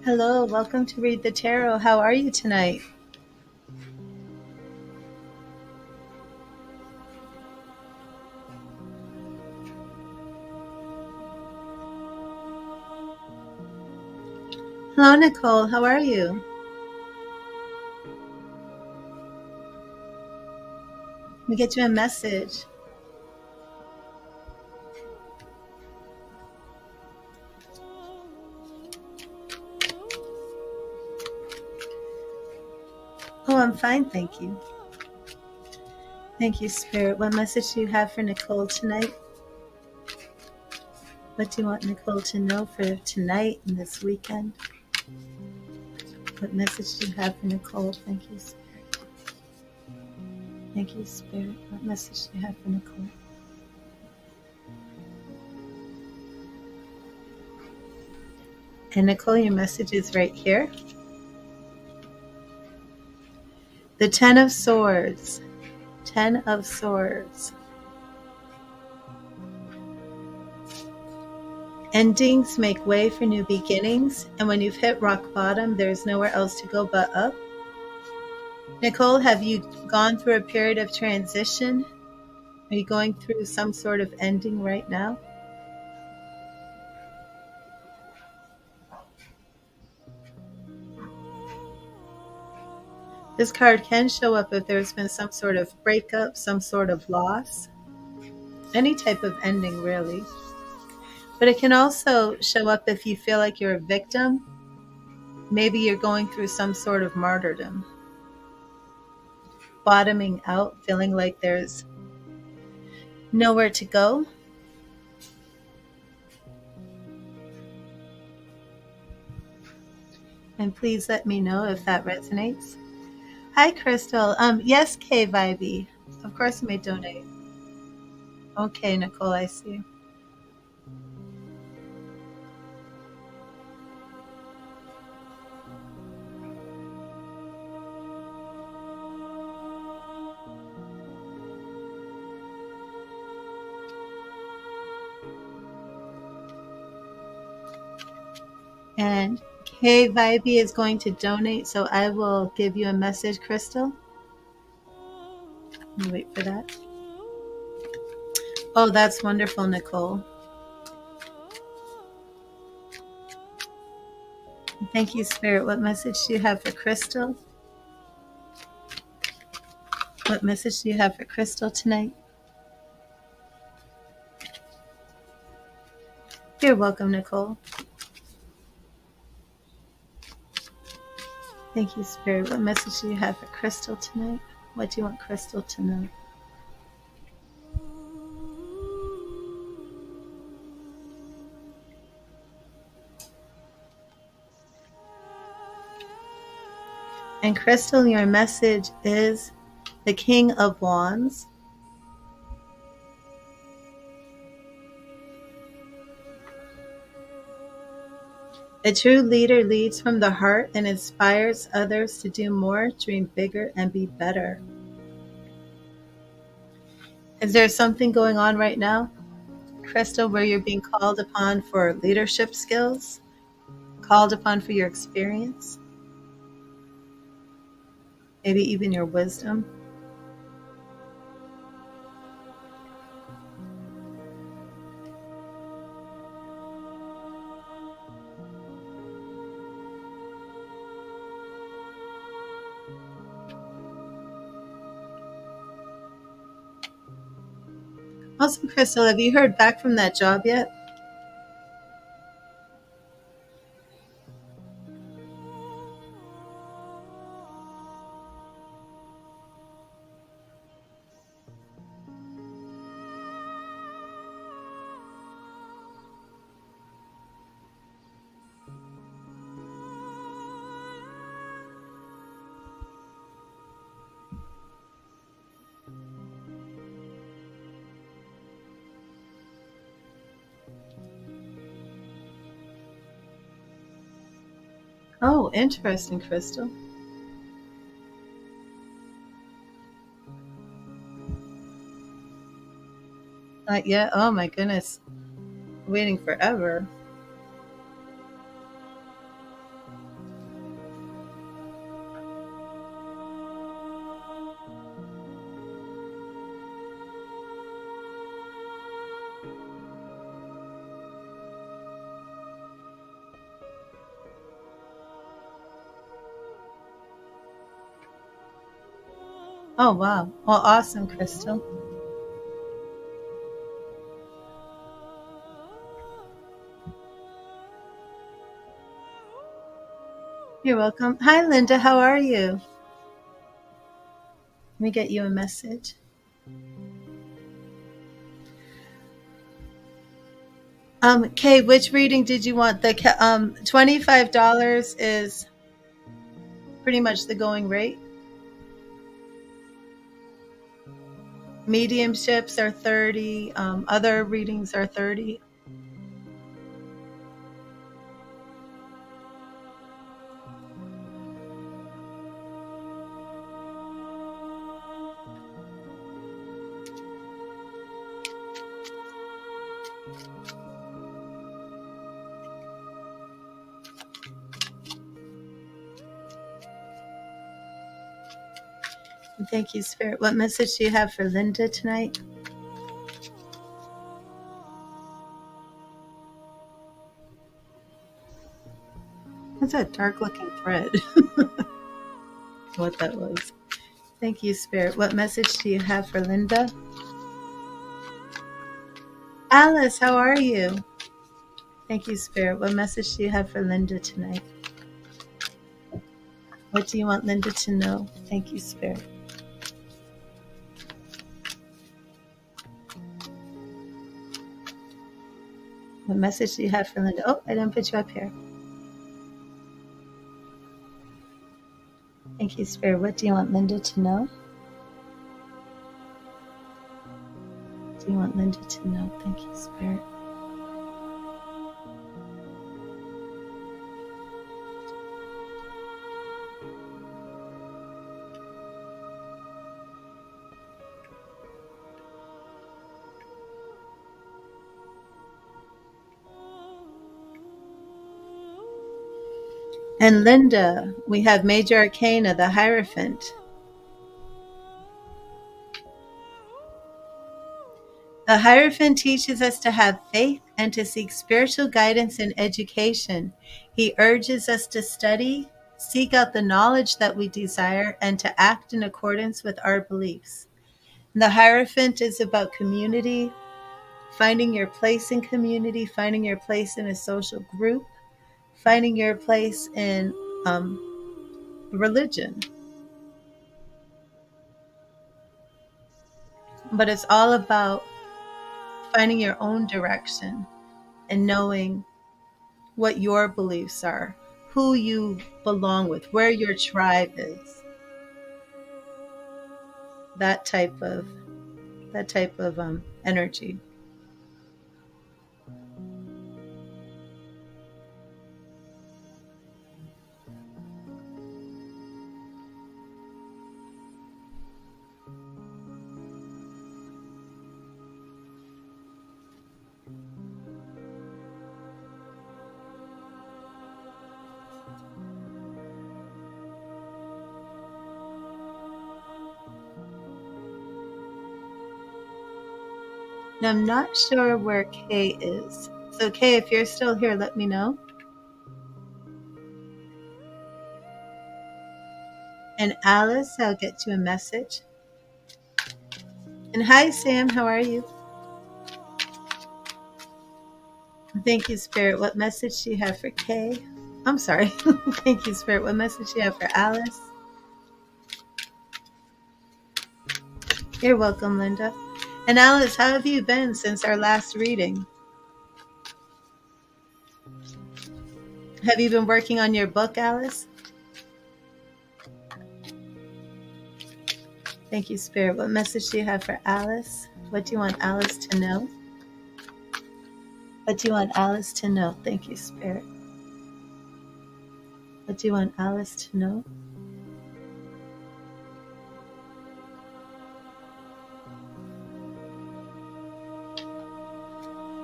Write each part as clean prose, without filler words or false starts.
Hello, welcome to Read the Tarot. How are you tonight? Hello, Nicole. How are you? Let me get you a message. Oh, I'm fine, thank you. Thank you, Spirit. What message do you have for Nicole tonight? What do you want Nicole to know for tonight and this weekend? What message do you have for Nicole? Thank you, Spirit. Thank you, Spirit. What message do you have for Nicole? And Nicole, your message is right here. The Ten of Swords. Ten of Swords. Endings make way for new beginnings, and when you've hit rock bottom, there's nowhere else to go but up. Nicole, have you gone through a period of transition? Are you going through some sort of ending right now? This card can show up if there's been some sort of breakup, some sort of loss, any type of ending really. But it can also show up if you feel like you're a victim. Maybe you're going through some sort of martyrdom. Bottoming out, feeling like there's nowhere to go. And please let me know if that resonates. Hi, Crystal. Yes, K Vibey. Of course you may donate. Okay, Nicole, I see. And K Vibey is going to donate, so I will give you a message, Crystal. Let me wait for that. Oh, that's wonderful, Nicole. Thank you, Spirit. What message do you have for Crystal? What message do you have for Crystal tonight? You're welcome, Nicole. Thank you, Spirit. What message do you have for Crystal tonight? What do you want Crystal to know? And Crystal, your message is the King of Wands. A true leader leads from the heart and inspires others to do more, dream bigger, and be better. Is there something going on right now, Crystal, where you're being called upon for leadership skills? Called upon for your experience? Maybe even your wisdom? Also, Crystal, have you heard back from that job yet? Oh, interesting, Crystal. Not yet. Oh my goodness. Waiting forever. Oh wow. Well, awesome, Crystal. You're welcome. Hi, Linda. How are you? Let me get you a message. Kay, which reading did you want? The $25 is pretty much the going rate. Mediumships are 30. Other readings are 30. Thank you, Spirit. What message do you have for Linda tonight? What's that dark looking thread? What that was. Thank you, Spirit. What message do you have for Linda? Alice, how are you? Thank you, Spirit. What message do you have for Linda tonight? What do you want Linda to know? Thank you, Spirit. What message do you have for Linda? Oh, I didn't put you up here. Thank you, Spirit. What do you want Linda to know? What do you want Linda to know? Thank you, Spirit. And Linda, we have Major Arcana, the Hierophant. The Hierophant teaches us to have faith and to seek spiritual guidance and education. He urges us to study, seek out the knowledge that we desire, and to act in accordance with our beliefs. The Hierophant is about community, finding your place in community, finding your place in a social group, finding your place in religion. But it's all about finding your own direction and knowing what your beliefs are, who you belong with, where your tribe is. That type of energy. Now, I'm not sure where Kay is. So, Kay, if you're still here, let me know. And Alice, I'll get you a message. And hi, Sam. How are you? Thank you, Spirit. What message do you have for Kay? I'm sorry. Thank you, Spirit. What message do you have for Alice? You're welcome, Linda. And Alice, how have you been since our last reading? Have you been working on your book, Alice? Thank you, Spirit. What message do you have for Alice? What do you want Alice to know? What do you want Alice to know? Thank you, Spirit. What do you want Alice to know?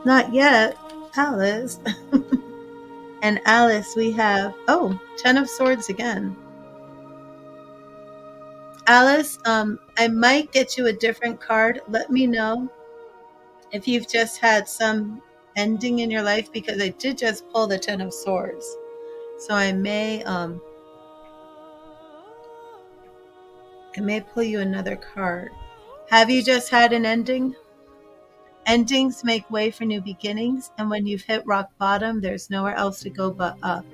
Not yet, Alice. And Alice, we have, oh, 10 of Swords again. Alice, I might get you a different card. Let me know if you've just had some ending in your life, because I did just pull the 10 of Swords. So I may pull you another card. Have you just had an ending? Endings make way for new beginnings, and when you've hit rock bottom, there's nowhere else to go but up.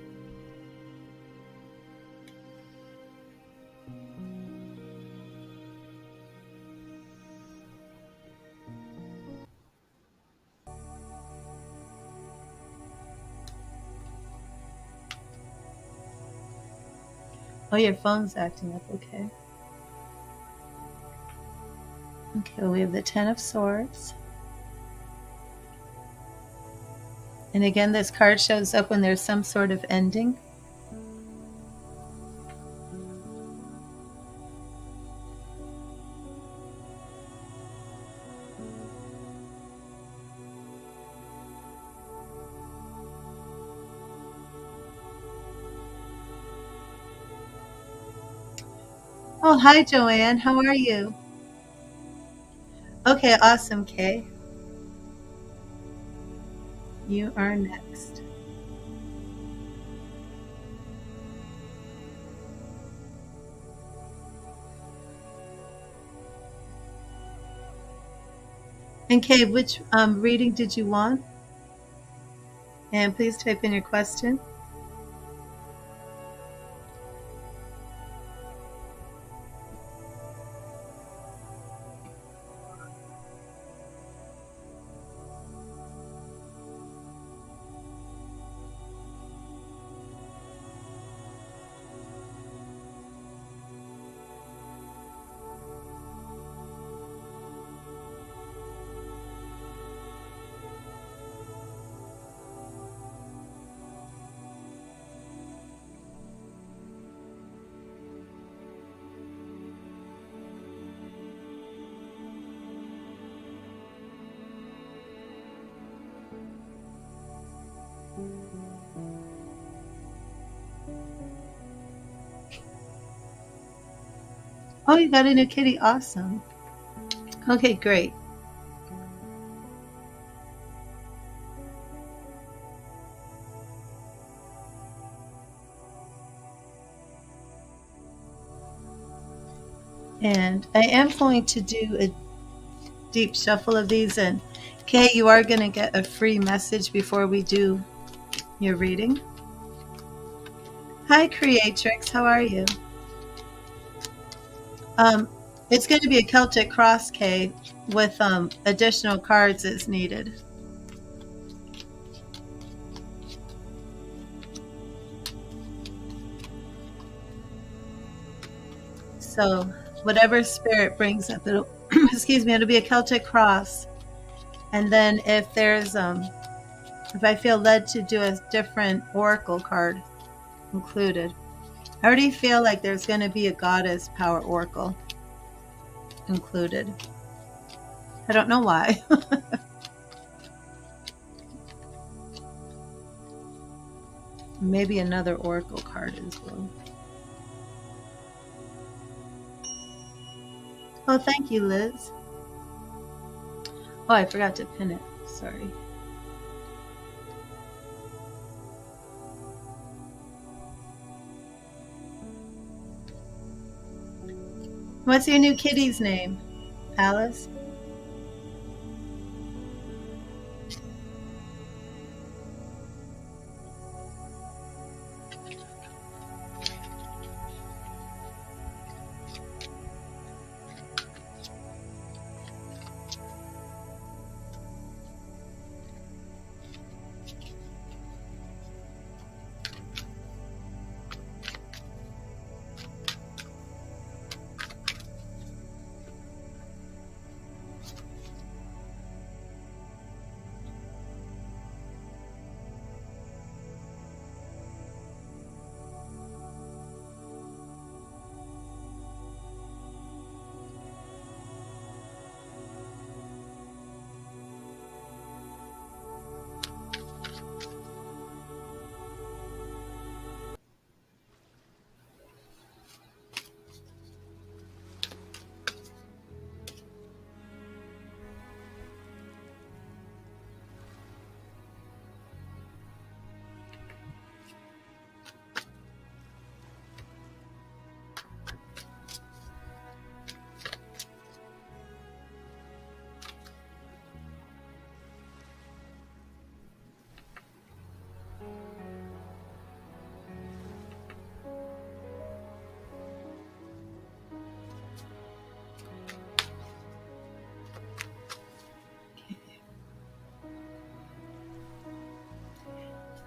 Oh, your phone's acting up, okay. Okay, well, we have the 10 of Swords. And again, this card shows up when there's some sort of ending. Oh, hi, Joanne. How are you? Okay, awesome, Kay. You are next. And Kay, which reading did you want? And please type in your question. Oh, you got a new kitty. Awesome. Okay, great. And I am going to do a deep shuffle of these. And Kay, you are going to get a free message before we do your reading. Hi, Creatrix. How are you? It's going to be a Celtic Cross, Kay, with additional cards as needed. So whatever spirit brings up, it'll excuse me, it'll be a Celtic Cross. And then if there's if I feel led to do a different oracle card included. I already feel like there's going to be a goddess power oracle included. I don't know why. Maybe another oracle card as well. Oh, thank you, Liz. Oh, I forgot to pin it. Sorry. What's your new kitty's name? Alice?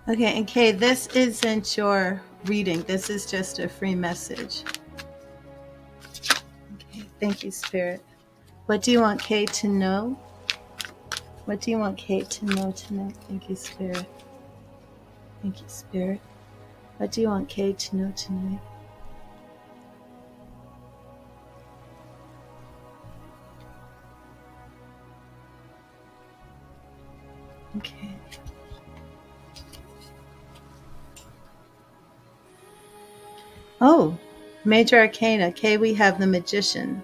Okay, and Kay, this isn't your reading. This is just a free message. Okay, thank you, Spirit. What do you want Kay to know? What do you want Kate to know tonight? Thank you, Spirit. Thank you, Spirit. What do you want Kate to know tonight? Okay. Oh, Major Arcana. Kay, we have the Magician.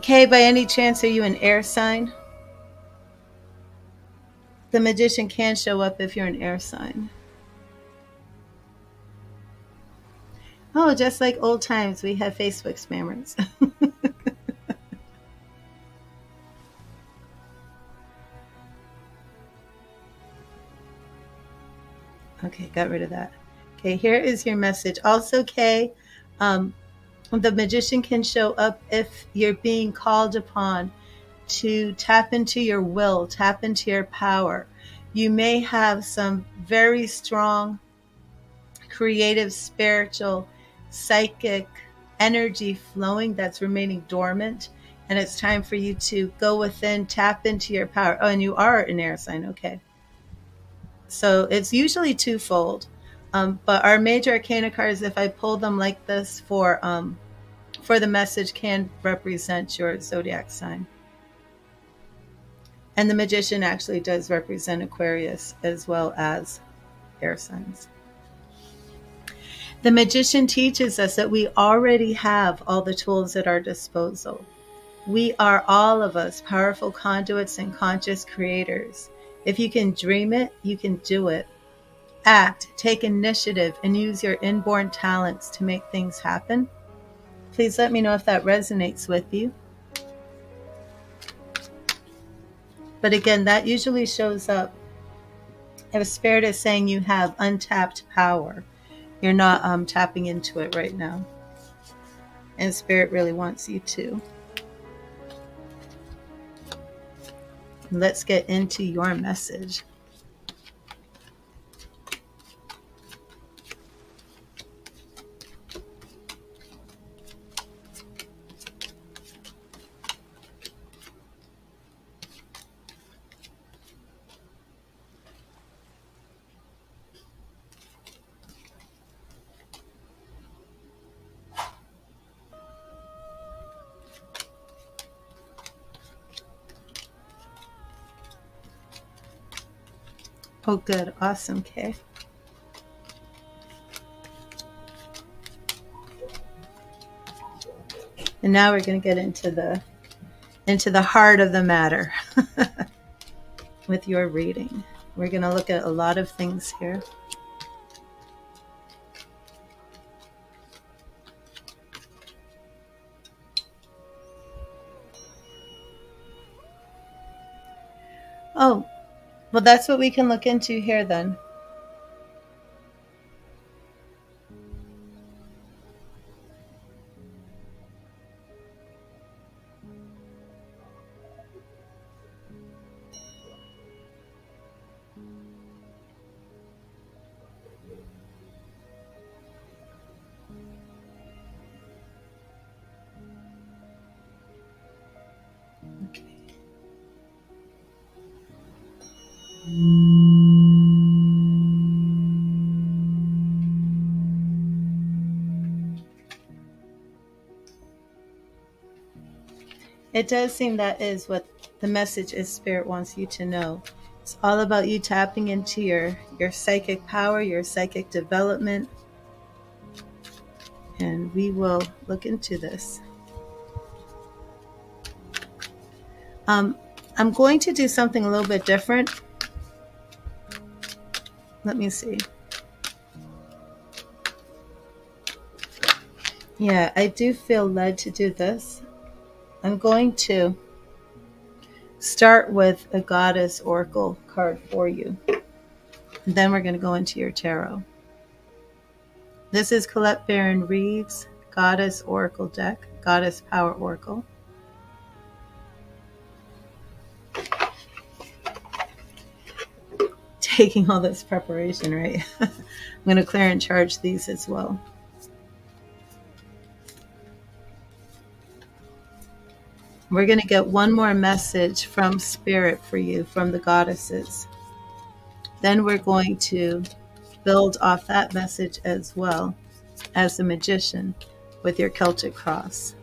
Kay, by any chance, are you an air sign? The Magician can show up if you're an air sign. Oh, just like old times, we have Facebook spammers. Okay, got rid of that. Okay, here is your message. Also, Kay, the Magician can show up if you're being called upon to tap into your will, tap into your power. You may have some very strong, creative, spiritual, psychic energy flowing that's remaining dormant. And it's time for you to go within, tap into your power. Oh, and you are an air sign. Okay. So it's usually twofold. But our major arcana cards, if I pull them like this for the message, can represent your zodiac sign. And the Magician actually does represent Aquarius as well as air signs. The Magician teaches us that we already have all the tools at our disposal. We are, all of us, powerful conduits and conscious creators. If you can dream it, you can do it. Act, take initiative, and use your inborn talents to make things happen. Please let me know if that resonates with you. But again, that usually shows up if Spirit is saying you have untapped power. You're not tapping into it right now. And Spirit really wants you to. Let's get into your message. Oh, good. Awesome, Kay. And now we're going to get into the heart of the matter with your reading. We're going to look at a lot of things here. Oh, well, that's what we can look into here then. Okay. It does seem that is what the message is Spirit wants you to know. It's all about you tapping into your psychic power, your psychic development. And we will look into this. I'm going to do something a little bit different. Let me see. Yeah, I do feel led to do this. I'm going to start with a goddess oracle card for you. And then we're going to go into your tarot. This is Colette Baron Reeves' Goddess Oracle deck, Goddess Power Oracle. Taking all this preparation, right? I'm going to clear and charge these as well. We're going to get one more message from Spirit for you, from the goddesses. Then we're going to build off that message as well as a magician with your Celtic Cross.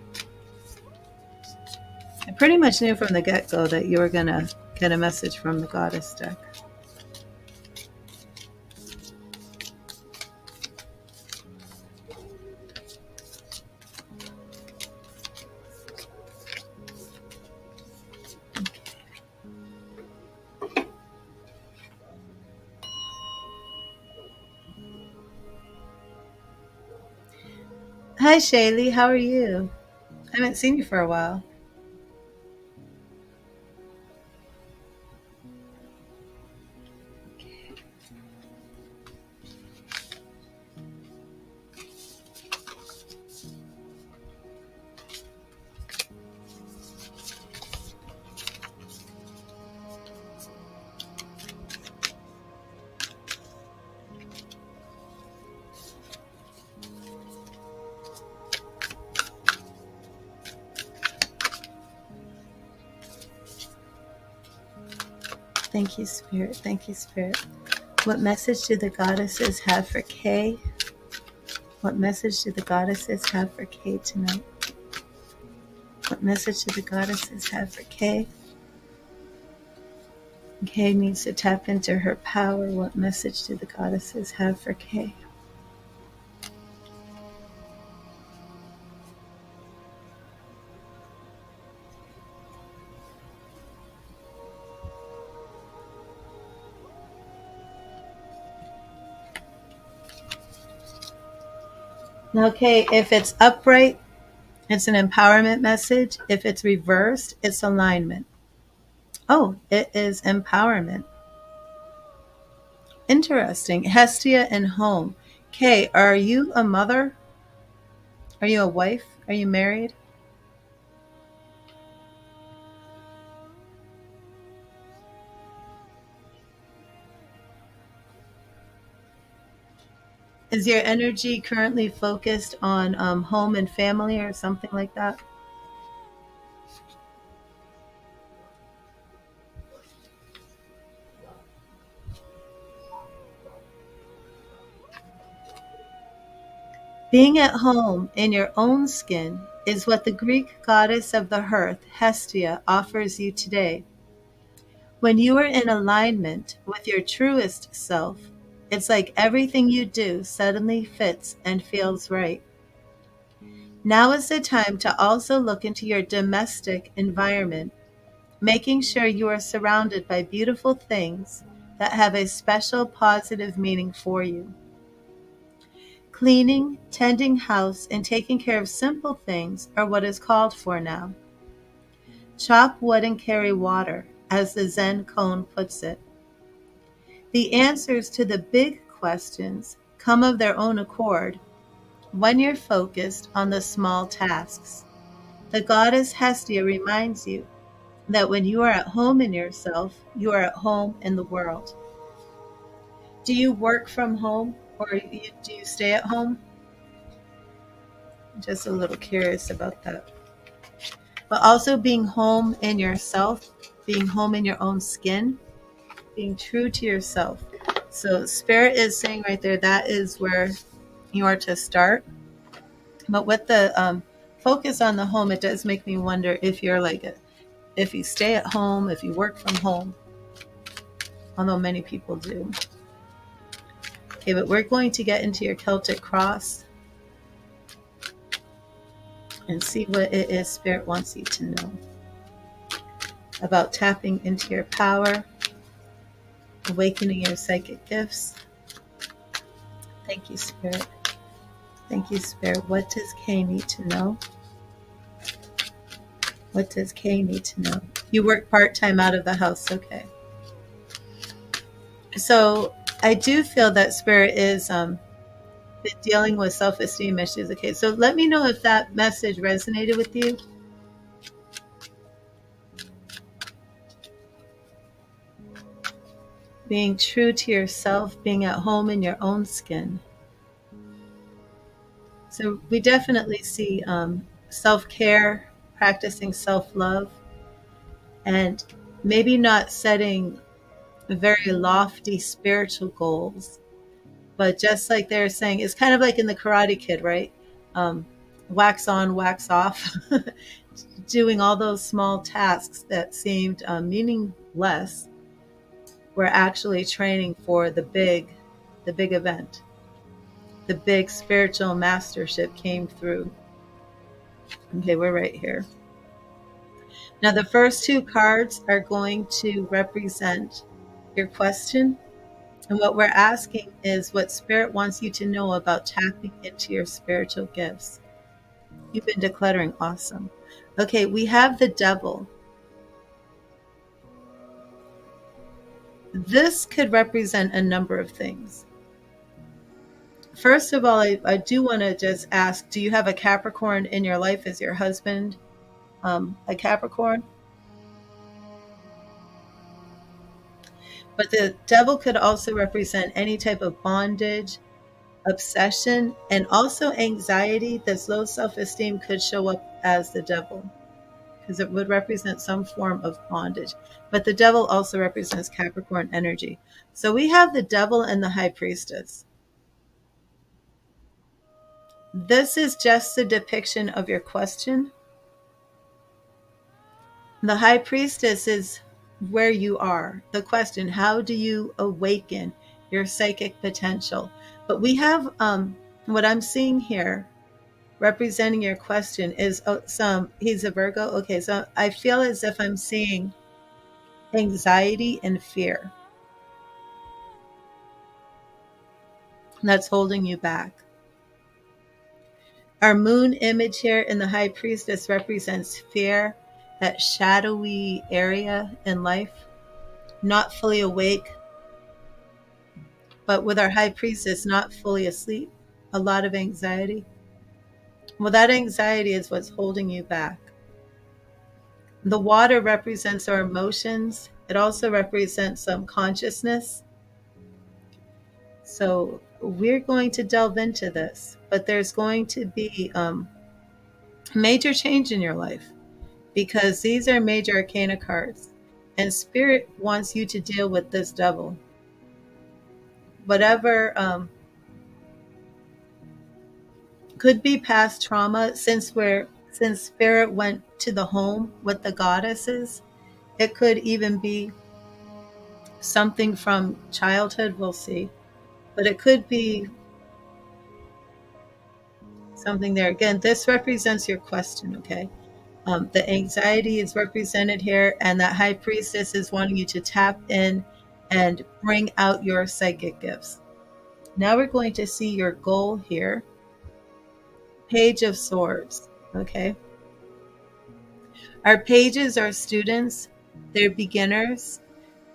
I pretty much knew from the get-go that you were going to get a message from the goddess deck. Hi, Shaylee. How are you? I haven't seen you for a while. Thank you, Spirit. Thank you, Spirit. What message do the goddesses have for Kay? What message do the goddesses have for Kay tonight? What message do the goddesses have for Kay? Kay needs to tap into her power. What message do the goddesses have for Kay? Okay, if it's upright, it's an empowerment message. If it's reversed, it's alignment. Oh, it is empowerment. Interesting. Hestia and Home. Kay, are you a mother? Are you a wife? Are you married? Is your energy currently focused on home and family or something like that? Being at home in your own skin is what the Greek goddess of the hearth, Hestia, offers you today. When you are in alignment with your truest self, it's like everything you do suddenly fits and feels right. Now is the time to also look into your domestic environment, making sure you are surrounded by beautiful things that have a special positive meaning for you. Cleaning, tending house, and taking care of simple things are what is called for now. Chop wood and carry water, as the Zen koan puts it. The answers to the big questions come of their own accord when you're focused on the small tasks. The goddess Hestia reminds you that when you are at home in yourself, you are at home in the world. Do you work from home, or do you stay at home? Just a little curious about that. But also being home in yourself, being home in your own skin, being true to yourself. So Spirit is saying right there, that is where you are to start. But with the focus on the home, it does make me wonder if you're if you stay at home, if you work from home, although many people do. Okay, but we're going to get into your Celtic Cross and see what it is Spirit wants you to know about tapping into your power, awakening your psychic gifts. Thank you, Spirit. Thank you, Spirit. What does Kay need to know? What does Kay need to know? You work part-time out of the house. Okay. So I do feel that Spirit is been dealing with self-esteem issues. Okay, so let me know if that message resonated with you. Being true to yourself, being at home in your own skin. So we definitely see self-care, practicing self-love, and maybe not setting very lofty spiritual goals, but just like they're saying, it's kind of like in the Karate Kid, right? Wax on, wax off, doing all those small tasks that seemed meaningless. We're actually training for the big event. The big spiritual mastership came through. Okay, we're right here. Now, the first two cards are going to represent your question. And what we're asking is what Spirit wants you to know about tapping into your spiritual gifts. You've been decluttering. Awesome. Okay, we have the Devil. This could represent a number of things. First of all, I do want to just ask, do you have a Capricorn in your life? Is your husband a Capricorn? But the Devil could also represent any type of bondage, obsession, and also anxiety. This low self-esteem could show up as the Devil because it would represent some form of bondage. But the Devil also represents Capricorn energy. So we have the Devil and the High Priestess. This is just a depiction of your question. The High Priestess is where you are. The question, how do you awaken your psychic potential? But we have what I'm seeing here representing your question is he's a Virgo. Okay, so I feel as if I'm seeing anxiety and fear that's holding you back. Our moon image here in the High Priestess represents fear, that shadowy area in life, not fully awake, but with our High Priestess not fully asleep, a lot of anxiety. Well, that anxiety is what's holding you back. The water represents our emotions. It also represents some consciousness. So we're going to delve into this, but there's going to be major change in your life because these are major arcana cards, and Spirit wants you to deal with this Devil. Whatever could be past trauma, since Spirit went to the home with the goddesses, it could even be something from childhood, we'll see. But it could be something there. Again, this represents your question, okay? The anxiety is represented here, and that high priestess is wanting you to tap in and bring out your psychic gifts. Now we're going to see your goal here. Page of Swords, okay? Our pages are students, they're beginners,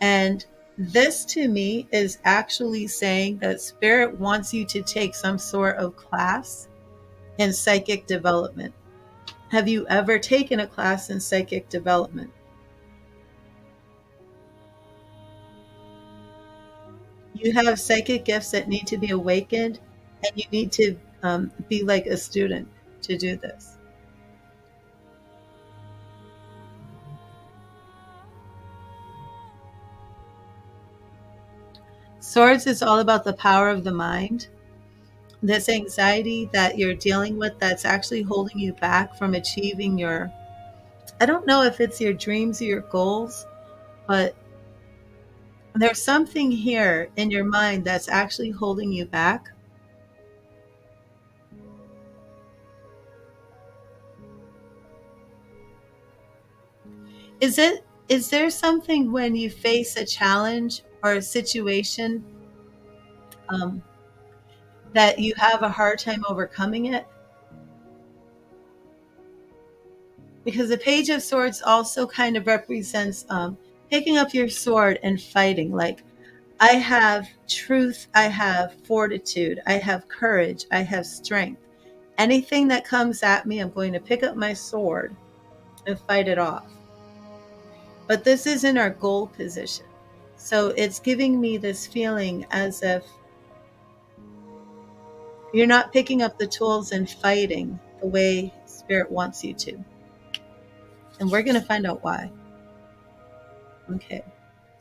and this to me is actually saying that Spirit wants you to take some sort of class in psychic development. Have you ever taken a class in psychic development? You have psychic gifts that need to be awakened, and you need to be like a student to do this. Swords is all about the power of the mind. This anxiety that you're dealing with that's actually holding you back from achieving your, I don't know if it's your dreams or your goals, but there's something here in your mind that's actually holding you back. Is there something when you face a challenge or a situation um, that you have a hard time overcoming it? Because the Page of Swords also kind of represents picking up your sword and fighting. Like, I have truth, I have fortitude, I have courage, I have strength. Anything that comes at me, I'm going to pick up my sword and fight it off. But this isn't our goal position. So it's giving me this feeling as if you're not picking up the tools and fighting the way Spirit wants you to. And we're going to find out why. Okay.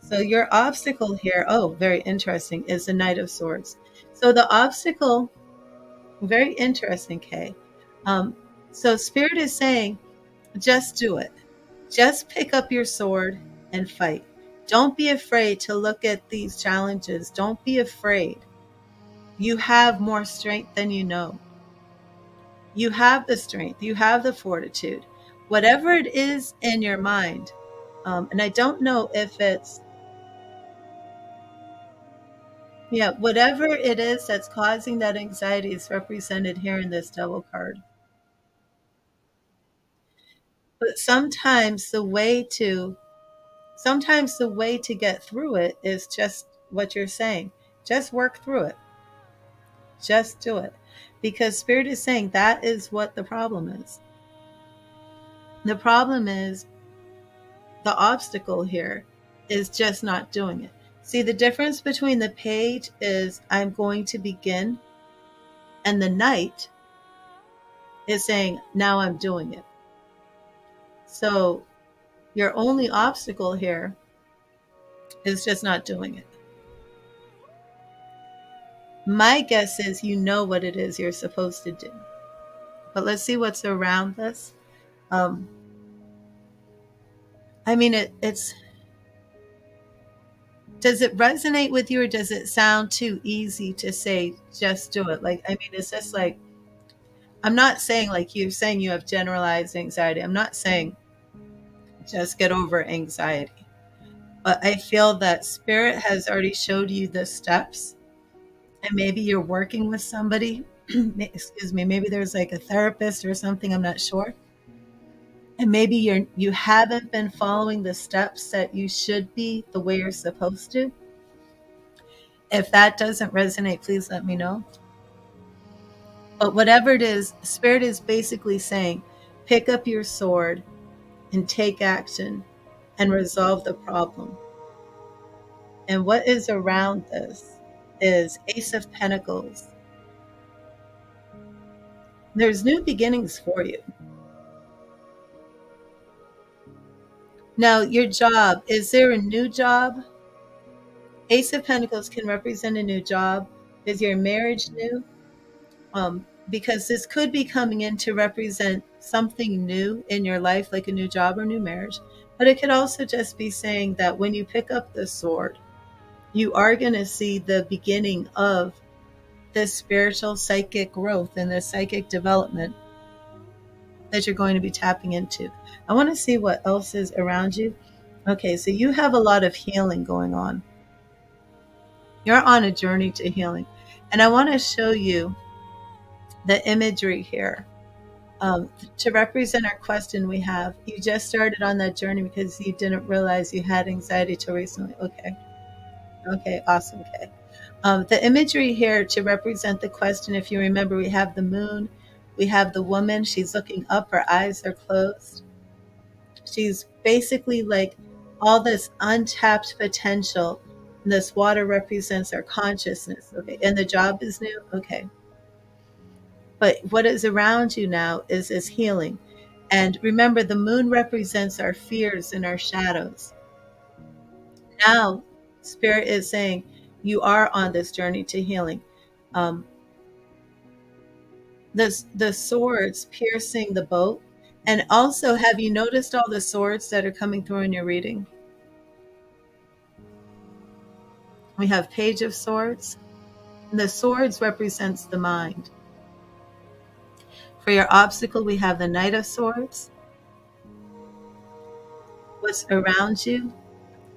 So your obstacle here, oh, very interesting, is the Knight of Swords. So the obstacle, very interesting, Kay. So Spirit is saying, just do it. Just pick up your sword and fight. Don't be afraid to look at these challenges. Don't be afraid. You have more strength than you know. You have the strength. You have the fortitude. Whatever it is in your mind, and I don't know if it's, yeah, whatever it is that's causing that anxiety is represented here in this Devil card. But sometimes the way to get through it is just what you're saying. Just work through it. Just do it. Because Spirit is saying that is what the problem is. The problem is the obstacle here is just not doing it. See, the difference between the page is I'm going to begin, and the Knight is saying now I'm doing it. So your only obstacle here is just not doing it. My guess is you know what it is you're supposed to do. But let's see what's around this. I mean, it's, does it resonate with you, or does it sound too easy to say, just do it? Like, I mean, is this like, I'm not saying like you're saying you have generalized anxiety. I'm not saying just get over anxiety. But I feel that Spirit has already showed you the steps, and maybe you're working with somebody. Excuse me, maybe there's like a therapist or something, I'm not sure. And maybe you haven't been following the steps that you should be the way you're supposed to. If that doesn't resonate, please let me know. But whatever it is, Spirit is basically saying, pick up your sword and take action and resolve the problem. And what is around this is Ace of Pentacles. There's new beginnings for you. Now, your job, is there a new job? Ace of Pentacles can represent a new job. Is your marriage new? Because this could be coming in to represent something new in your life, like a new job or new marriage. But it could also just be saying that when you pick up the sword, you are going to see the beginning of this spiritual psychic growth and this psychic development that you're going to be tapping into. I want to see what else is around you. Okay, so you have a lot of healing going on. You're on a journey to healing. And I want to show you the imagery here. To represent our question, we have, you just started on that journey because you didn't realize you had anxiety till recently. Okay, awesome. Okay. The imagery here to represent the question, if you remember, we have the moon, we have the woman, she's looking up, her eyes are closed. She's basically like all this untapped potential. This water represents our consciousness. Okay. And the job is new. Okay. But what is around you now is healing. And remember, the moon represents our fears and our shadows. Now, Spirit is saying you are on this journey to healing. The swords piercing the boat. And also, have you noticed all the swords that are coming through in your reading? We have Page of Swords. The swords represents the mind. For your obstacle, we have the Knight of Swords. What's around you?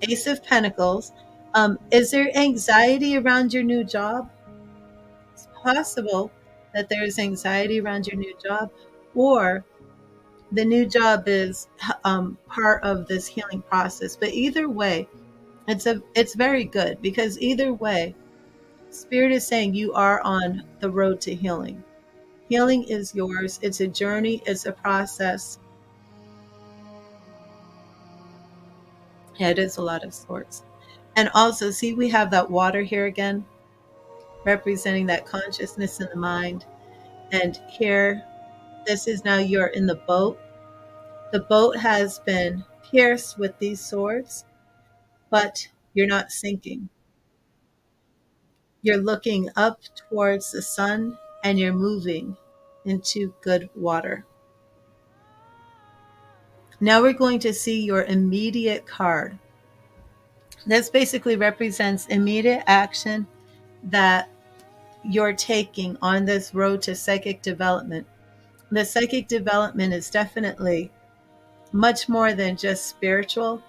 Ace of Pentacles. Is there anxiety around your new job? It's possible that there's anxiety around your new job, or the new job is part of this healing process. But either way, it's very good, because either way, Spirit is saying you are on the road to healing. Healing is yours. It's a journey. It's a process. Yeah, it is a lot of sorts. And also, see, we have that water here again, representing that consciousness in the mind. And here, this is now you're in the boat. The boat has been pierced with these swords, but you're not sinking. You're looking up towards the sun and you're moving into good water. Now we're going to see your immediate card. This basically represents immediate action that you're taking on this road to psychic development. The psychic development is definitely much more than just spiritual,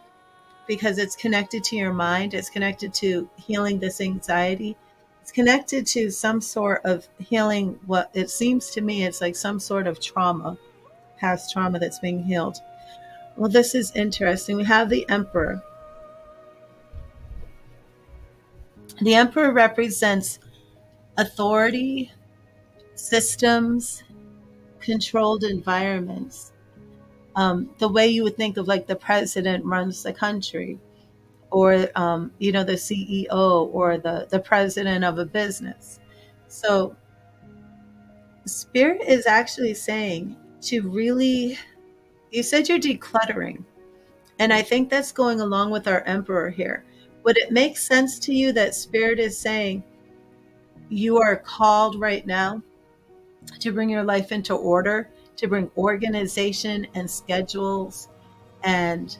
because it's connected to your mind. It's connected to healing this anxiety. It's connected to some sort of healing. What it seems to me, it's like some sort of trauma, past trauma that's being healed. Well, this is interesting. We have the Emperor. The Emperor represents authority, systems, controlled environments. The way you would think of like the president runs the country, or the CEO, or the president of a business. So Spirit is actually saying to really, you said you're decluttering, and I think that's going along with our Emperor here. Would it make sense to you that Spirit is saying you are called right now to bring your life into order, to bring organization and schedules, and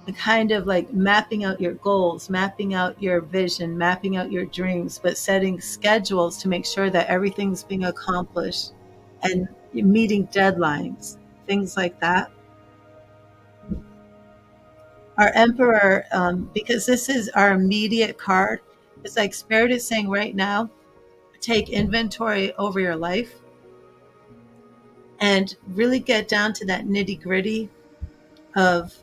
the kind of like mapping out your goals, mapping out your vision, mapping out your dreams, but setting schedules to make sure that everything's being accomplished and meeting deadlines, things like that. Our Emperor, because this is our immediate card, it's like Spirit is saying right now, take inventory over your life and really get down to that nitty gritty of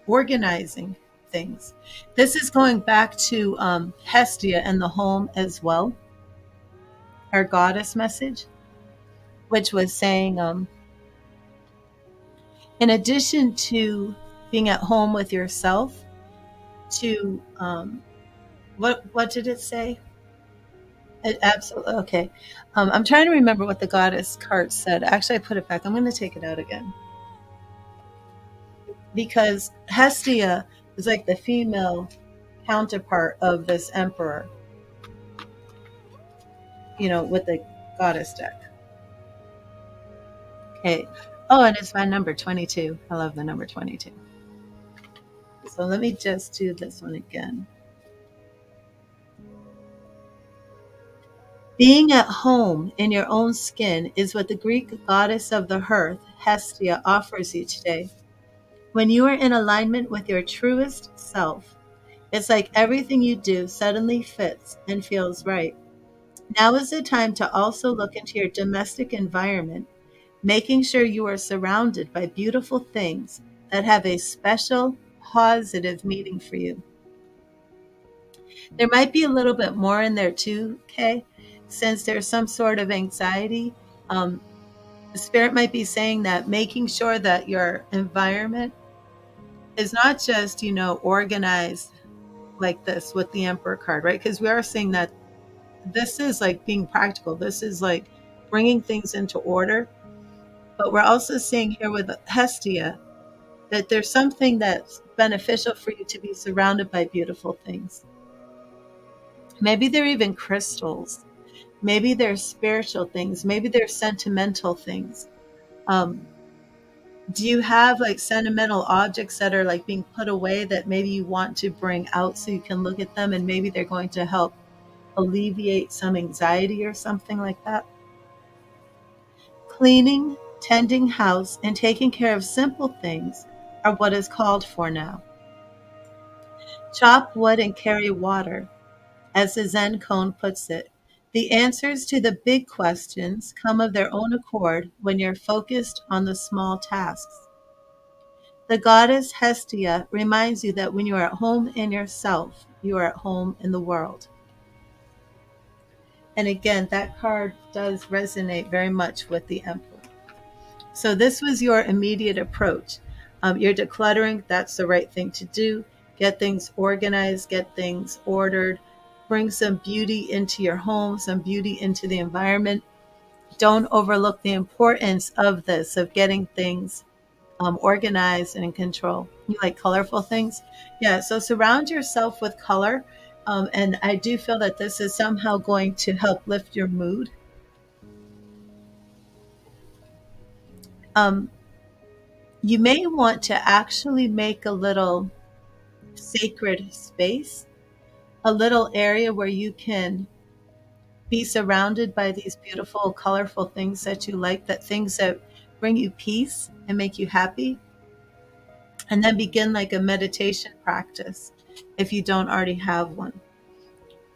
organizing things. This is going back to Hestia and the Home as well, our goddess message, which was saying, in addition to being at home with yourself, to what did it say? It absolutely okay. I'm trying to remember what the goddess card said. Actually, I put it back. I'm going to take it out again, because Hestia is like the female counterpart of this Emperor, with the goddess deck. Okay. Oh, and it's my number 22. I love the number 22. So let me just do this one again. Being at home in your own skin is what the Greek goddess of the hearth, Hestia, offers you today. When you are in alignment with your truest self, it's like everything you do suddenly fits and feels right. Now is the time to also look into your domestic environment, making sure you are surrounded by beautiful things that have a special, positive meaning for you. There might be a little bit more in there too, Kay, since there's some sort of anxiety. Um, the spirit might be saying that making sure that your environment is not just, organized like this with the Emperor card, right? Because we are seeing that this is like being practical. This is like bringing things into order. But we're also seeing here with Hestia that there's something that's beneficial for you to be surrounded by beautiful things. Maybe they're even crystals. Maybe they're spiritual things. Maybe they're sentimental things. Um, do you have like sentimental objects that are like being put away that maybe you want to bring out so you can look at them and maybe they're going to help alleviate some anxiety or something like that? Cleaning, tending house, and taking care of simple things are what is called for now. Chop wood and carry water, as the Zen koan puts it. The answers to the big questions come of their own accord when you're focused on the small tasks. The goddess Hestia reminds you that when you are at home in yourself, you are at home in the world. And again, that card does resonate very much with the Emperor. So this was your immediate approach. You're decluttering. That's the right thing to do. Get things organized, get things ordered, bring some beauty into your home, some beauty into the environment. Don't overlook the importance of this, of getting things organized and in control. You like colorful things? Yeah, so surround yourself with color. And I do feel that this is somehow going to help lift your mood. Um, you may want to actually make a little sacred space, a little area where you can be surrounded by these beautiful, colorful things that you like, that things that bring you peace and make you happy. And then begin like a meditation practice if you don't already have one.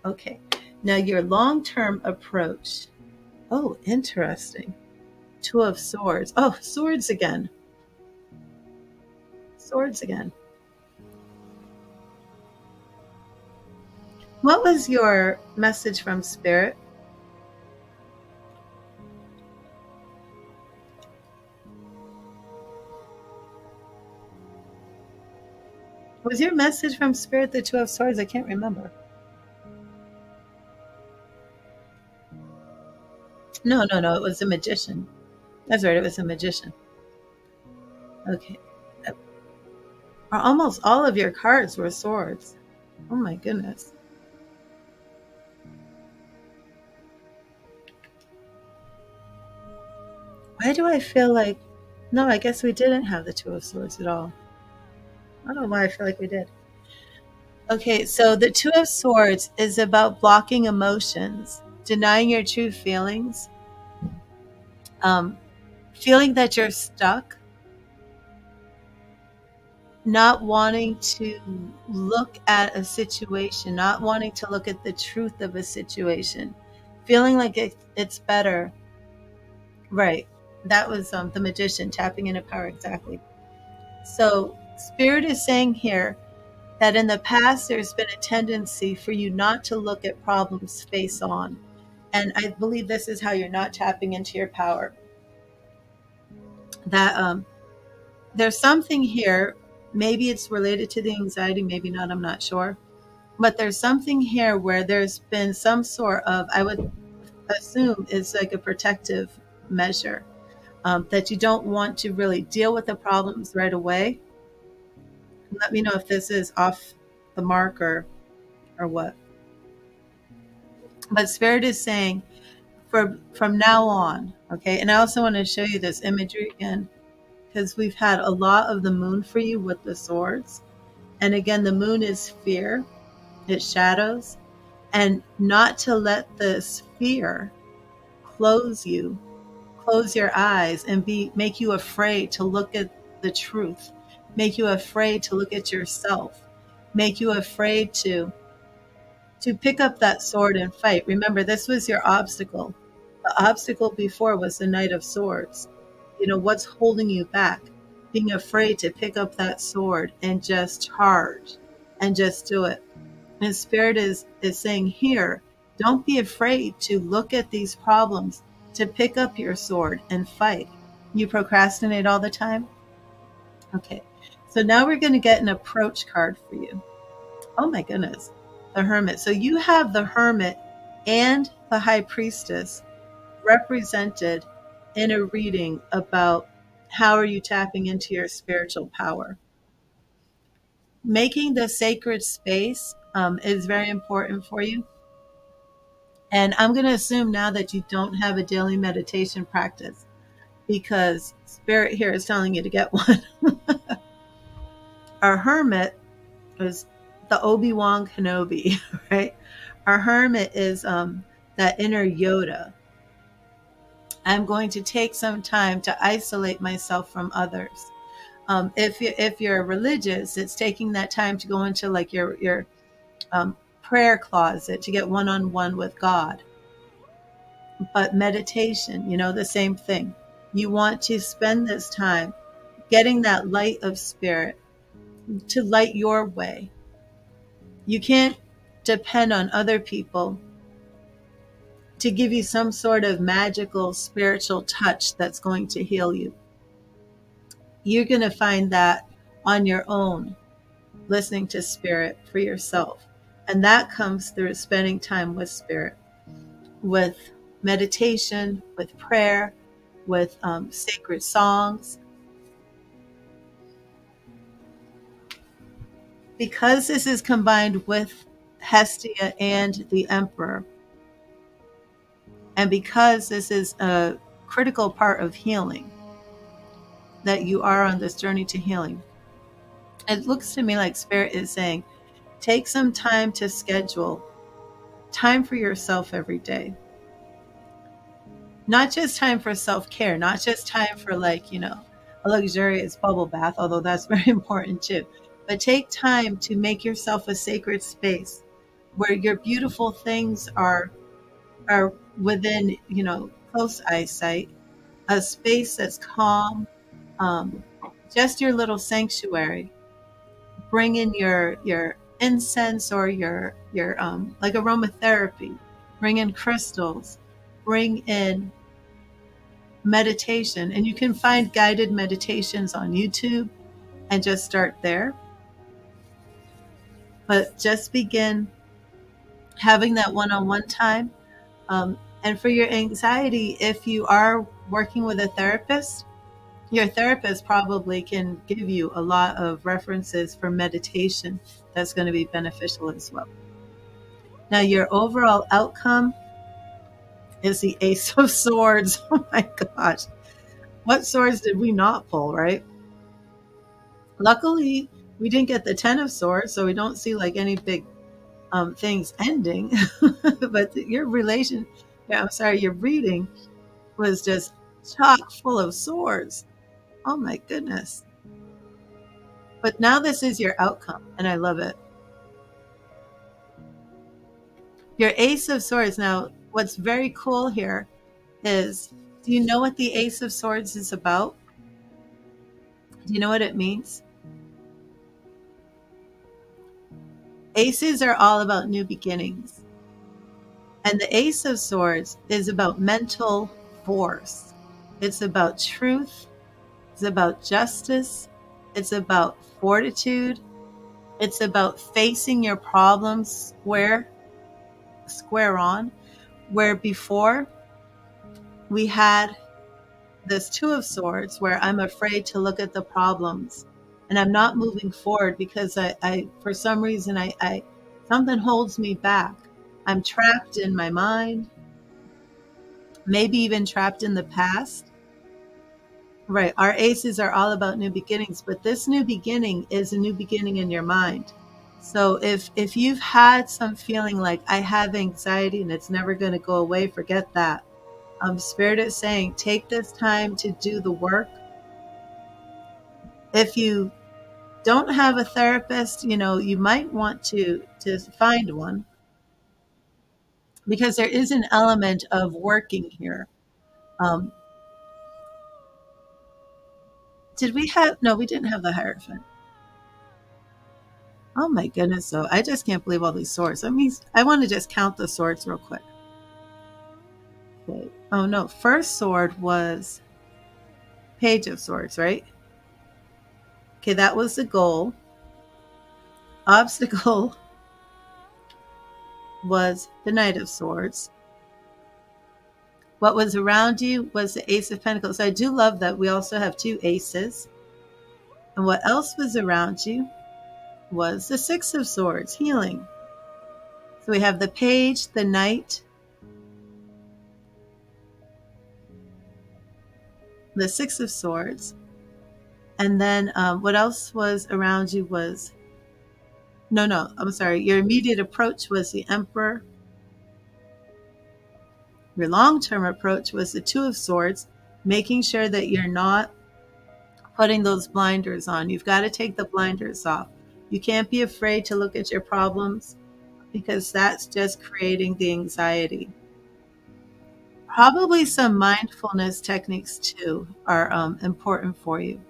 Okay, now your long-term approach. Oh, interesting. Two of Swords. Oh, swords again. Swords again. What was your message from Spirit? Was your message from Spirit the Two of Swords? I can't remember. No, it was a magician. That's right, it was a magician. Okay. Almost all of your cards were swords. Oh my goodness. Why do I feel like... No, I guess we didn't have the Two of Swords at all. I don't know why I feel like we did. Okay, so the Two of Swords is about blocking emotions, denying your true feelings, feeling that you're stuck, not wanting to look at a situation, not wanting to look at the truth of a situation, feeling like it's better. Right. That was the magician tapping into power. Exactly. So Spirit is saying here that in the past there's been a tendency for you not to look at problems face on. And I believe this is how you're not tapping into your power. That there's something here, maybe it's related to the anxiety, maybe not, I'm not sure. But there's something here where there's been some sort of, I would assume it's like a protective measure, that you don't want to really deal with the problems right away. Let me know if this is off the mark or what. But Spirit is saying from now on, okay? And I also want to show you this imagery again, because we've had a lot of the moon for you with the swords. And again, the moon is fear, it's shadows. and not to let this fear close your eyes and make you afraid to look at the truth, make you afraid to look at yourself, make you afraid to pick up that sword and fight. Remember, this was your obstacle. The obstacle before was the Knight of Swords. You know, what's holding you back? Being afraid to pick up that sword and just charge and just do it. And Spirit is saying here, don't be afraid to look at these problems, to pick up your sword and fight. You procrastinate all the time? Okay. So now we're going to get an approach card for you. Oh my goodness. The Hermit. So you have the Hermit and the High Priestess represented in a reading about how are you tapping into your spiritual power. Making the sacred space is very important for you. And I'm going to assume now that you don't have a daily meditation practice, because Spirit here is telling you to get one. Our Hermit is the Obi-Wan Kenobi, right? Our Hermit is that inner Yoda. I'm going to take some time to isolate myself from others. If you're religious, it's taking that time to go into like your prayer closet to get one-on-one with God. But meditation, you know, the same thing. You want to spend this time getting that light of Spirit to light your way. You can't depend on other people to give you some sort of magical spiritual touch that's going to heal you. You're going to find that on your own, listening to Spirit for yourself. And that comes through spending time with Spirit, with meditation, with prayer, with sacred songs. Because this is combined with Hestia and the Emperor, and because this is a critical part of healing, that you are on this journey to healing, it looks to me like Spirit is saying, take some time to schedule time for yourself every day. Not just time for self-care, not just time for like, you know, a luxurious bubble bath, although that's very important too. But take time to make yourself a sacred space where your beautiful things are within, you know, close eyesight, a space that's calm, just your little sanctuary. Bring in your incense or your like aromatherapy. Bring in crystals. Bring in meditation, and you can find guided meditations on YouTube and just start there. But just begin having that one-on-one time. And for your anxiety, if you are working with a therapist, your therapist probably can give you a lot of references for meditation that's going to be beneficial as well. Now, your overall outcome is the Ace of Swords. Oh my gosh. What swords did we not pull, right? Luckily, we didn't get the 10 of Swords, so we don't see like any big things ending. But your reading was just chock full of swords. Oh my goodness. But now this is your outcome, and I love it. Your Ace of Swords. Now, what's very cool here is, do you know what the Ace of Swords is about? Do you know what it means? Aces are all about new beginnings. And the Ace of Swords is about mental force. It's about truth. It's about justice. It's about fortitude. It's about facing your problems square on. Where before we had this Two of Swords where I'm afraid to look at the problems and I'm not moving forward because I for some reason I something holds me back. I'm trapped in my mind, maybe even trapped in the past. Right. Our aces are all about new beginnings, but this new beginning is a new beginning in your mind. So if you've had some feeling like I have anxiety and it's never going to go away, forget that. Spirit is saying, take this time to do the work. If you don't have a therapist, you might want to find one, because there is an element of working here. Um, did we have? No, we didn't have the Hierophant. Oh my goodness! So I just can't believe all these swords. That means I want to just count the swords real quick. Okay. Oh no, first sword was Page of Swords, right? Okay, that was the goal. Obstacle was the Knight of Swords. What was around you was the Ace of Pentacles. I do love that we also have two aces. And what else was around you was the Six of Swords, healing. So we have the Page, the Knight, the Six of Swords. And then what else was around you was, no, I'm sorry. Your immediate approach was the Emperor. Your long-term approach was the Two of Swords, making sure that you're not putting those blinders on. You've got to take the blinders off. You can't be afraid to look at your problems, because that's just creating the anxiety. Probably some mindfulness techniques too are important for you.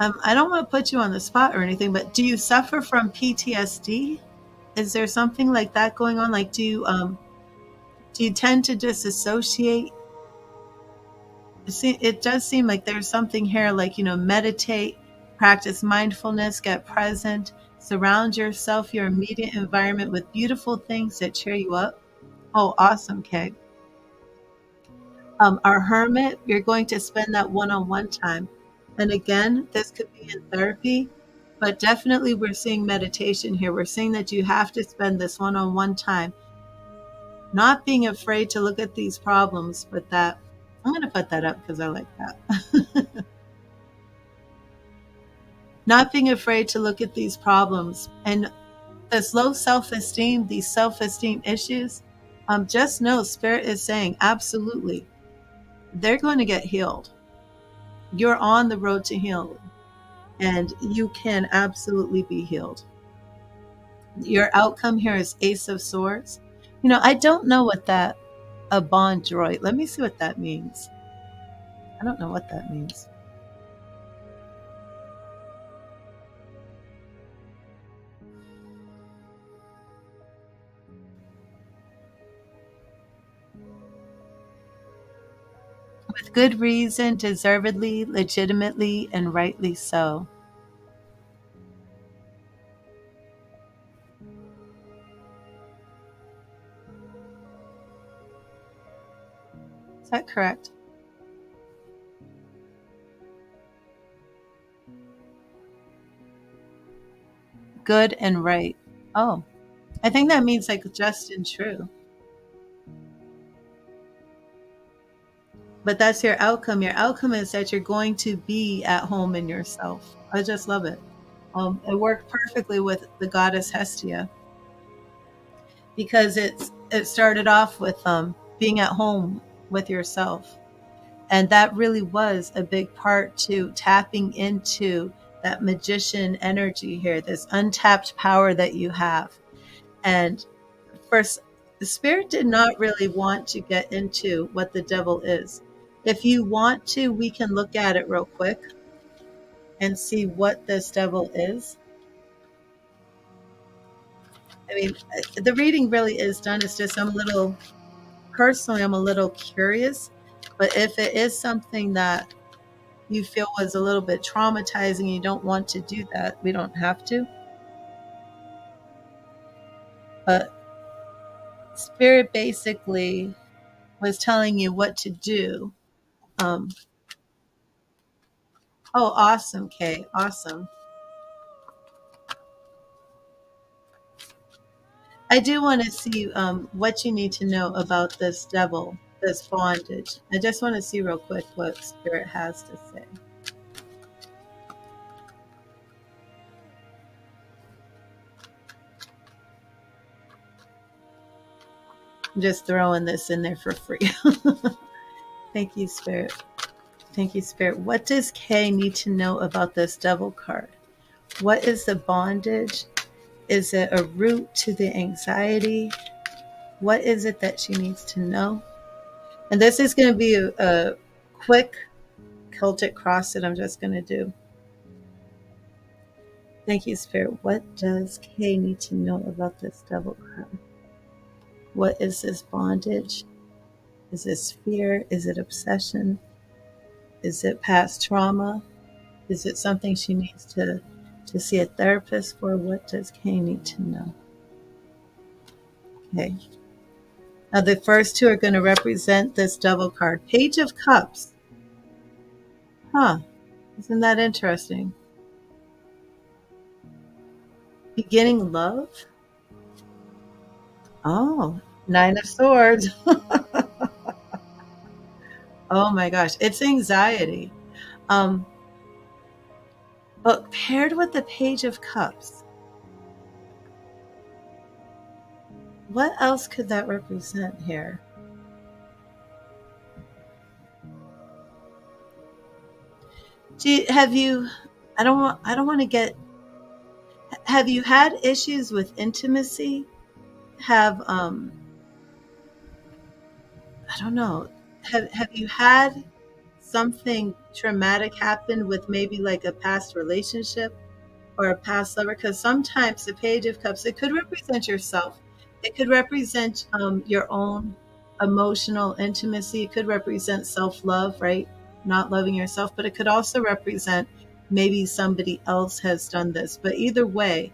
I don't want to put you on the spot or anything, but do you suffer from PTSD? Is there something like that going on? Like, do you tend to disassociate? It does seem like there's something here, like, meditate, practice mindfulness, get present, surround yourself, your immediate environment, with beautiful things that cheer you up. Oh, awesome, Kay. Our Hermit, you're going to spend that one-on-one time. And again, this could be in therapy, but definitely we're seeing meditation here. We're seeing that you have to spend this one-on-one time, not being afraid to look at these problems, but that, I'm going to put that up because I like that. Not being afraid to look at these problems and this low self-esteem, these self-esteem issues. Just know Spirit is saying, absolutely, they're going to get healed. You're on the road to healing, and you can absolutely be healed. Your outcome here is Ace of Swords. I don't know what that, a bond droid. Let me see what that means. I don't know what that means. With good reason, deservedly, legitimately, and rightly so. Is that correct? Good and right. Oh, I think that means like just and true. But that's your outcome. Your outcome is that you're going to be at home in yourself. I just love it. It worked perfectly with the goddess Hestia, because it started off with being at home with yourself. And that really was a big part to tapping into that magician energy here, this untapped power that you have. And first, the Spirit did not really want to get into what the devil is. If you want to, we can look at it real quick and see what this devil is. I mean, the reading really is done. It's just I'm a little curious. But if it is something that you feel was a little bit traumatizing, you don't want to do that, we don't have to. But Spirit basically was telling you what to do. Oh, awesome, Kay. Awesome. I do want to see what you need to know about this devil, this bondage. I just want to see real quick what Spirit has to say. I'm just throwing this in there for free. Thank you, Spirit. Thank you, Spirit. What does Kay need to know about this Devil card? What is the bondage? Is it a root to the anxiety? What is it that she needs to know? And this is going to be a quick Celtic Cross that I'm just going to do. Thank you, Spirit. What does Kay need to know about this Devil card? What is this bondage? Is this fear? Is it obsession? Is it past trauma? Is it something she needs to see a therapist for? What does Kay need to know? Okay. Now the first two are going to represent this Devil card. Page of Cups. Huh. Isn't that interesting? Beginning love? Oh, Nine of Swords. Oh my gosh. It's anxiety. But paired with the Page of Cups, what else could that represent here? Have you had issues with intimacy? I don't know. Have you had something traumatic happen with maybe like a past relationship or a past lover? Because sometimes the Page of Cups, it could represent yourself. It could represent your own emotional intimacy. It could represent self-love, right? Not loving yourself, but it could also represent maybe somebody else has done this. But either way,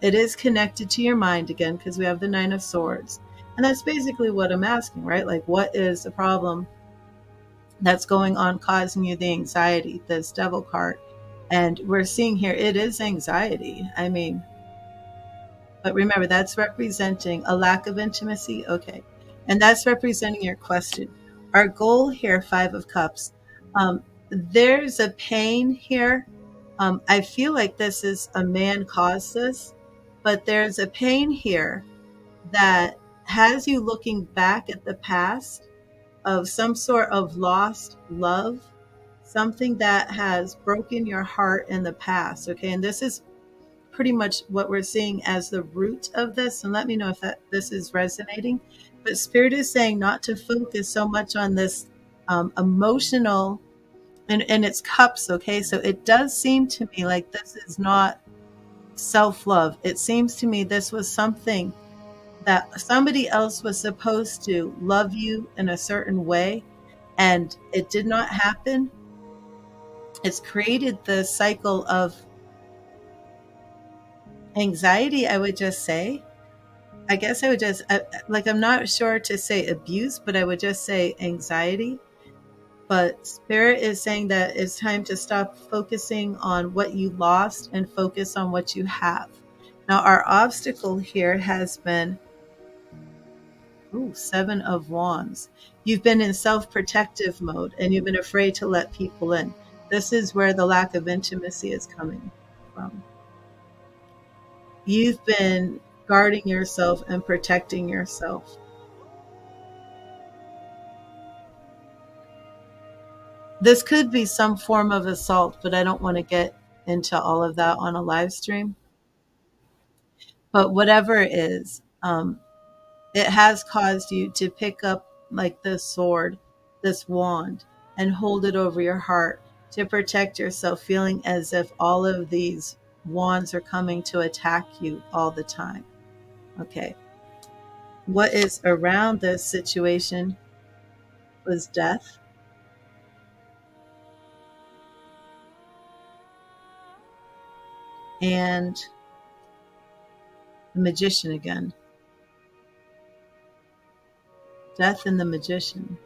it is connected to your mind again, because we have the Nine of Swords. And that's basically what I'm asking, right? Like, what is the problem that's going on causing you the anxiety, this Devil card? And we're seeing here, it is anxiety. I mean, but remember, that's representing a lack of intimacy. Okay. And that's representing your question. Our goal here, Five of Cups, there's a pain here. I feel like this is a man caused this, but there's a pain here that has you looking back at the past of some sort of lost love, something that has broken your heart in the past. Okay. And this is pretty much what we're seeing as the root of this. And let me know if this is resonating. But Spirit is saying not to focus so much on this emotional and it's cups. Okay. So it does seem to me like this is not self-love. It seems to me this was something that somebody else was supposed to love you in a certain way, and it did not happen. It's created the cycle of anxiety, I would just say. I guess I would just, I'm not sure to say abuse, but I would just say anxiety. But Spirit is saying that it's time to stop focusing on what you lost and focus on what you have. Now, our obstacle here has been Seven of Wands. You've been in self-protective mode and you've been afraid to let people in. This is where the lack of intimacy is coming from. You've been guarding yourself and protecting yourself. This could be some form of assault, but I don't want to get into all of that on a live stream. But whatever it is, it has caused you to pick up like this sword, this wand, and hold it over your heart to protect yourself, feeling as if all of these wands are coming to attack you all the time. Okay. What is around this situation was death. And the Magician again. Death and the Magician.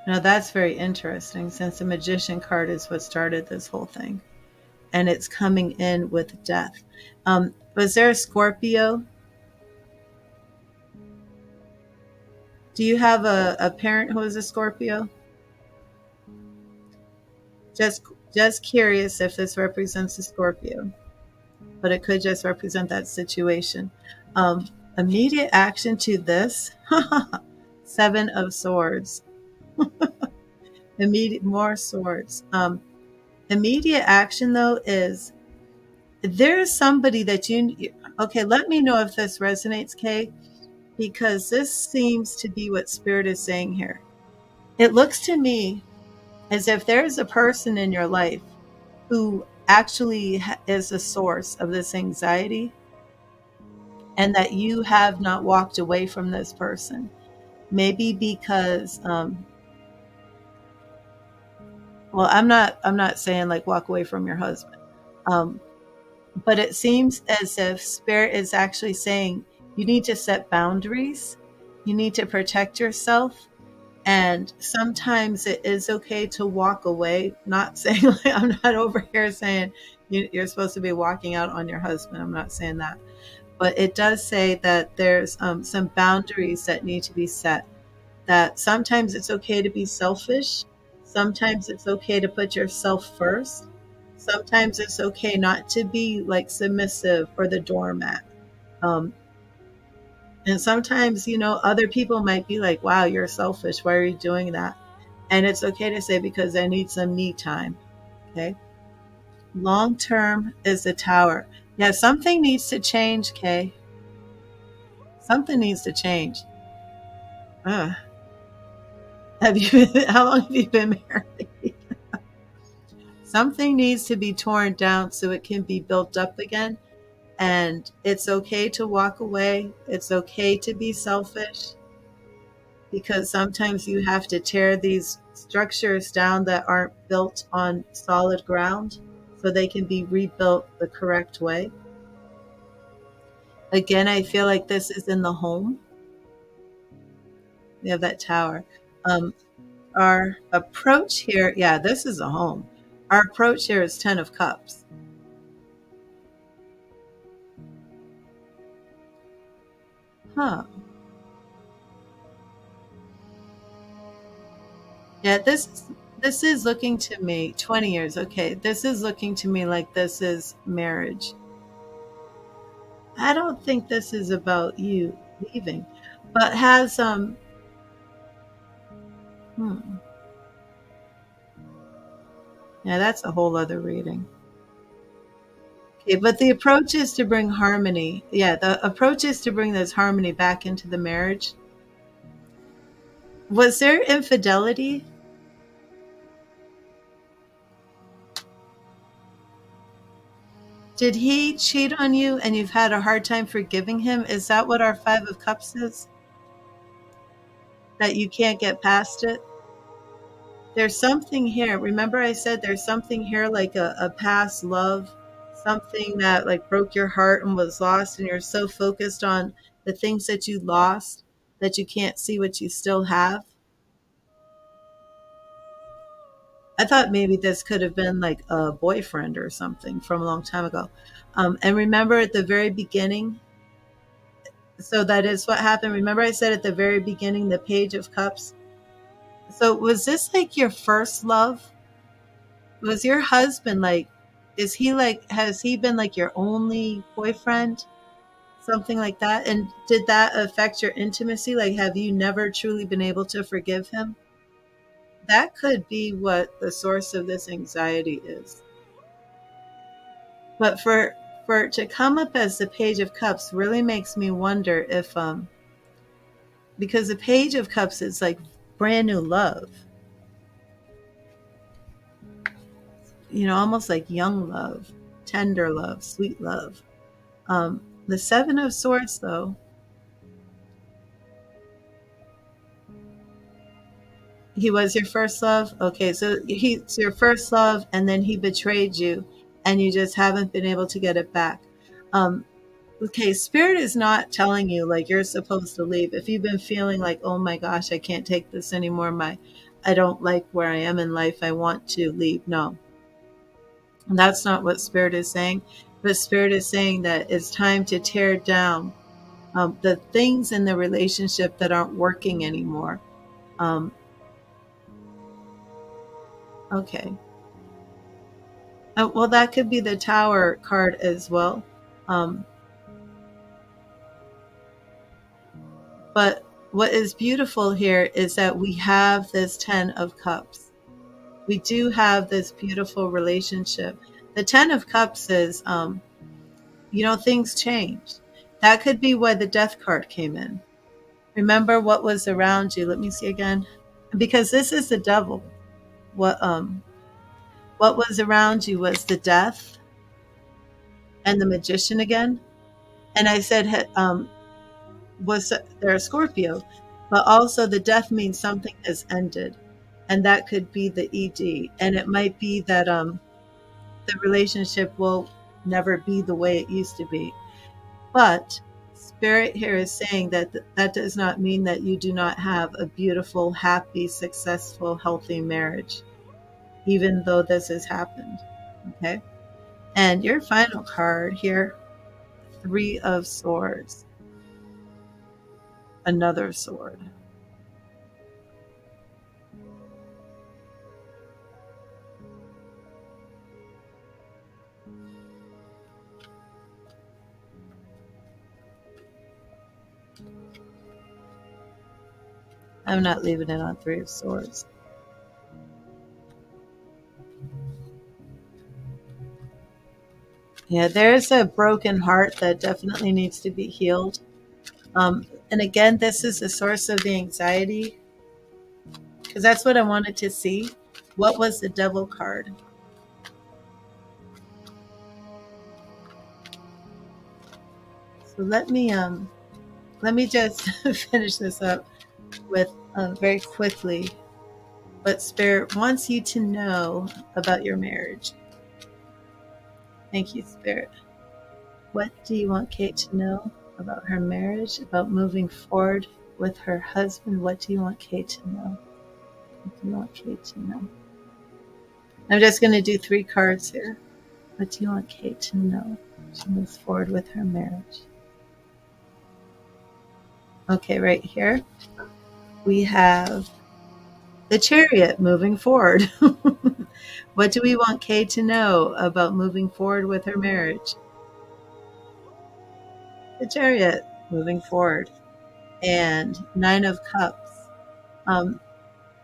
Now that's very interesting, since the Magician card is what started this whole thing. And it's coming in with death. Was there a Scorpio? Do you have a parent who is a Scorpio? Just curious if this represents a Scorpio. But it could just represent that situation. Immediate action to this. Seven of Swords. More swords. Immediate action though is there's somebody that you. Okay, let me know if this resonates, Kay, because this seems to be what Spirit is saying here. It looks to me as if there's a person in your life who actually is a source of this anxiety, and that you have not walked away from this person. Maybe because, well, I'm not saying like walk away from your husband. But it seems as if Spirit is actually saying you need to set boundaries. You need to protect yourself. And sometimes it is okay to walk away. Not saying, like, I'm not over here saying you're supposed to be walking out on your husband. I'm not saying that. But it does say that there's some boundaries that need to be set. That sometimes it's okay to be selfish. Sometimes it's okay to put yourself first. Sometimes it's okay not to be like submissive or the doormat. Um, and sometimes, other people might be like, wow, you're selfish. Why are you doing that? And it's okay to say, because I need some me time. Okay. Long term is the Tower. Yeah, something needs to change, Kay. Something needs to change. Ugh. How long have you been married? Something needs to be torn down so it can be built up again. And it's okay to walk away. It's okay to be selfish, because sometimes you have to tear these structures down that aren't built on solid ground so they can be rebuilt the correct way. Again, I feel like this is in the home. We have that Tower. Our approach here, yeah, this is a home. Our approach here is 10 of Cups. Huh. Yeah, this is looking to me 20 years. Okay, this is looking to me like this is marriage. I don't think this is about you leaving, but has hmm. Yeah, that's a whole other reading. Okay, but the approach is to bring harmony. Yeah, the approach is to bring this harmony back into the marriage. Was there infidelity? Did he cheat on you and you've had a hard time forgiving him? Is that what our Five of Cups is? That you can't get past it? There's something here. Remember I said there's something here like a past love, something that like broke your heart and was lost, and you're so focused on the things that you lost that you can't see what you still have. I thought maybe this could have been like a boyfriend or something from a long time ago. And remember at the very beginning, so that is what happened. Remember I said at the very beginning, the Page of Cups. So was this like your first love? Was your husband like, is he like, has he been like your only boyfriend? Something like that? And did that affect your intimacy? Like, have you never truly been able to forgive him? That could be what the source of this anxiety is. But for it to come up as the Page of Cups really makes me wonder if because the Page of Cups is like brand new love. Almost like young love, tender love, sweet love. The Seven of Swords, though, he was your first love. Okay, so he's your first love, and then he betrayed you, and you just haven't been able to get it back. Um, okay, Spirit is not telling you like you're supposed to leave. If you've been feeling like, oh my gosh, I can't take this anymore. I don't like where I am in life. I want to leave. No, that's not what Spirit is saying. But Spirit is saying that it's time to tear down the things in the relationship that aren't working anymore. Um, okay. Well, that could be the Tower card as well. Um, But what is beautiful here is that we have this 10 of Cups. We do have this beautiful relationship. The 10 of Cups is, things change. That could be why the Death card came in. Remember what was around you. Let me see again. Because this is the Devil. What was around you was the Death and the Magician again. And I said, was there a Scorpio? But also the Death means something has ended. And that could be the ED. And it might be that the relationship will never be the way it used to be. But Spirit here is saying that that does not mean that you do not have a beautiful, happy, successful, healthy marriage, even though this has happened. Okay? And your final card here, 3 of Swords. Another sword. I'm not leaving it on 3 of Swords. Yeah, there's a broken heart that definitely needs to be healed. And again, this is the source of the anxiety, because that's what I wanted to see. What was the Devil card? So let me just finish this up with very quickly what Spirit wants you to know about your marriage. Thank you, Spirit. What do you want Kate to know about her marriage, about moving forward with her husband? What do you want Kate to know? What do you want Kate to know? I'm just going to do 3 cards here. What do you want Kate to know? She moves forward with her marriage. Okay, right here we have the Chariot moving forward. What do we want Kate to know about moving forward with her marriage? The Chariot moving forward. And 9 of Cups.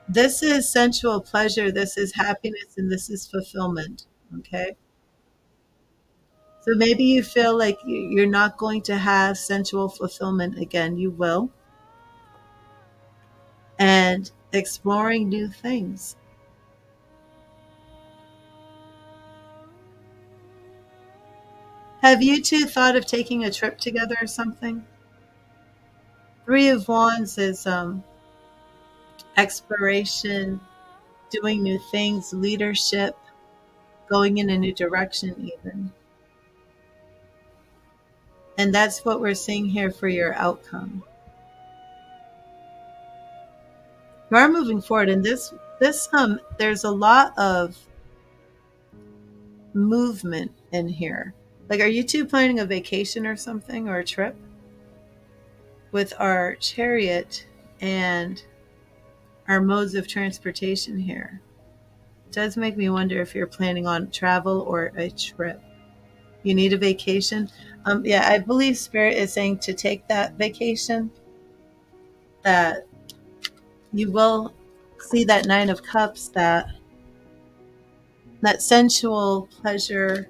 This is sensual pleasure, this is happiness, and this is fulfillment. Okay? So maybe you feel like you're not going to have sensual fulfillment again. You will. And exploring new things. Have you two thought of taking a trip together or something? 3 of Wands is exploration, doing new things, leadership, going in a new direction even. And that's what we're seeing here for your outcome. You are moving forward, and this there's a lot of movement in here. Like, are you two planning a vacation or something, or a trip? With our Chariot and our modes of transportation here, it does make me wonder if you're planning on travel or a trip. You need a vacation. Yeah, I believe Spirit is saying to take that vacation, that you will see that 9 of Cups, that sensual pleasure,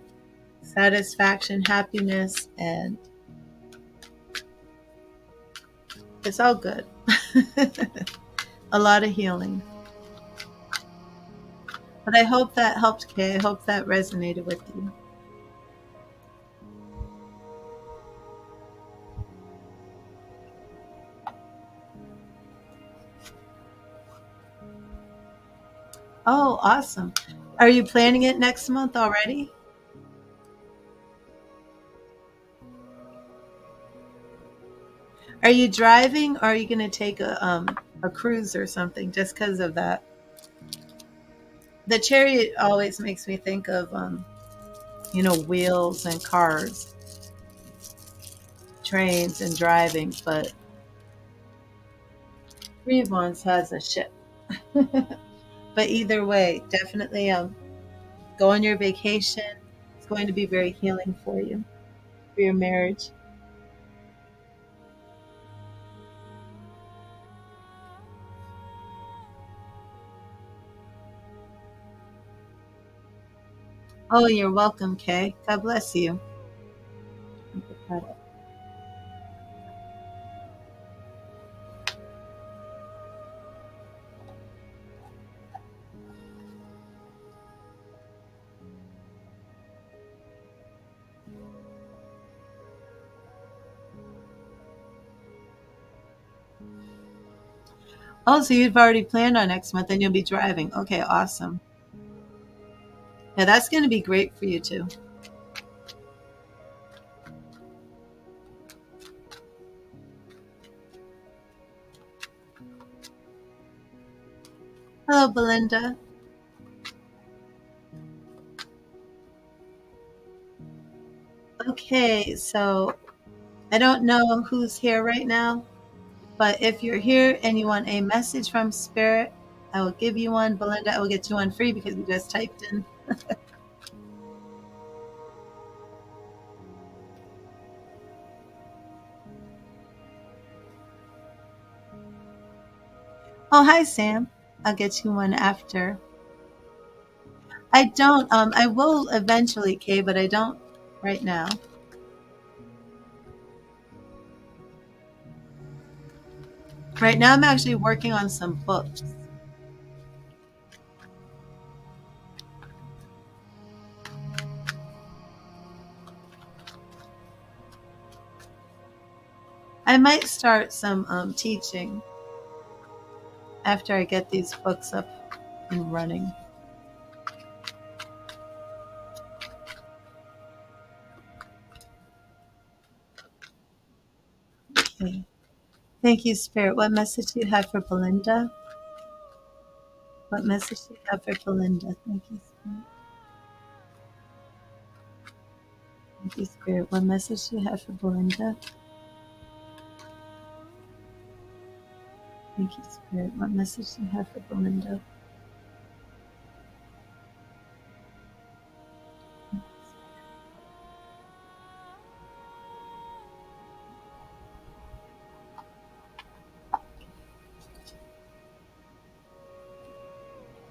satisfaction, happiness, and it's all good. A lot of healing. But I hope that helped, Kay. I hope that resonated with you. Oh, awesome. Are you planning it next month already? Are you driving, or are you going to take a cruise or something just because of that? The Chariot always makes me think of, wheels and cars, trains and driving, but 3 of Wands has a ship. But either way, definitely go on your vacation. It's going to be very healing for you, for your marriage. Oh, you're welcome, Kay. God bless you. Oh, so you've already planned on next month and you'll be driving. Okay, awesome. Yeah, that's going to be great for you too. Hello, Belinda. Okay, so I don't know who's here right now, but if you're here and you want a message from Spirit, I will give you one. Belinda, I will get you one free because you just typed in. Oh, hi, Sam. I'll get you one after. I don't, I will eventually, Kay, but I don't right now. Right now, I'm actually working on some books. I might start some teaching after I get these books up and running. Okay. Thank you, Spirit. What message do you have for Belinda? What message do you have for Belinda? Thank you, Spirit. Thank you, Spirit. What message do you have for Belinda? Thank you, Spirit. What message do you have for Belinda?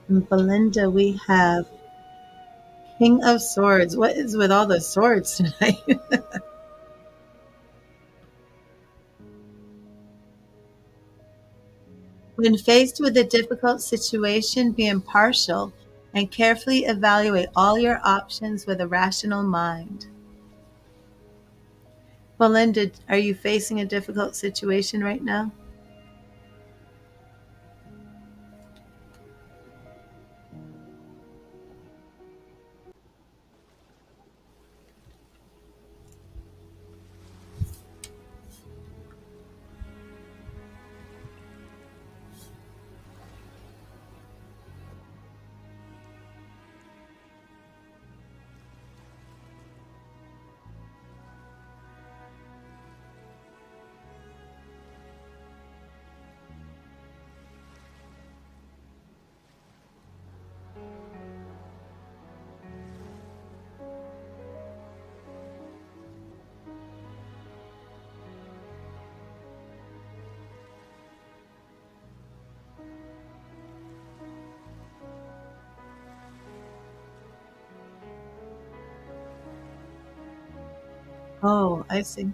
And Belinda, we have King of Swords. What is with all the swords tonight? When faced with a difficult situation, be impartial and carefully evaluate all your options with a rational mind. Belinda, are you facing a difficult situation right now? Oh, I see.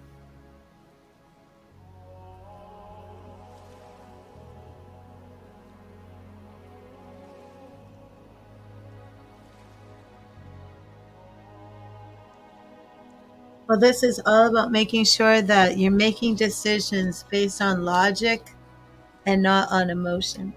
Well, this is all about making sure that you're making decisions based on logic and not on emotions.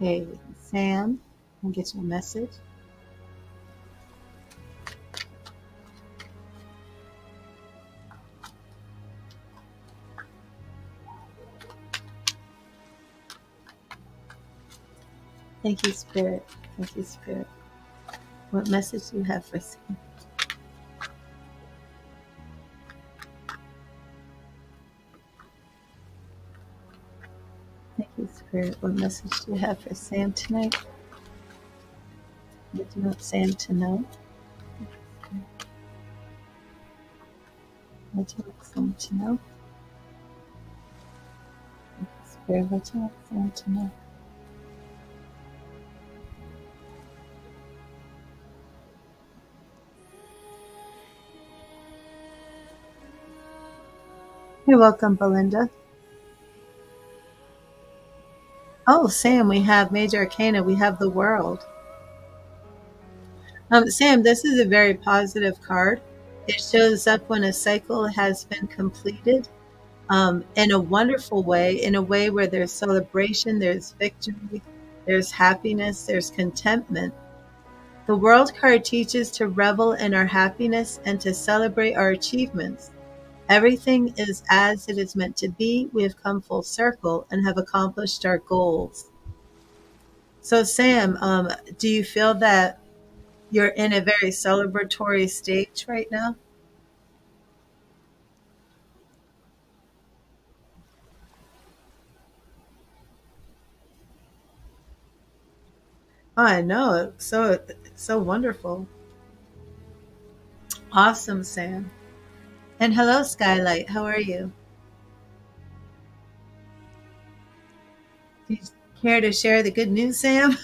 Okay, Sam, I'll get you a message. Thank you, Spirit. Thank you, Spirit. What message do you have for Sam? Thank you, Spirit. What message do you have for Sam tonight? What do you want Sam to know? What do you want Sam to know? Thank you, Spirit. What do you want Sam to know? You're welcome, Belinda. Oh, Sam, we have Major Arcana. We have the World. Sam, this is a very positive card. It shows up when a cycle has been completed in a wonderful way, in a way where there's celebration, there's victory, there's happiness, there's contentment. The World card teaches to revel in our happiness and to celebrate our achievements. Everything is as it is meant to be. We have come full circle and have accomplished our goals. So, Sam, do you feel that you're in a very celebratory stage right now? Oh, I know. So wonderful. Awesome, Sam. And hello, Skylight. How are you? Do you care to share the good news, Sam?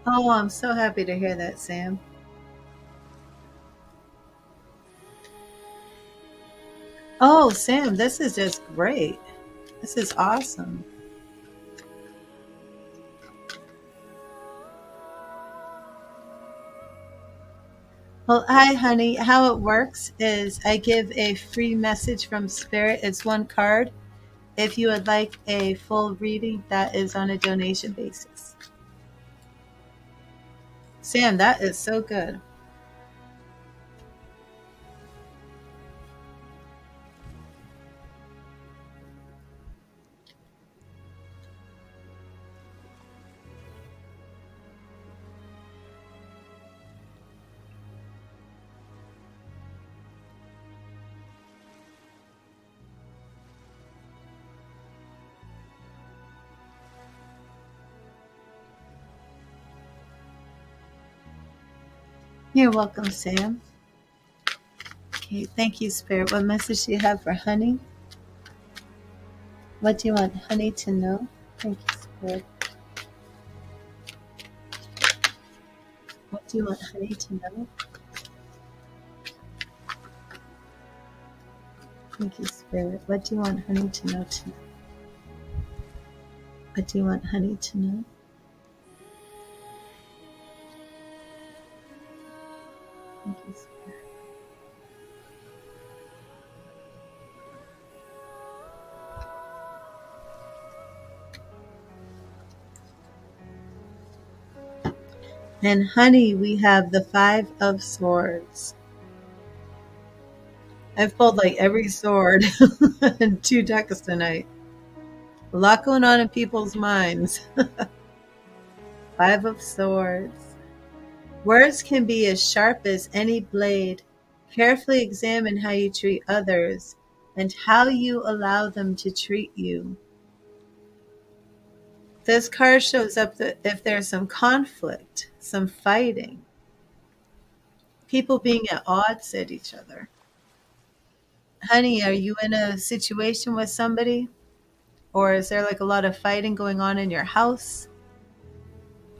Oh, I'm so happy to hear that, Sam. Oh, Sam, this is just great. This is awesome. Well, hi, honey. How it works is I give a free message from Spirit. It's one card. If you would like a full reading, that is on a donation basis. Sam, that is so good. You're welcome, Sam. Okay, thank you, Spirit. What message do you have for Honey? What do you want Honey to know? Thank you, Spirit. What do you want Honey to know? Thank you, Spirit. What do you want Honey to know tonight? What do you want Honey to know? Thank you, Spirit. And Honey, we have the Five of Swords. I've pulled like every sword in two decks tonight. A lot going on in people's minds. Five of Swords. Words can be as sharp as any blade. Carefully examine how you treat others and how you allow them to treat you. This card shows up that if there's some conflict, some fighting, people being at odds at each other. Honey, are you in a situation with somebody? Or is there like a lot of fighting going on in your house?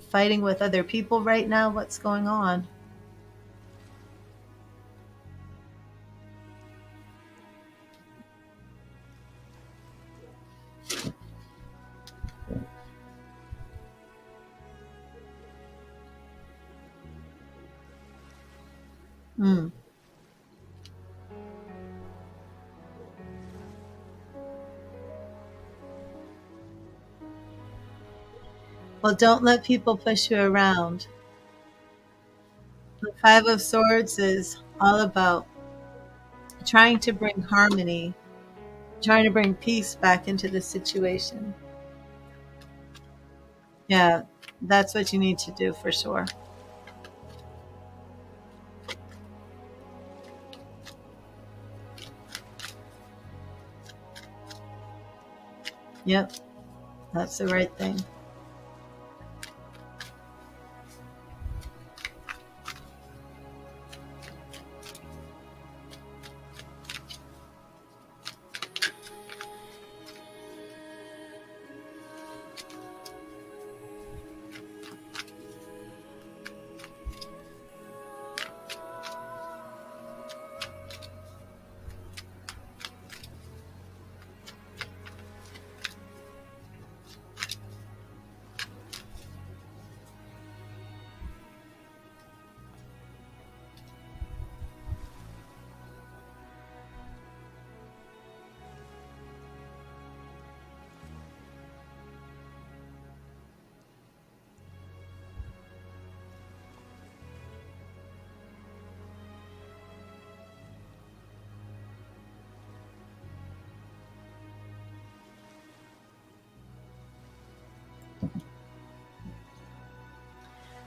Fighting with other people right now? What's going on? Hmm. Well, don't let people push you around. The Five of Swords is all about trying to bring harmony, trying to bring peace back into the situation. Yeah, that's what you need to do for sure. Yep, that's the right thing.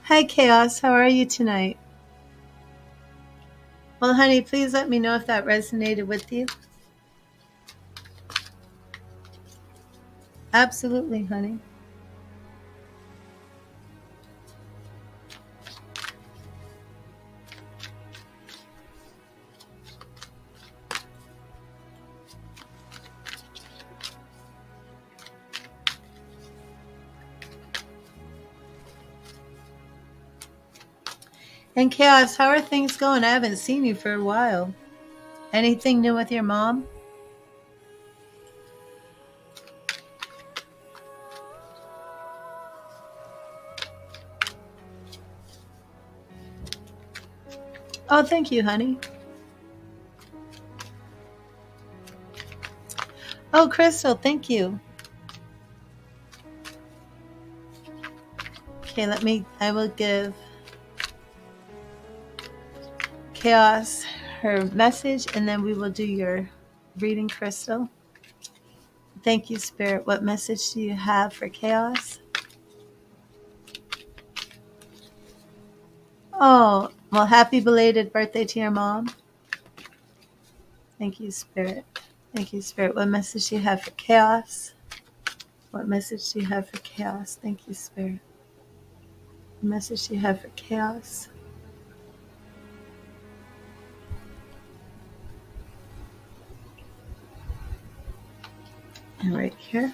Hi, Chaos. How are you tonight? Well, honey, please let me know if that resonated with you. Absolutely, honey. And Chaos, how are things going? I haven't seen you for a while. Anything new with your mom? Oh, thank you, honey. Oh, Crystal, thank you. Okay, I will give Chaos her message and then we will do your reading, Crystal. Thank you, Spirit. What message do you have for Chaos? Oh, well, happy belated birthday to your mom. Thank you, Spirit. Thank you, Spirit. What message do you have for Chaos? What message do you have for Chaos? Thank you, Spirit. What message do you have for Chaos? And right here.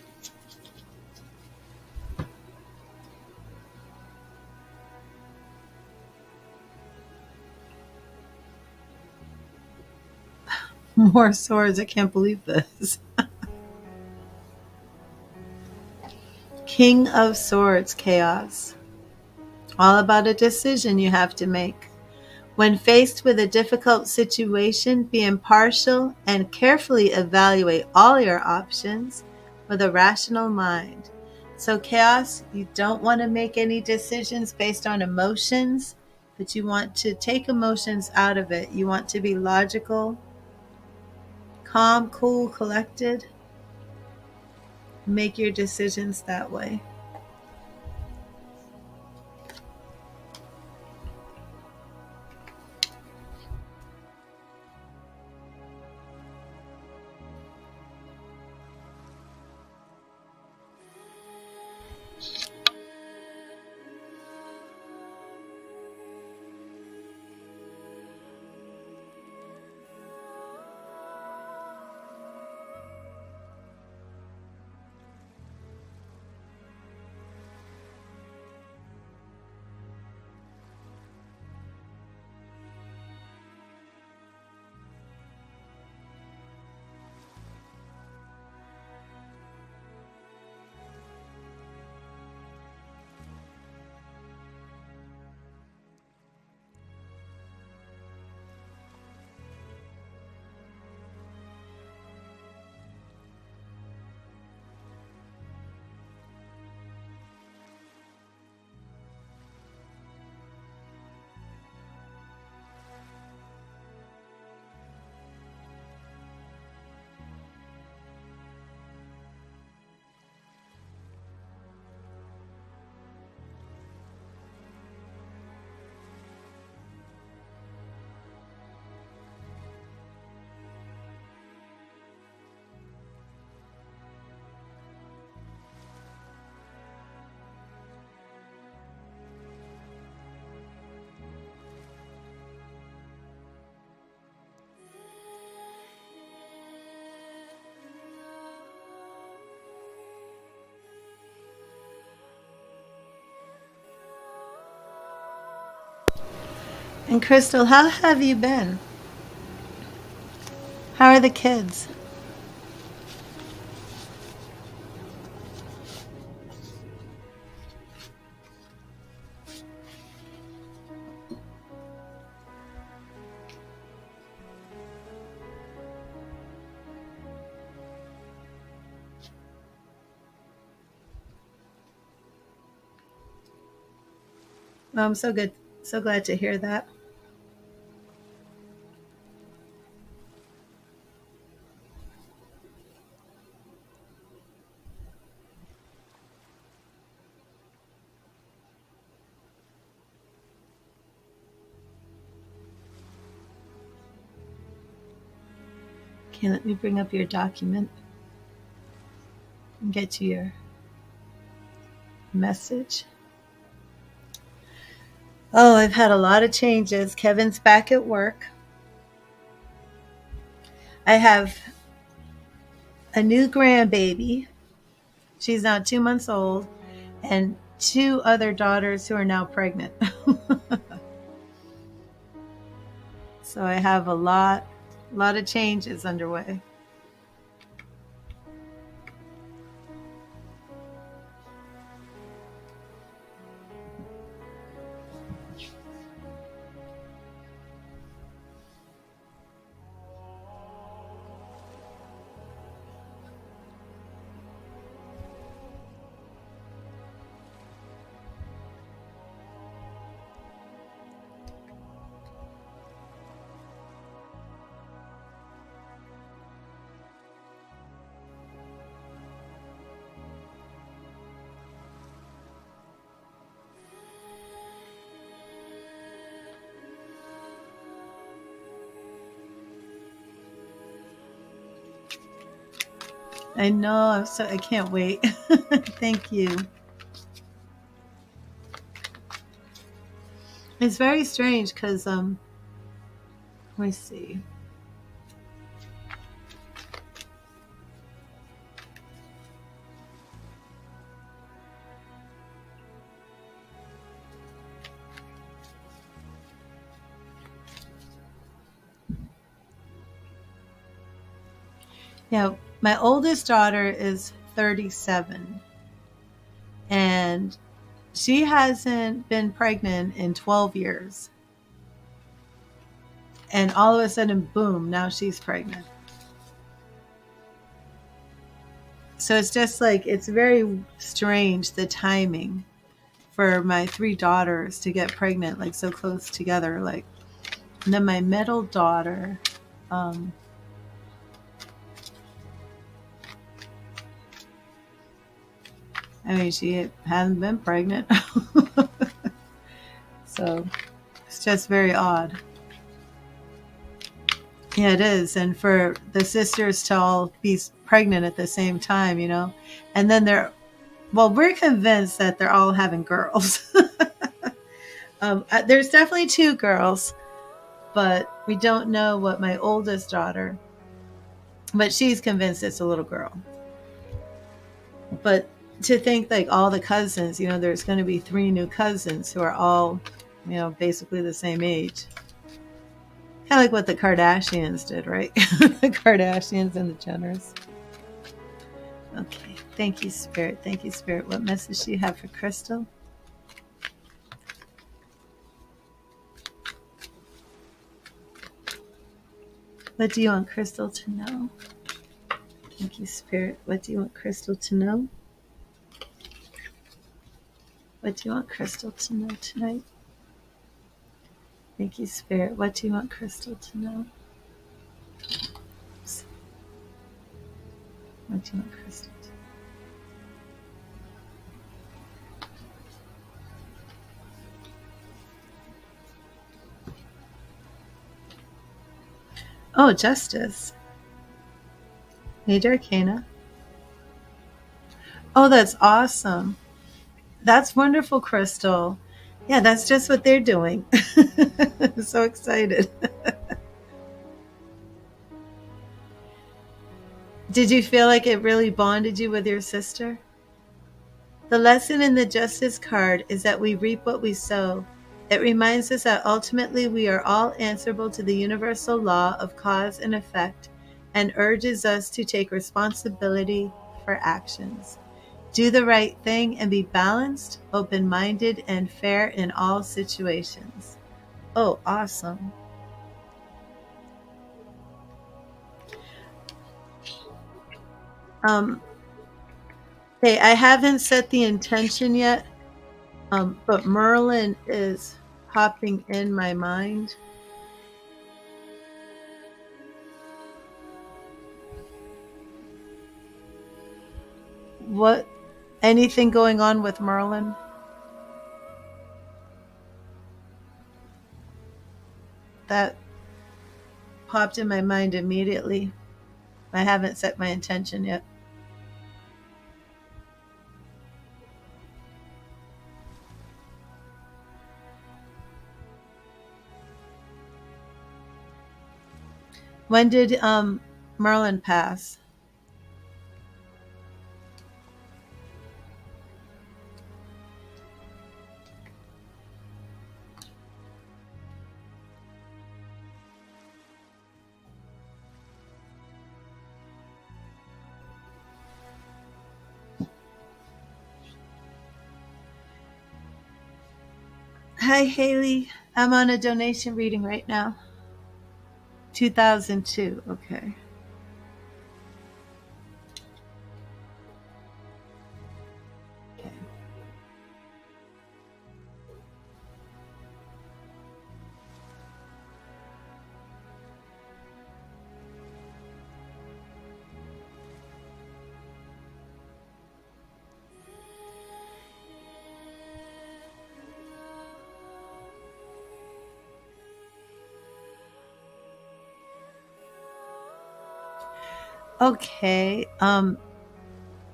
More swords. I can't believe this. King of Swords, Chaos. All about a decision you have to make. When faced with a difficult situation, be impartial and carefully evaluate all your options with a rational mind. So, Chaos, you don't want to make any decisions based on emotions, but you want to take emotions out of it. You want to be logical, calm, cool, collected. Make your decisions that way. And Crystal, how have you been? How are the kids? Oh, I'm so good. So glad to hear that. Okay, let me bring up your document and get to your message. Oh, I've had a lot of changes. Kevin's back at work. I have a new grandbaby. She's now 2 months old, and 2 other daughters who are now pregnant. So I have a lot of changes underway. I know, I can't wait. Thank you. It's very strange because let me see. Yeah, my oldest daughter is 37, and she hasn't been pregnant in 12 years. And all of a sudden, boom, now she's pregnant. So it's just like, it's very strange, the timing for my 3 daughters to get pregnant, like so close together. Like, and then my middle daughter, I mean, she hasn't been pregnant. So it's just very odd. Yeah, it is. And for the sisters to all be pregnant at the same time, you know, and then we're convinced that they're all having girls. There's definitely 2 girls, but we don't know what my oldest daughter, but she's convinced it's a little girl. But to think like all the cousins, you know, there's going to be 3 new cousins who are all, you know, basically the same age. Kind of like what the Kardashians did, right? The Kardashians and the Jenners. Okay. Thank you, Spirit. Thank you, Spirit. What message do you have for Crystal? What do you want Crystal to know? Thank you, Spirit. What do you want Crystal to know? What do you want Crystal to know tonight? Thank you, Spirit. What do you want Crystal to know? Oops. What do you want Crystal to know? Oh, Justice. Major Arcana. Oh, that's awesome. That's wonderful, Crystal. Yeah, that's just what they're doing. I'm so excited. Did you feel like it really bonded you with your sister? The lesson in the Justice card is that we reap what we sow. It reminds us that ultimately we are all answerable to the universal law of cause and effect, and urges us to take responsibility for actions. Do the right thing and be balanced, open-minded, and fair in all situations. Oh, awesome. Okay, I haven't set the intention yet, but Merlin is popping in my mind. What? Anything going on with Merlin? That popped in my mind immediately. I haven't set my intention yet. When did Merlin pass? Hi, Haley. I'm on a donation reading right now. 2002. Okay. Okay. Okay.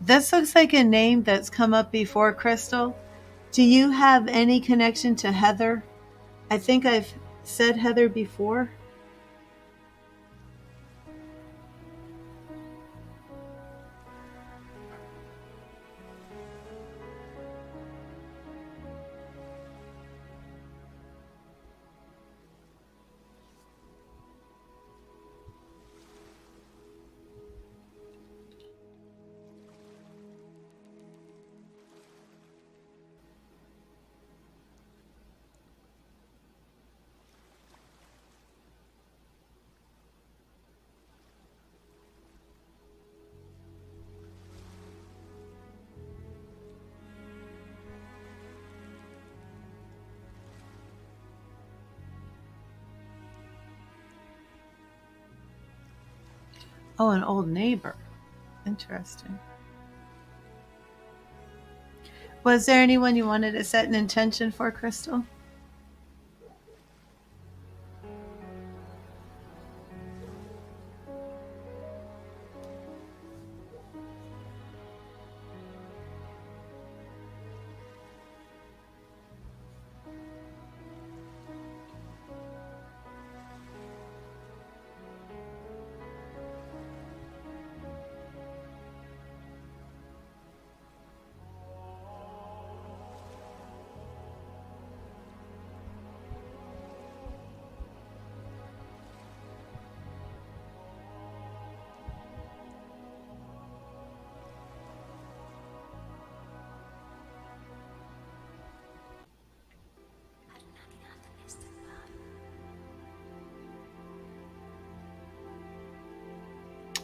This looks like a name that's come up before, Crystal. Do you have any connection to Heather? I think I've said Heather before. Oh, an old neighbor. Interesting. Was there anyone you wanted to set an intention for, Crystal?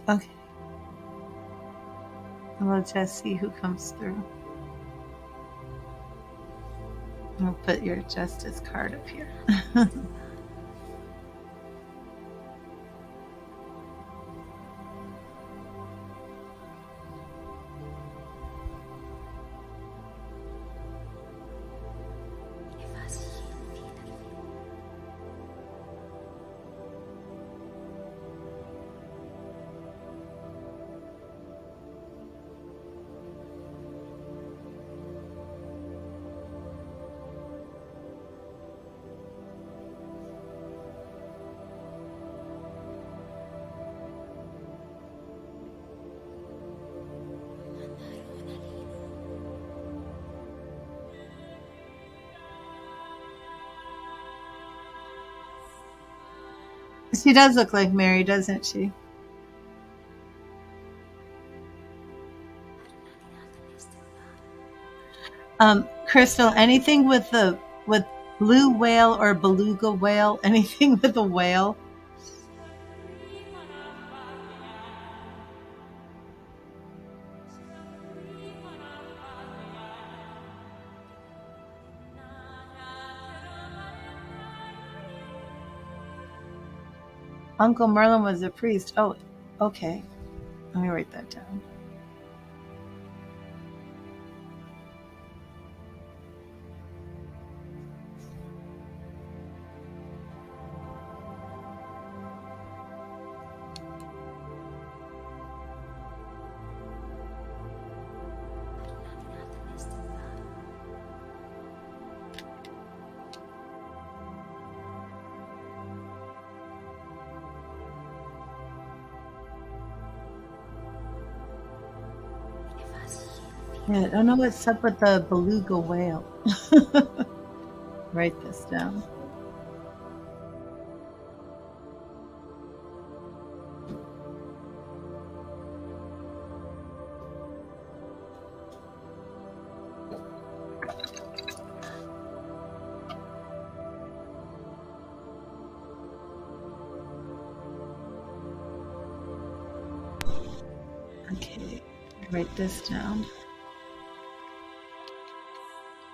Okay. We'll just see who comes through. I'll put your justice card up here. She does look like Mary, doesn't she? Crystal, anything with blue whale or beluga whale, anything with a whale? Uncle Merlin was a priest. Oh, okay. Let me write that down. Yeah, I don't know what's up with the beluga whale. Write this down. Okay, write this down.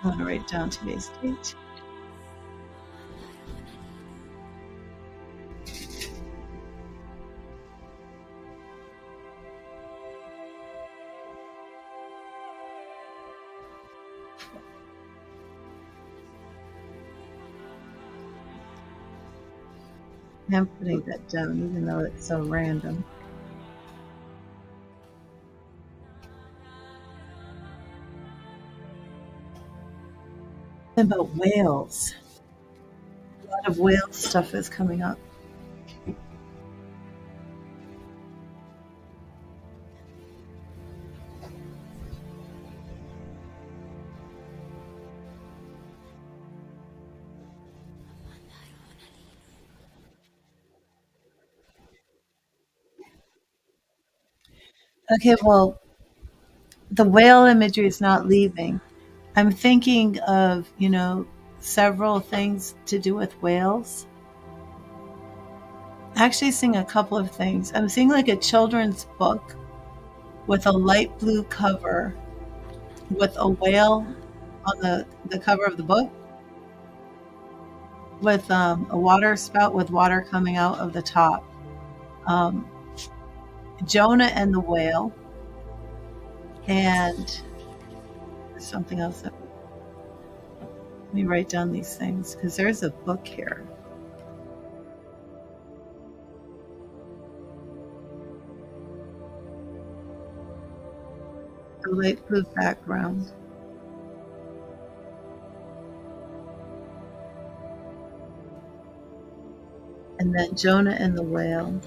I want to write down today's date. I'm putting that down, even though it's so random. About whales. A lot of whale stuff is coming up. Okay, well, the whale imagery is not leaving. I'm thinking of, several things to do with whales. Actually, seeing a couple of things. I'm seeing like a children's book with a light blue cover with a whale on the cover of the book with a water spout with water coming out of the top. Um, Jonah and the whale, and something else. Let me write down these things because there's a book here. A light blue background. And then Jonah and the whale.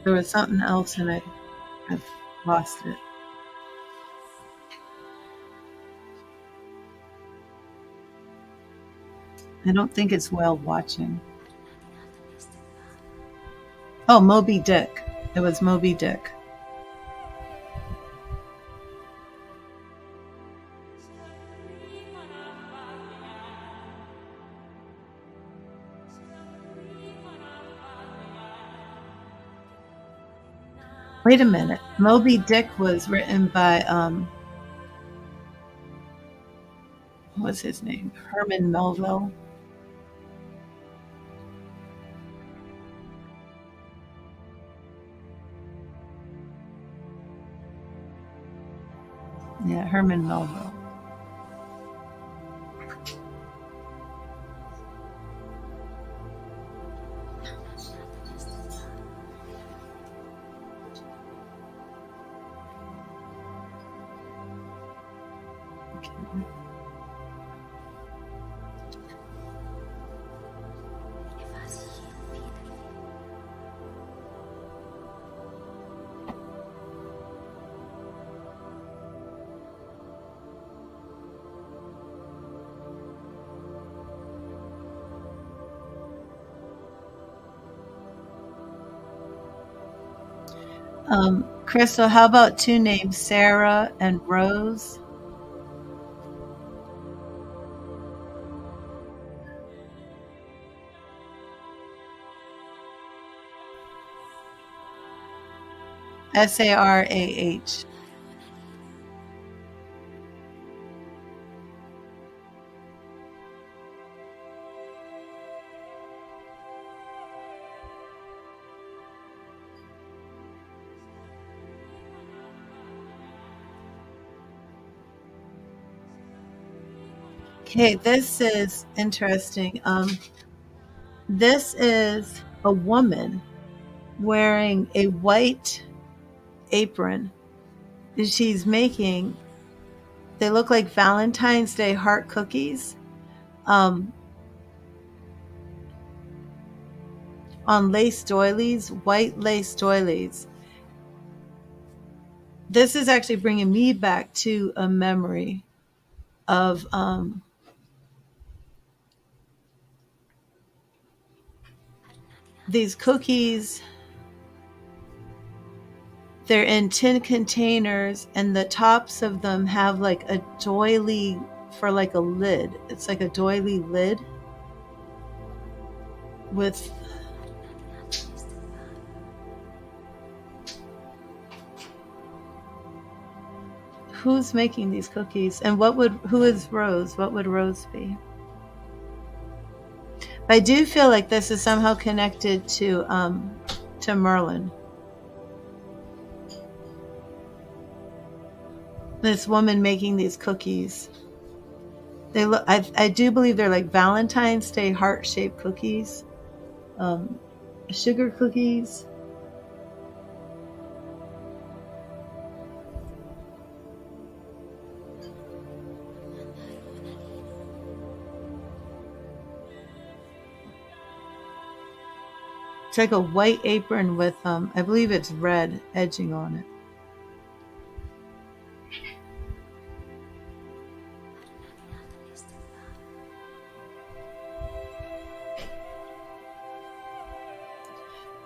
There was something else and I've lost it. I don't think it's whale watching. Oh, Moby Dick. It was Moby Dick. Wait a minute. Moby Dick was written by what was his name? Herman Melville. Yeah, Herman Melville. Okay. Crystal, how about two names, Sarah and Rose? Sarah. Okay, this is interesting. This is a woman wearing a white apron. She's making, they look like Valentine's Day heart cookies, um, on lace doilies, white lace doilies. This is actually bringing me back to a memory of these cookies. They're in tin containers, and the tops of them have like a doily for like a lid. It's like a doily lid with, who's making these cookies, and who is Rose? What would Rose be? But I do feel like this is somehow connected to Merlin. This woman making these cookies. They look. I do believe they're like Valentine's Day heart-shaped cookies, sugar cookies. It's like a white apron with I believe it's red edging on it.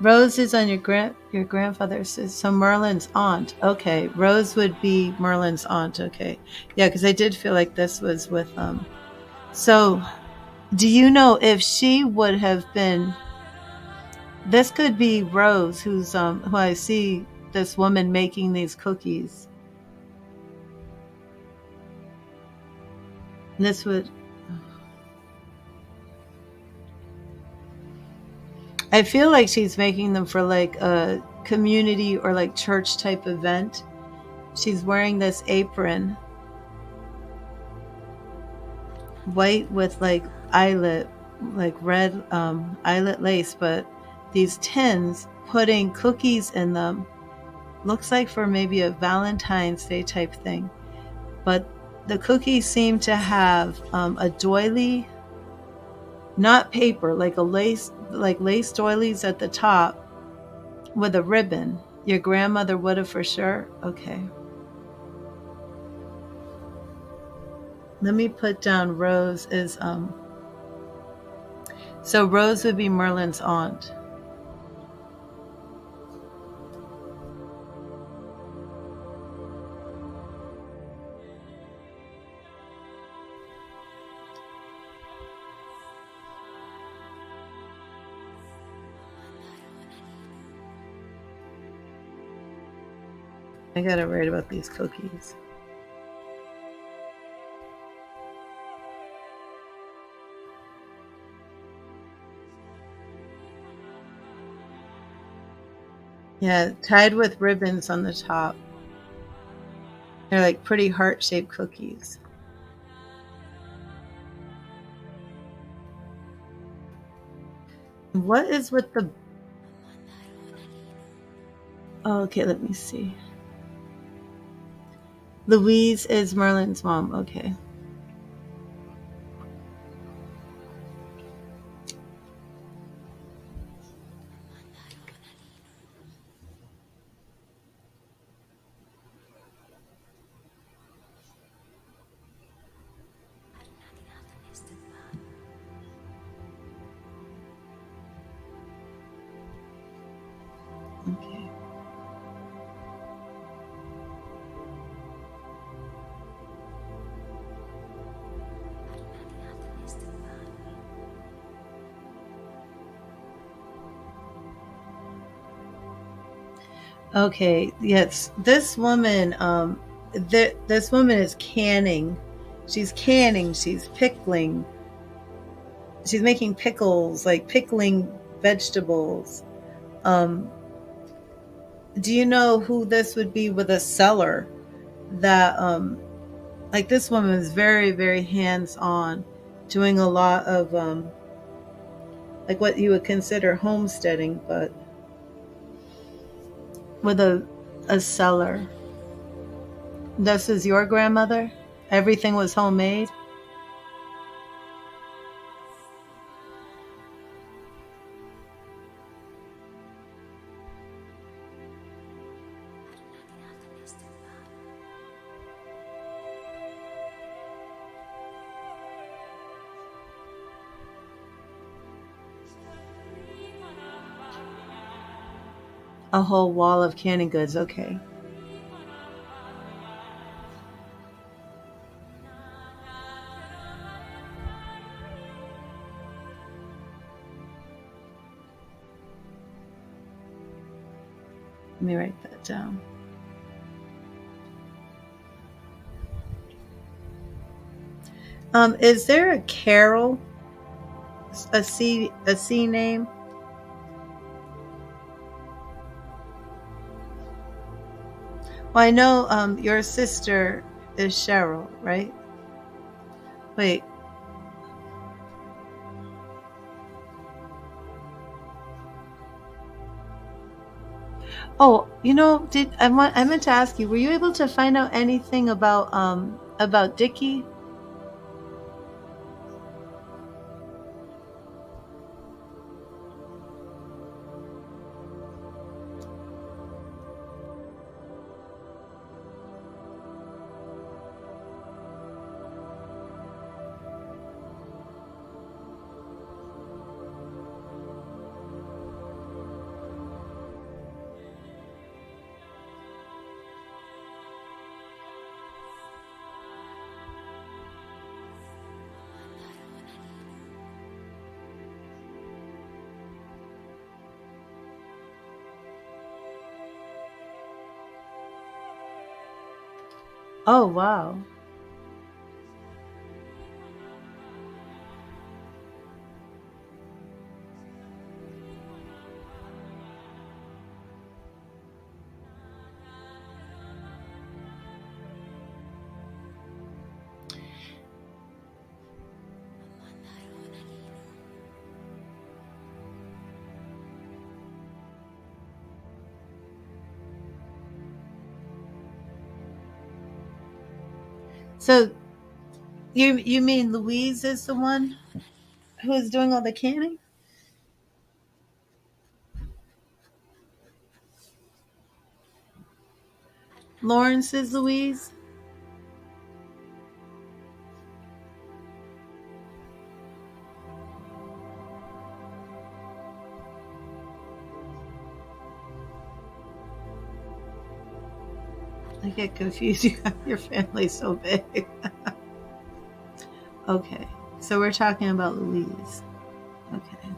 Rose is on your grandfather's, so Merlin's aunt. Okay, Rose would be Merlin's aunt. Okay, yeah, because I did feel like this was with So, do you know if she would have been? This could be Rose, who's who I see this woman making these cookies. This would. I feel like she's making them for like a community or like church type event. She's wearing this apron, white with like eyelet, like red eyelet lace, but these tins putting cookies in them. Looks like for maybe a Valentine's Day type thing. But the cookies seem to have a doily, not paper, like lace doilies at the top with a ribbon. Your grandmother would have for sure. Okay. Let me put down Rose is so Rose would be Merlin's aunt. I gotta write about these cookies. Yeah, tied with ribbons on the top. They're like pretty heart-shaped cookies. What is with the... Oh, okay, let me see. Louise is Merlin's mom. Okay. Okay. Okay, yes. This woman, this woman is canning. She's canning, she's pickling. She's making pickles, like pickling vegetables. Um, do you know who this would be with a cellar? That like this woman is very, very hands-on, doing a lot of like what you would consider homesteading, but with a cellar. This is your grandmother? Everything was homemade? A whole wall of canning goods, okay. Let me write that down. Is there a Carol, a C name? Well, I know your sister is Cheryl, right? Wait. Oh, did I meant to ask you? Were you able to find out anything about Dickie? Oh, wow. So you mean Louise is the one who is doing all the canning? Lawrence is Louise? I get confused. Your family's so big. Okay. So we're talking about Louise. Okay.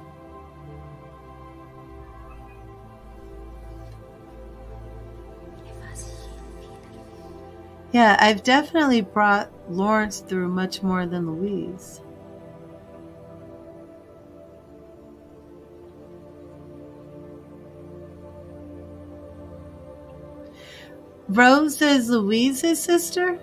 Yeah, I've definitely brought Lawrence through much more than Louise. Rose is Louise's sister?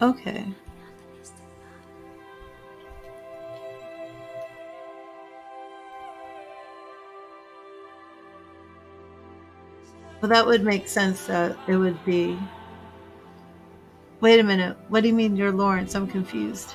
Okay. Well, that would make sense that it would be. Wait a minute. What do you mean you're Lawrence? I'm confused.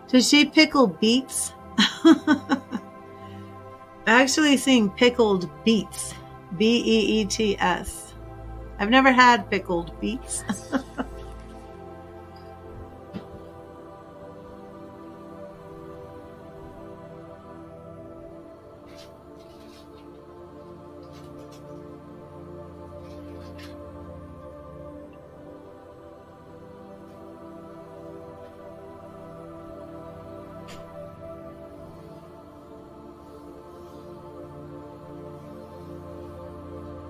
Does she pickle beets? Actually seeing pickled beets. Beets. I've never had pickled beets.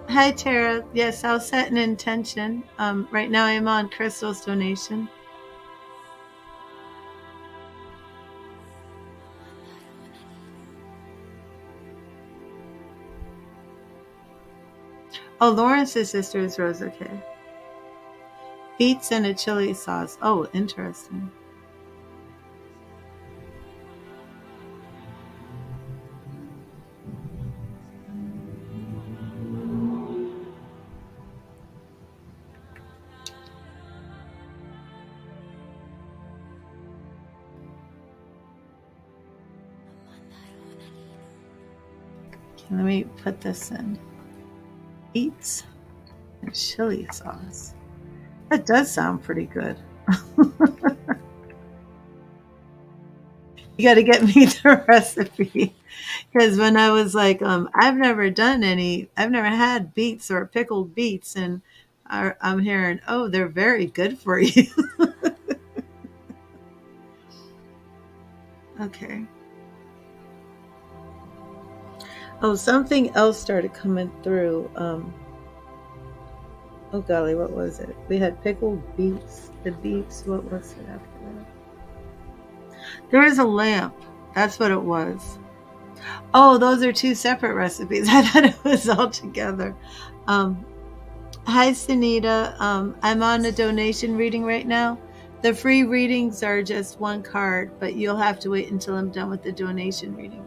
Hi, Tara. Yes, I'll set an intention. Right now I'm on Crystal's donation. Oh, Lawrence's sister is Rose. Okay. Beets and a chili sauce. Oh, interesting. Okay, let me put this in. Beets and chili sauce. That does sound pretty good. You got to get me the recipe, because when I was like, I've never had beets or pickled beets, and I'm hearing, oh, they're very good for you. Okay. Oh, something else started coming through. Oh golly, what was it? We had pickled beets. The beets. What was it after that? There is a lamp. That's what it was. Oh, those are two separate recipes. I thought it was all together. Hi, Sunita. I'm on a donation reading right now. The free readings are just one card, but you'll have to wait until I'm done with the donation reading.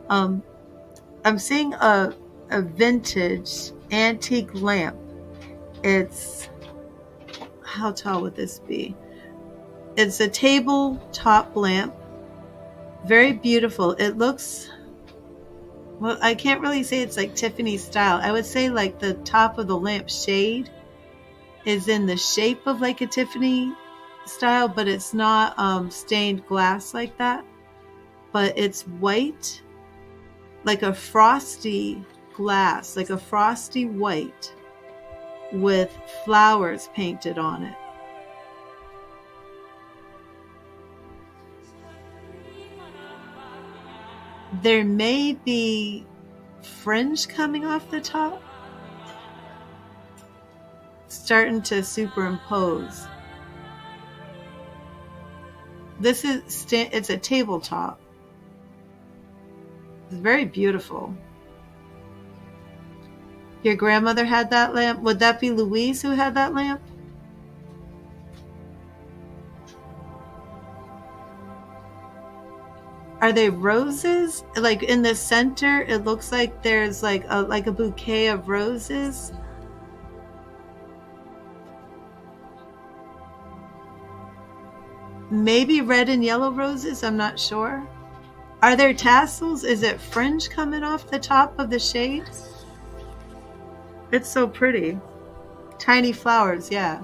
I'm seeing a vintage antique lamp. It's, how tall would this be? It's a tabletop lamp. Very beautiful. It looks, well, I can't really say it's like Tiffany style. I would say like the top of the lamp shade is in the shape of like a Tiffany style, but it's not stained glass like that. But it's white, like a frosty glass, like a frosty white with flowers painted on it. There may be fringe coming off the top, starting to superimpose. This is it's a tabletop. It's very beautiful. Your grandmother had that lamp? Would that be Louise who had that lamp? Are they roses? Like in the center, it looks like there's like a bouquet of roses. Maybe red and yellow roses, I'm not sure. Are there tassels? Is it fringe coming off the top of the shade? It's so pretty. Tiny flowers, yeah.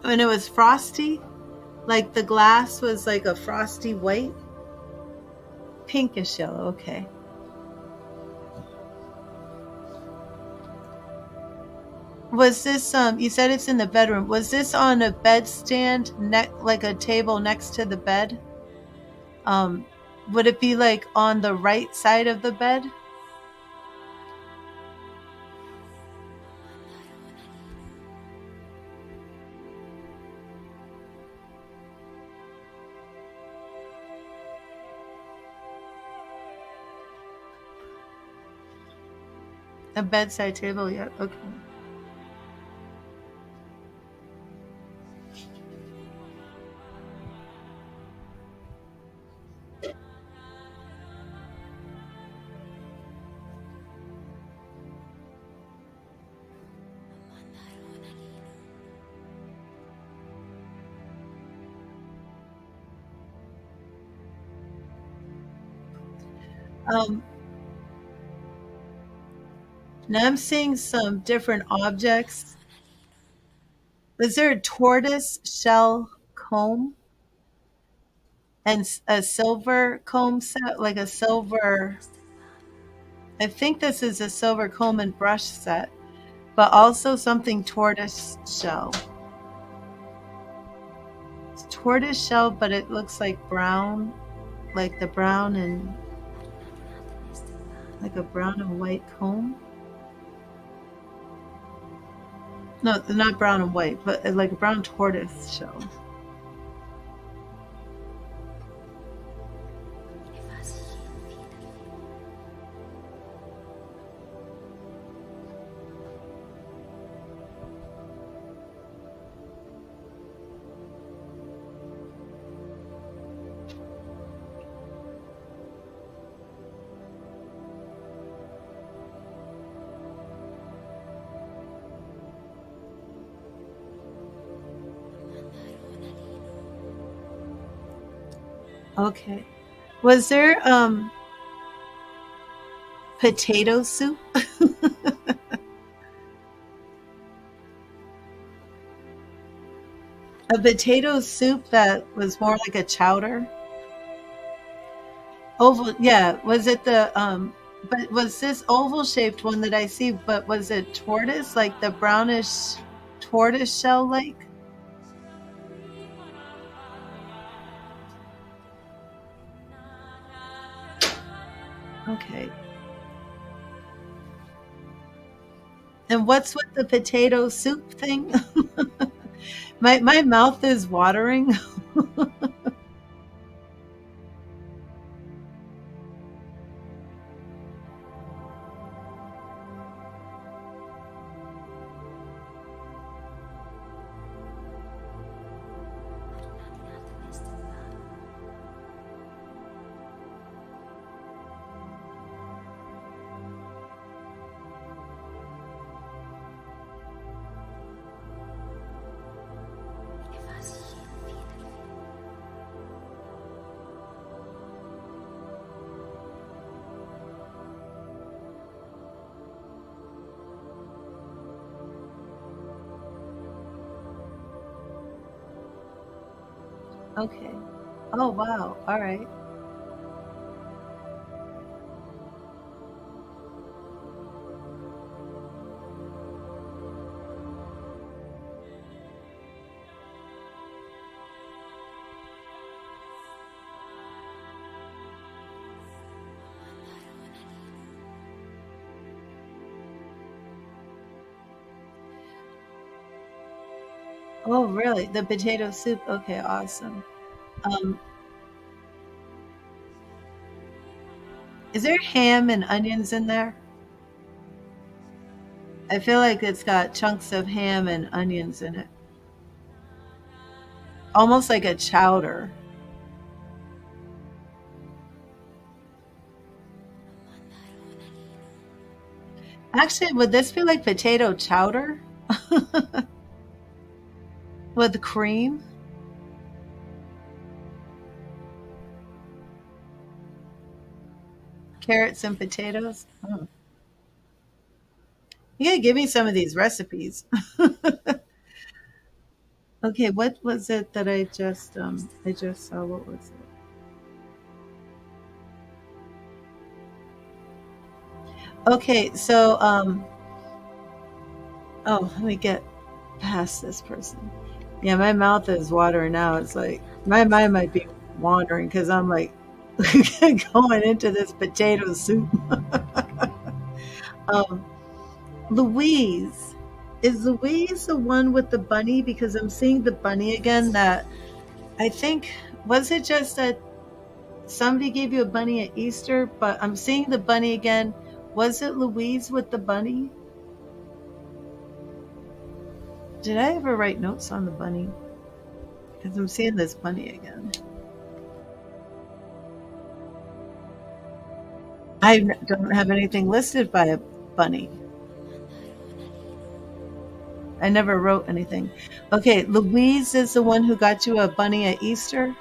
And it was frosty? Like the glass was like a frosty white? Pinkish yellow, okay. Was this, you said it's in the bedroom. Was this on a bedstand, like a table next to the bed? Would it be like on the right side of the bed? A bedside table, yeah, okay. Now I'm seeing some different objects. Was there a tortoise shell comb and a silver comb set, like a silver? I think this is a silver comb and brush set, but also something tortoise shell. It's tortoise shell, but it looks like brown, like the brown and like a brown and white comb. No, not brown and white, but like a brown tortoise shell. Okay. Was there potato soup? A potato soup that was more like a chowder? Oval, yeah. Was it the but was this oval shaped one that I see, but was it tortoise, like the brownish tortoise shell like? Okay. And what's with the potato soup thing? My mouth is watering. Okay. Oh wow. All right. Oh really? The potato soup. Okay, awesome. Um, is there ham and onions in there? I feel like it's got chunks of ham and onions in it. Almost like a chowder. Actually, would this be like potato chowder with cream? Carrots and potatoes? Oh. You gotta give me some of these recipes. Okay, what was it that I just saw? What was it? Okay, so oh, let me get past this person. Yeah, my mouth is watering now. It's like my mind might be wandering because I'm like going into this potato soup. um, Louise, is Louise the one with the bunny? Because I'm seeing the bunny again. That I think, was it just that somebody gave you a bunny at Easter? But I'm seeing the bunny again. Was it Louise with the bunny? Did I ever write notes on the bunny? Because I'm seeing this bunny again. I don't have anything listed by a bunny. I never wrote anything. Okay, Louise is the one who got you a bunny at Easter.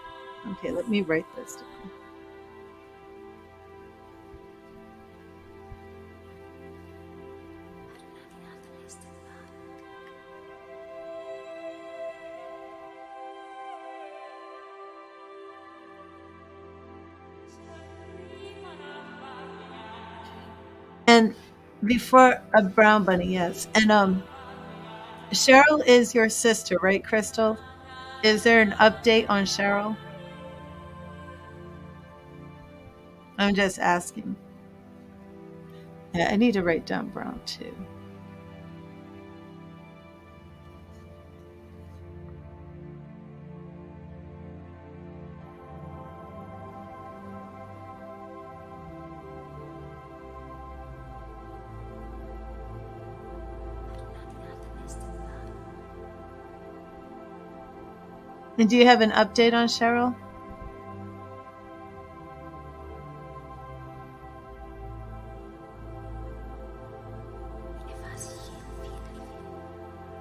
Okay, let me write this down. And before a brown bunny, yes. And Cheryl is your sister, right, Crystal? Is there an update on Cheryl? I'm just asking. Yeah, I need to write down brown too. And do you have an update on Cheryl?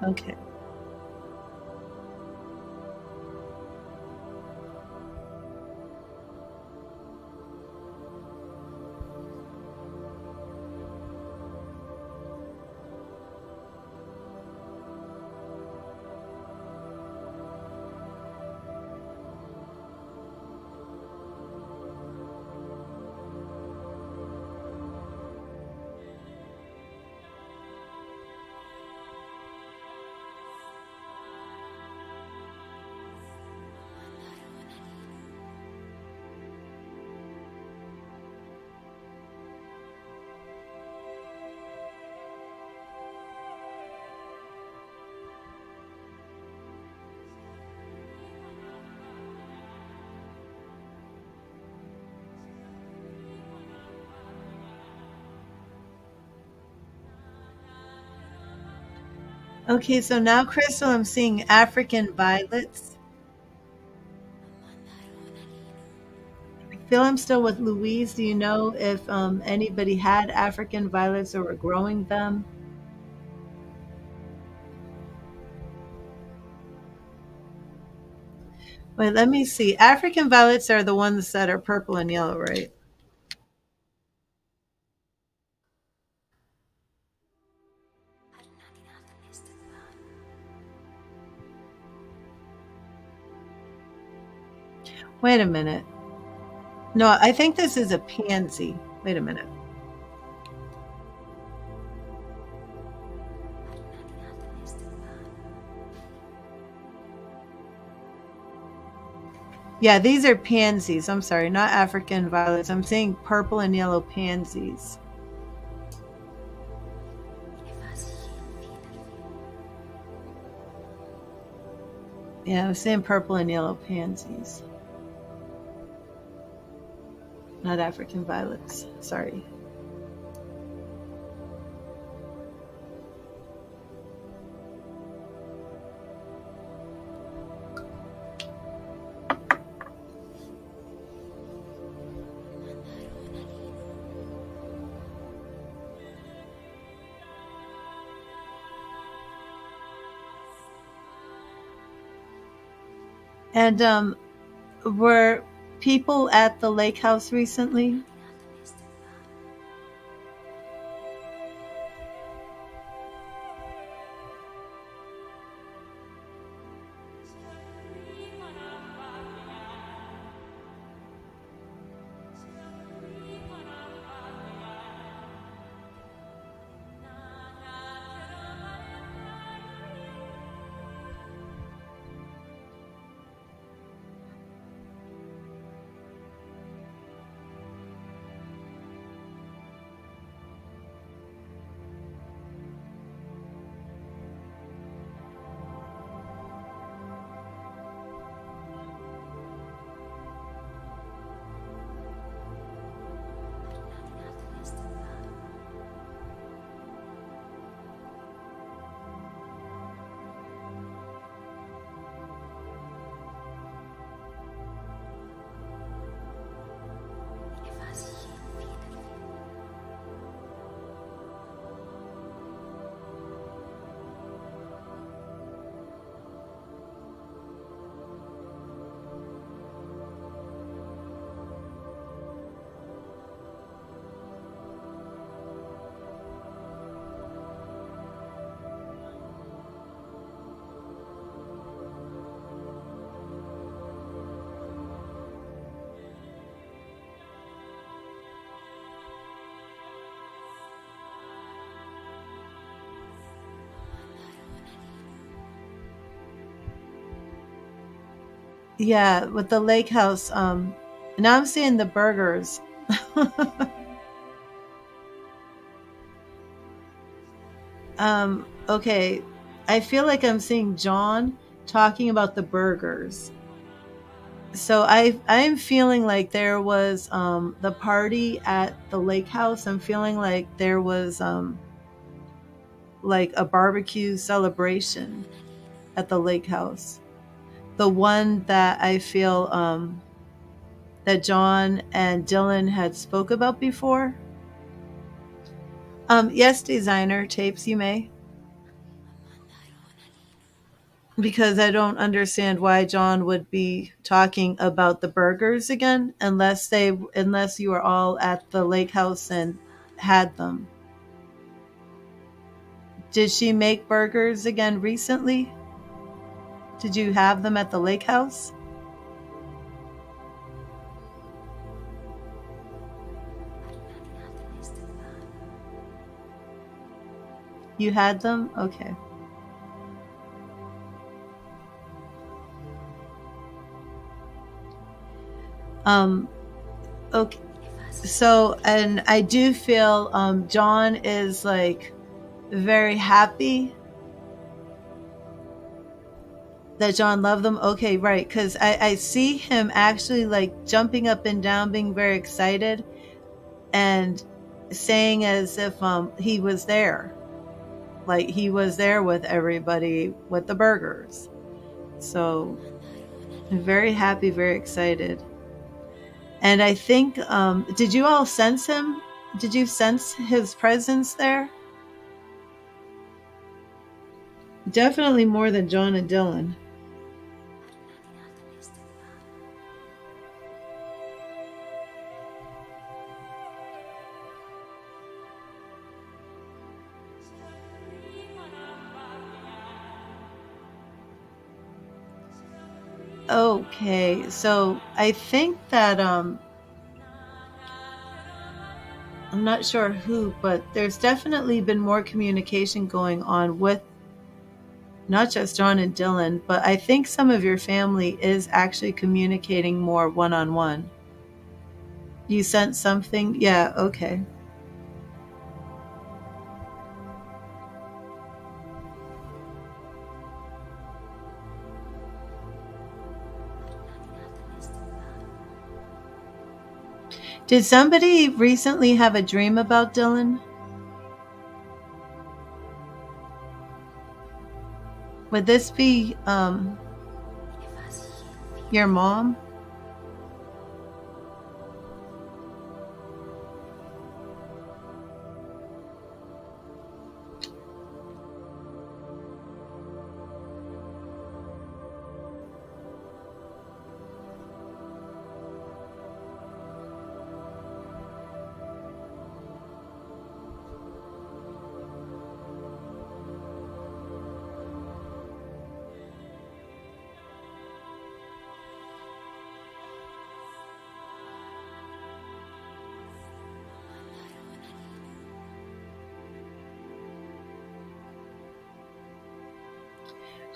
Okay. Okay, so now, Crystal, I'm seeing African violets. I feel I'm still with Louise. Do you know if anybody had African violets or were growing them? Wait, let me see. African violets are the ones that are purple and yellow, right? Wait a minute. No, I think this is a pansy. Wait a minute. Yeah, these are pansies. I'm sorry, not African violets. I'm saying purple and yellow pansies. Yeah, I was saying purple and yellow pansies. Not African violets. Sorry. And were people at the lake house recently? Yeah, with the lake house. Now I'm seeing the burgers. Okay. I feel like I'm seeing John talking about the burgers. So I'm feeling like there was the party at the lake house. I'm feeling like there was like a barbecue celebration at the lake house. The one that I feel that John and Dylan had spoke about before. Yes, designer tapes, you may. Because I don't understand why John would be talking about the burgers again unless you were all at the lake house and had them. Did she make burgers again recently? Did you have them at the lake house? You had them? Okay. Okay. So, and I do feel John is like very happy that John loved them. Okay, right. Because I see him actually like jumping up and down, being very excited and saying as if he was there. Like he was there with everybody with the burgers. So, I'm very happy, very excited. And I think, did you all sense him? Did you sense his presence there? Definitely more than John and Dylan. Okay, so I think that I'm not sure who, but there's definitely been more communication going on with not just John and Dylan, but I think some of your family is actually communicating more one on one. You sense something? Yeah, okay. Did somebody recently have a dream about Dylan? Would this be your mom?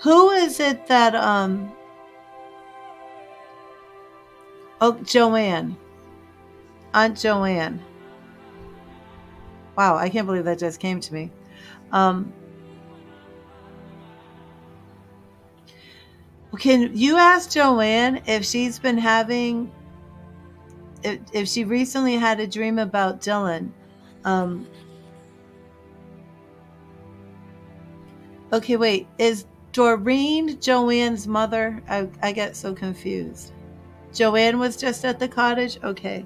Who is it that oh, Joanne. Aunt Joanne. Wow, I can't believe that just came to me. Um can you ask Joanne if she's been having if she recently had a dream about Dylan? Um okay, wait. Is Doreen Joanne's mother? I get so confused. Joanne was just at the cottage? Okay.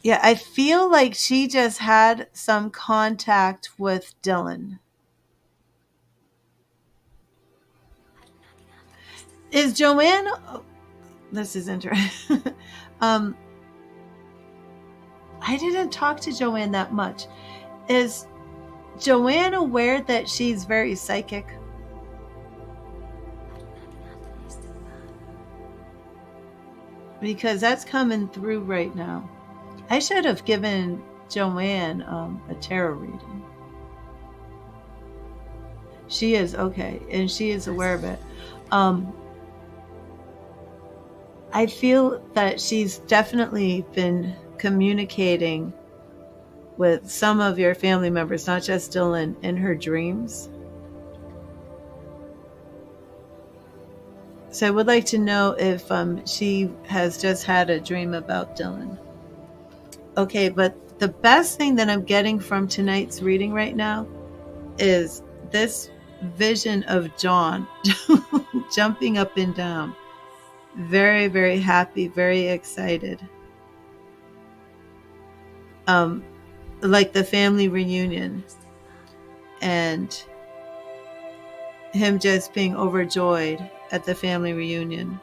Yeah, I feel like she just had some contact with Dylan. Is Joanne? Oh, this is interesting. um, I didn't talk to Joanne that much. Is Joanne aware that she's very psychic? Because that's coming through right now. I should have given Joanne a tarot reading. She is okay, and she is aware of it. I feel that she's definitely been communicating with some of your family members, not just Dylan, in her dreams. So I would like to know if she has just had a dream about Dylan. Okay, but the best thing that I'm getting from tonight's reading right now is this vision of John jumping up and down. Very, very happy, very excited. Like the family reunion. And him just being overjoyed at the family reunion.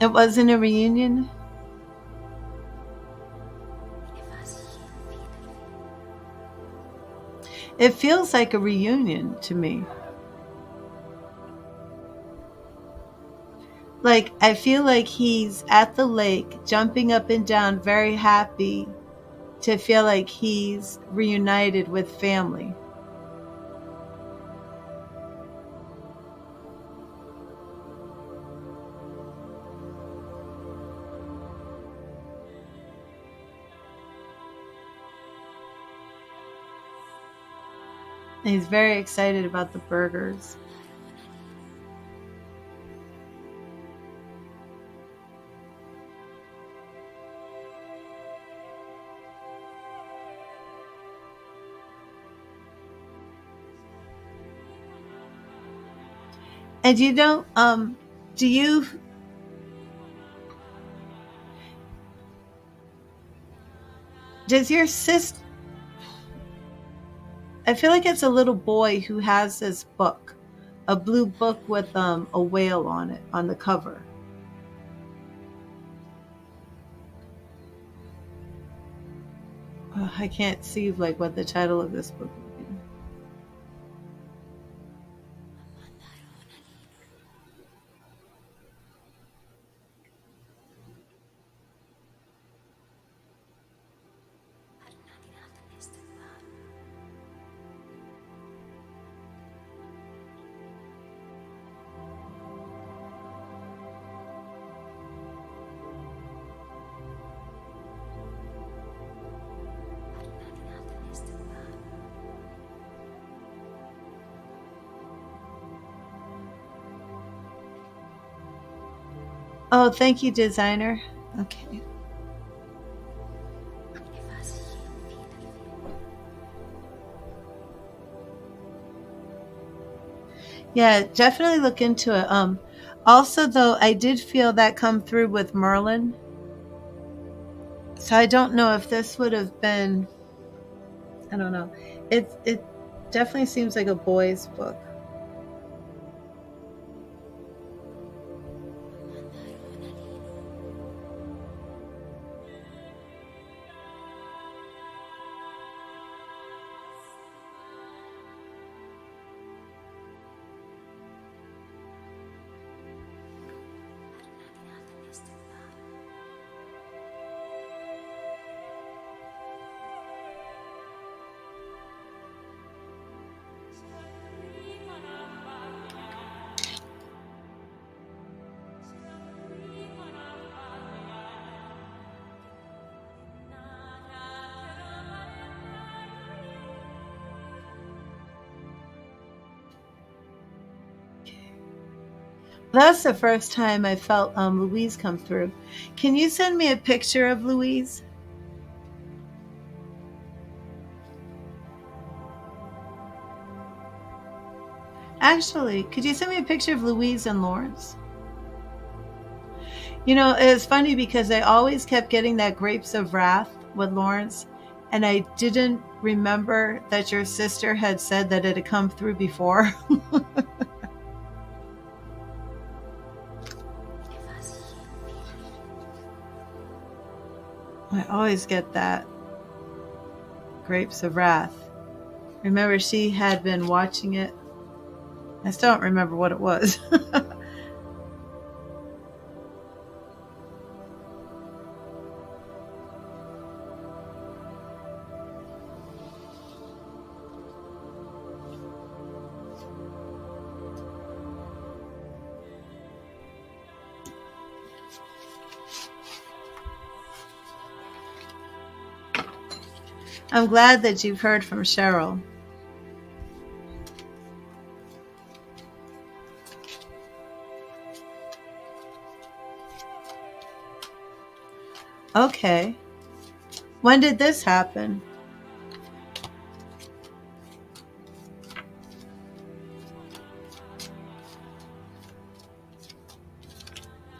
It wasn't a reunion? It feels like a reunion to me. Like, I feel like he's at the lake, jumping up and down, very happy to feel like he's reunited with family. And he's very excited about the burgers. And you know, does your sister, I feel like it's a little boy who has this book, a blue book with a whale on it, on the cover. Oh, I can't see like what the title of this book would be. Oh, thank you, designer. Okay. Yeah, definitely look into it. Also, though, I did feel that come through with Merlin. So I don't know if this would have been, I don't know. It definitely seems like a boy's book. That's the first time I felt Louise come through. Can you send me a picture of Louise? Actually, could you send me a picture of Louise and Lawrence? You know, it's funny because I always kept getting that Grapes of Wrath with Lawrence, and I didn't remember that your sister had said that it had come through before. I always get that Grapes of Wrath. Remember, she had been watching it. I still don't remember what it was. I'm glad that you've heard from Cheryl. Okay. When did this happen?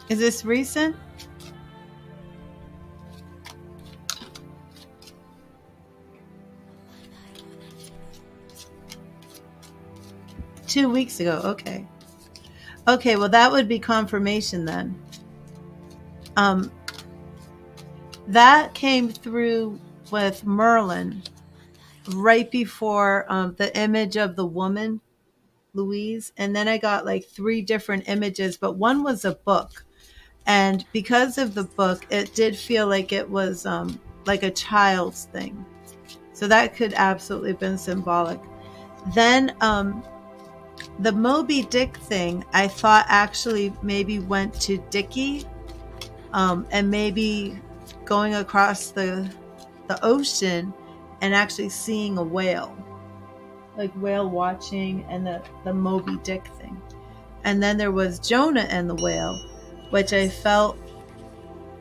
Is this recent? Two weeks ago. Okay. Okay, well, that would be confirmation then. That came through with Merlin right before the image of the woman, Louise. And then I got like 3 different images, but one was a book. And because of the book, it did feel like it was like a child's thing. So that could absolutely have been symbolic. Then the Moby Dick thing, I thought actually maybe went to Dickie, and maybe going across the ocean and actually seeing a whale, like whale watching, and the Moby Dick thing. And then there was Jonah and the whale, which I felt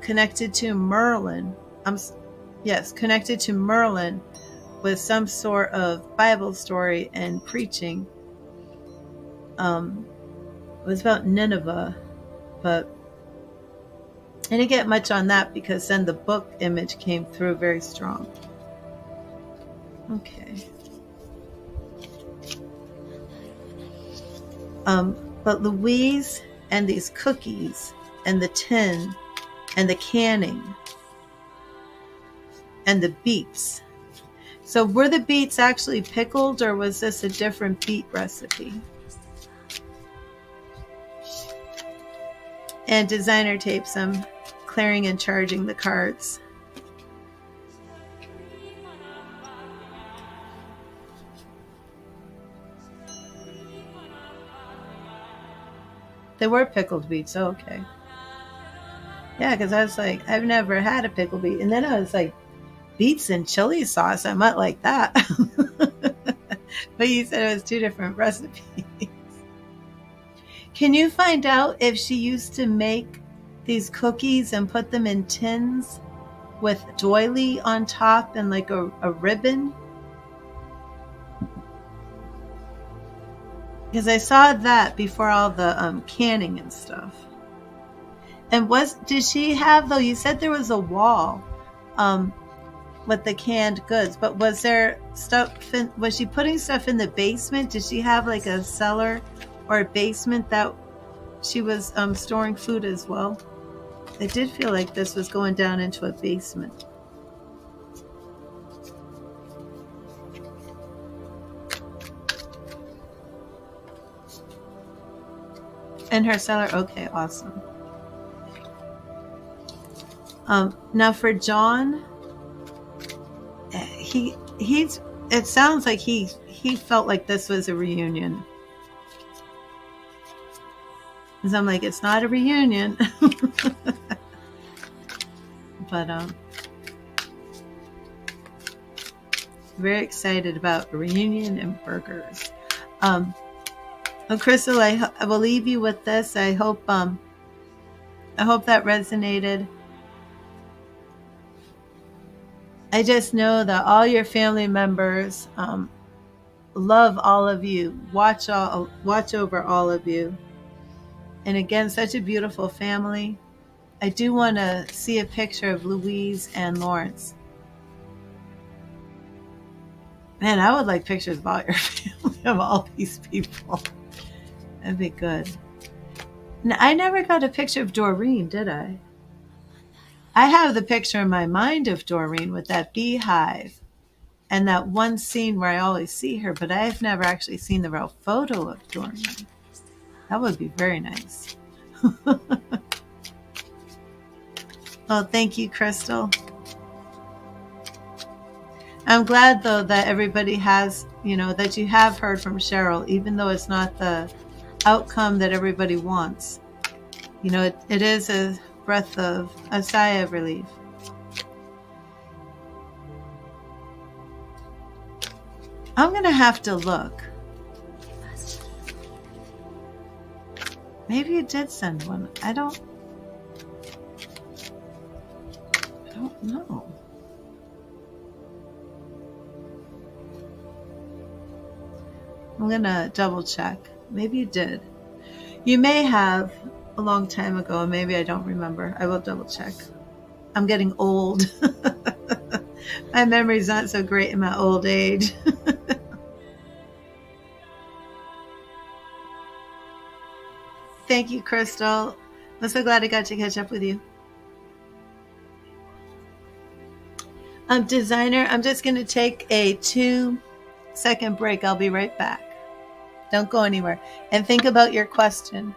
connected to Merlin. Yes, connected to Merlin with some sort of Bible story and preaching. It was about Nineveh, but I didn't get much on that because then the book image came through very strong. Okay. But Louise and these cookies and the tin and the canning and the beets. So were the beets actually pickled, or was this a different beet recipe? And designer tapes, I'm clearing and charging the cards. They were pickled beets. Oh, okay. Yeah, because I was like, I've never had a pickled beet. And then I was like, beets and chili sauce, I might like that. But you said it was 2 different recipes. Can you find out if she used to make these cookies and put them in tins with doily on top and like a ribbon? Because I saw that before all the canning and stuff. And did she have, though, you said there was a wall with the canned goods, but was there stuff, was she putting stuff in the basement? Did she have like a cellar or a basement that she was storing food as well? It did feel like this was going down into a basement. In her cellar? Okay, awesome. Now for John, it sounds like he felt like this was a reunion. Because I'm like, it's not a reunion. But very excited about a reunion and burgers. Crystal, I will leave you with this. I hope that resonated. I just know that all your family members love all of you. Watch over all of you. And again, such a beautiful family. I do want to see a picture of Louise and Lawrence. Man, I would like pictures of all your family, of all these people. That'd be good. Now, I never got a picture of Doreen, did I? I have the picture in my mind of Doreen with that beehive and that one scene where I always see her, but I've never actually seen the real photo of Doreen. That would be very nice. Well, thank you, Crystal. I'm glad, though, that everybody has, that you have heard from Cheryl, even though it's not the outcome that everybody wants. It is a sigh of relief. I'm going to have to look. Maybe you did send one. I don't know. I'm going to double check. Maybe you did. You may have a long time ago, and maybe I don't remember. I will double check. I'm getting old. My memory's not so great in my old age. Thank you, Crystal. I'm so glad I got to catch up with you. Designer, I'm just going to take a 2-second break. I'll be right back. Don't go anywhere. And think about your question.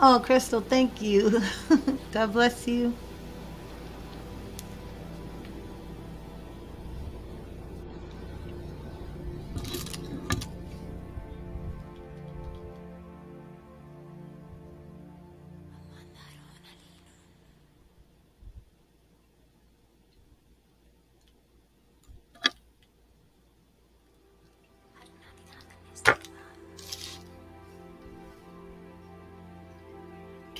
Oh, Crystal, thank you. God bless you.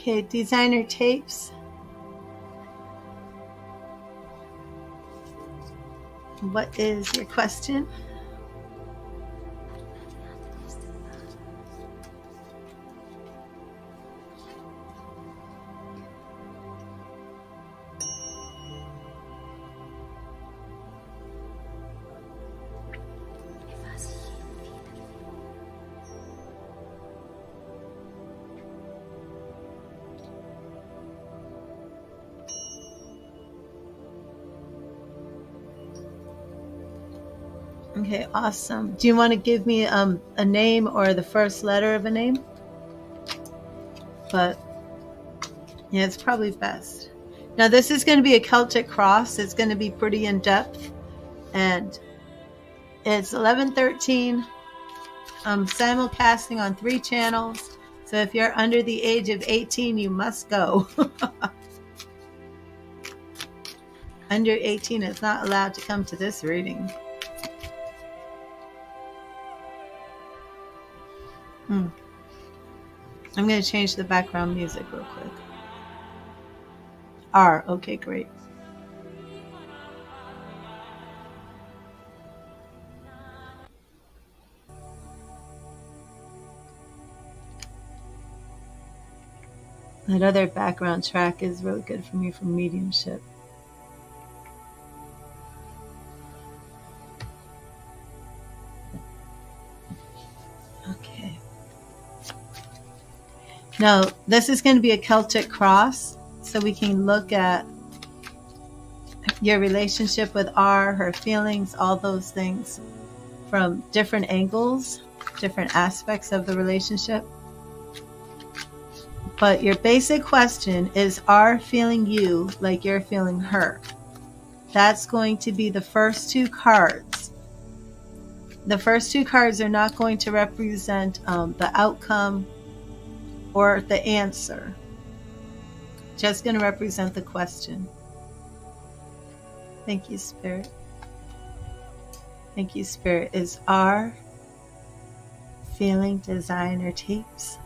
Okay, designer tapes. What is your question? Okay, awesome. Do you want to give me a name or the first letter of a name? But yeah, it's probably best. Now this is going to be a Celtic Cross. It's going to be pretty in depth, and it's 11:13. I'm simulcasting on 3 channels. So if you're under the age of 18, you must go. Under 18 is not allowed to come to this reading. I'm going to change the background music real quick. R, okay, great. That other background track is really good for me for mediumship. Okay. Now, this is going to be a Celtic Cross, so we can look at your relationship with R, her feelings, all those things from different angles, different aspects of the relationship. But your basic question is R feeling you like you're feeling her? That's going to be the first 2 cards. The first 2 cards are not going to represent the outcome or the answer. Just going to represent the question. Thank you, Spirit. Thank you, Spirit. Is R feeling designer tapes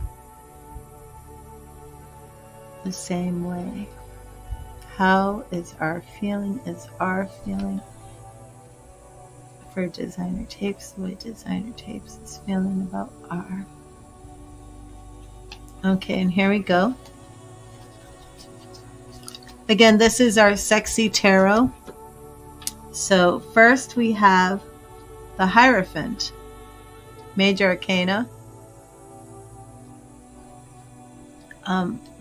the same way? How is R feeling? Is R feeling for designer tapes the way designer tapes is feeling about R? Okay, and here we go. Again, this is our sexy tarot. So first we have the Hierophant, Major Arcana.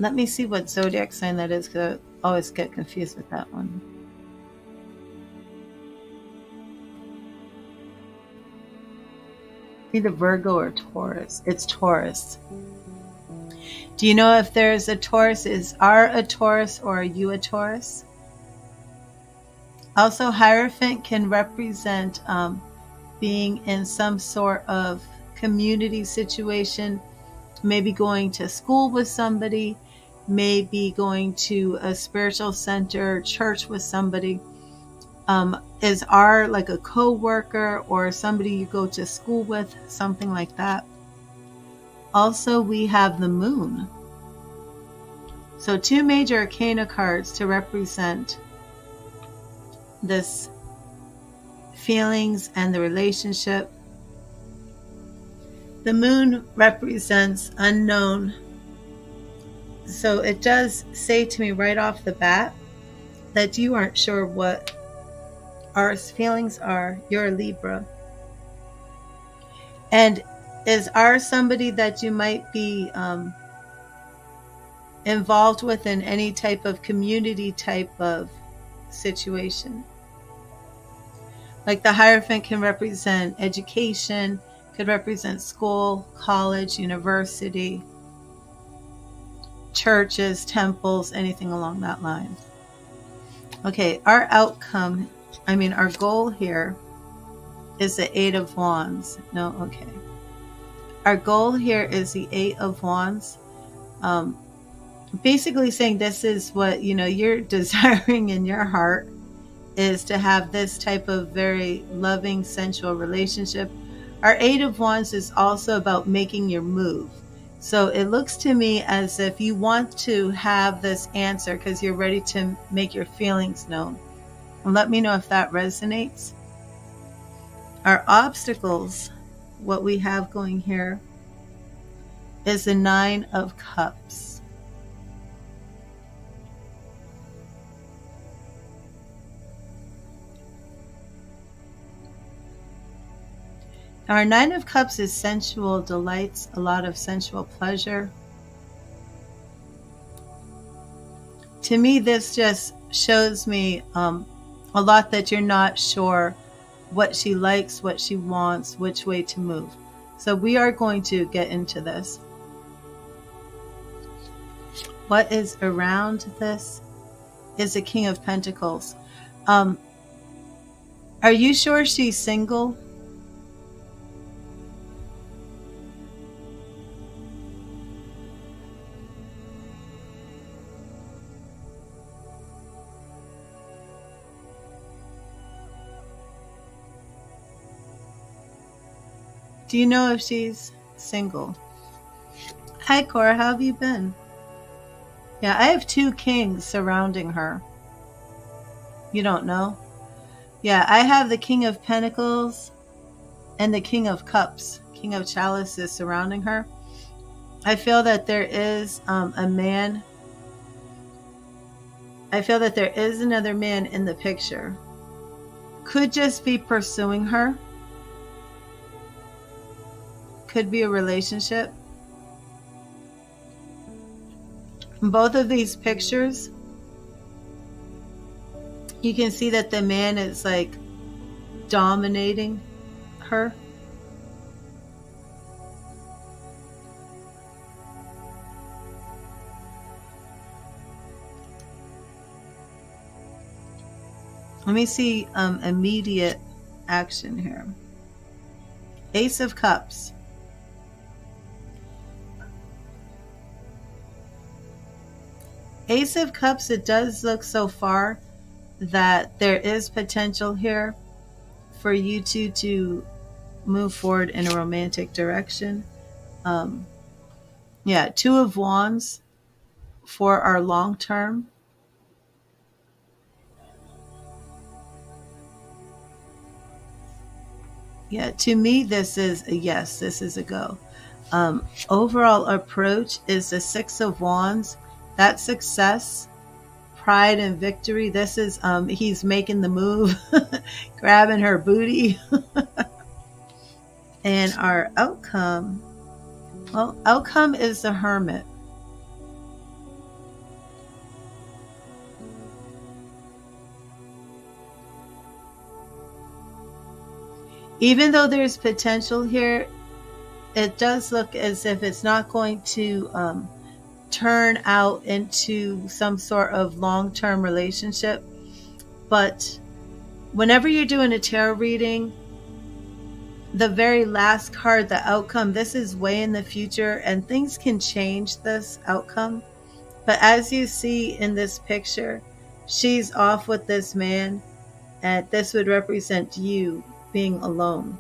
Let me see what zodiac sign that is, because I always get confused with that one. Either Virgo or Taurus. It's Taurus. Do you know if there's a Taurus? Is R a Taurus or are you a Taurus? Also, Hierophant can represent being in some sort of community situation, maybe going to school with somebody, maybe going to a spiritual center, church with somebody. Is R like a co-worker or somebody you go to school with, something like that? Also, we have the Moon. So 2 major arcana cards to represent this feelings and the relationship. The Moon represents unknown. So it does say to me right off the bat that you aren't sure what R's feelings are. You're a Libra. And is R somebody that you might be involved with in any type of community type of situation? Like the Hierophant can represent education, could represent school, college, university, churches, temples, anything along that line. Okay, our outcome, our goal here is the 8 of Wands. No, okay. Our goal here is the 8 of Wands. Basically saying this is what, you're desiring in your heart, is to have this type of very loving, sensual relationship. Our 8 of Wands is also about making your move. So it looks to me as if you want to have this answer because you're ready to make your feelings known. And let me know if that resonates. Our obstacles, what we have going here, is the 9 of Cups. Our 9 of Cups is sensual delights, a lot of sensual pleasure. To me, this just shows me a lot that you're not sure what she likes, what she wants, which way to move. So we are going to get into this. What is around this is the King of Pentacles. Are you sure she's single? Do you know if she's single? Hi, Cora. How have you been? Yeah, I have 2 kings surrounding her. You don't know? Yeah, I have the King of Pentacles and the King of Cups. King of Chalices surrounding her. I feel that there is a man. I feel that there is another man in the picture. Could just be pursuing her. Could be a relationship. In both of these pictures, you can see that the man is like dominating her. Let me see immediate action here. Ace of Cups. Ace of Cups, it does look so far that there is potential here for you two to move forward in a romantic direction. Yeah, 2 of Wands for our long term. Yeah, to me, this is a yes, this is a go. Overall approach is the 6 of Wands. That's success, pride, and victory. This is, he's making the move, grabbing her booty. And our outcome, well, outcome is the Hermit. Even though there's potential here, it does look as if it's not going to turn out into some sort of long-term relationship. But whenever you're doing a tarot reading, the very last card, the outcome, this is way in the future and things can change this outcome. But as you see in this picture, she's off with this man, and this would represent you being alone.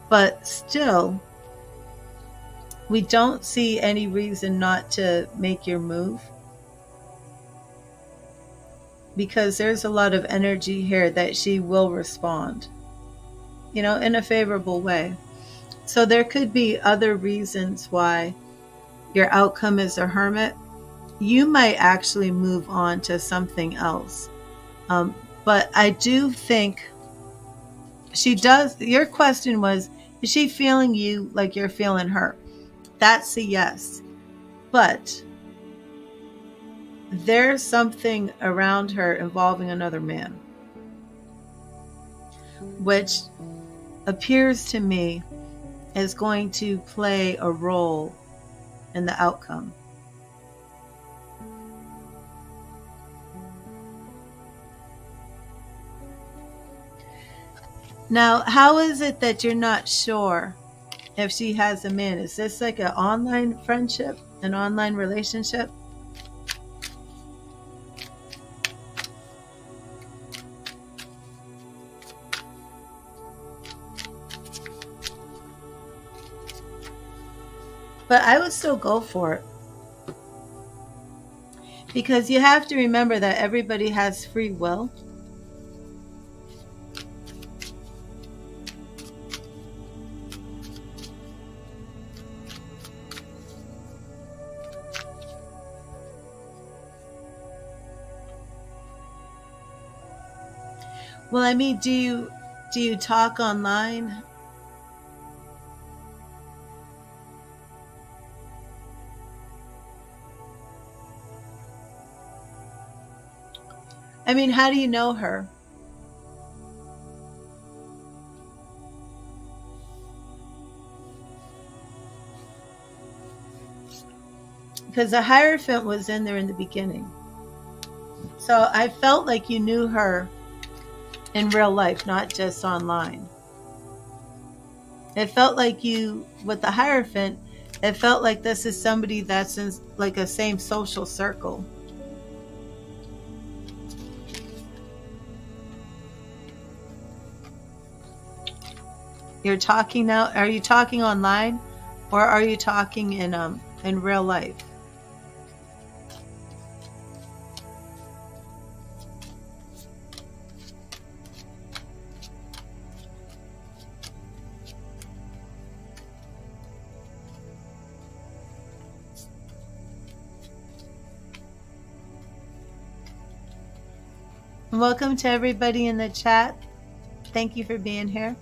But still, we don't see any reason not to make your move, because there's a lot of energy here that she will respond, you know, in a favorable way. So there could be other reasons why your outcome is a Hermit. You might actually move on to something else. But I do think she does. Your question was, is she feeling you like you're feeling her? That's a yes. But there's something around her involving another man, which appears to me is going to play a role in the outcome. Now, how is it that you're not sure if she has a man? Is this like an online friendship, an online relationship? But I would still go for it. Because you have to remember that everybody has free will. Well, I mean, do you talk online? I mean, how do you know her? because the Hierophant was in there in the beginning. So I felt like you knew her in real life, not just online. It felt like you, with the Hierophant, it felt like this is somebody that's in like a same social circle. You're talking now. Are you talking online, or are you talking in real life? Welcome to everybody in the chat. Thank you for being here.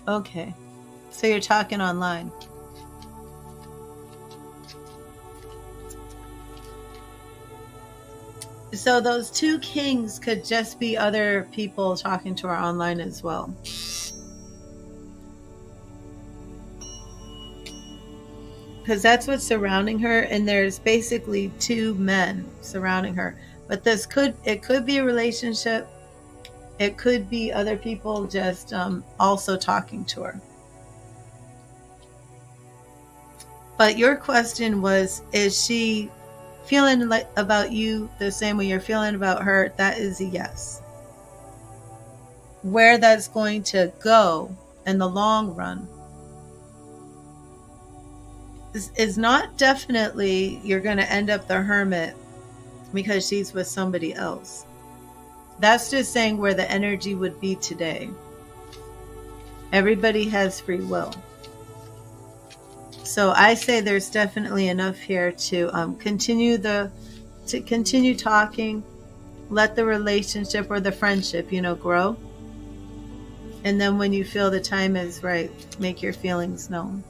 Okay, so you're talking online. So those two kings could just be other people talking to her online as well. Because that's what's surrounding her, and there's basically two men surrounding her. But it could be a relationship. It could be other people just also talking to her. But your question was, is she feeling like about you the same way you're feeling about her? That is a yes. Where that's going to go in the long run is not definitely you're going to end up the Hermit because she's with somebody else. That's just saying where the energy would be today. Everybody has free will. So I say there's definitely enough here to continue talking, let the relationship or the friendship, grow. And then when you feel the time is right, make your feelings known.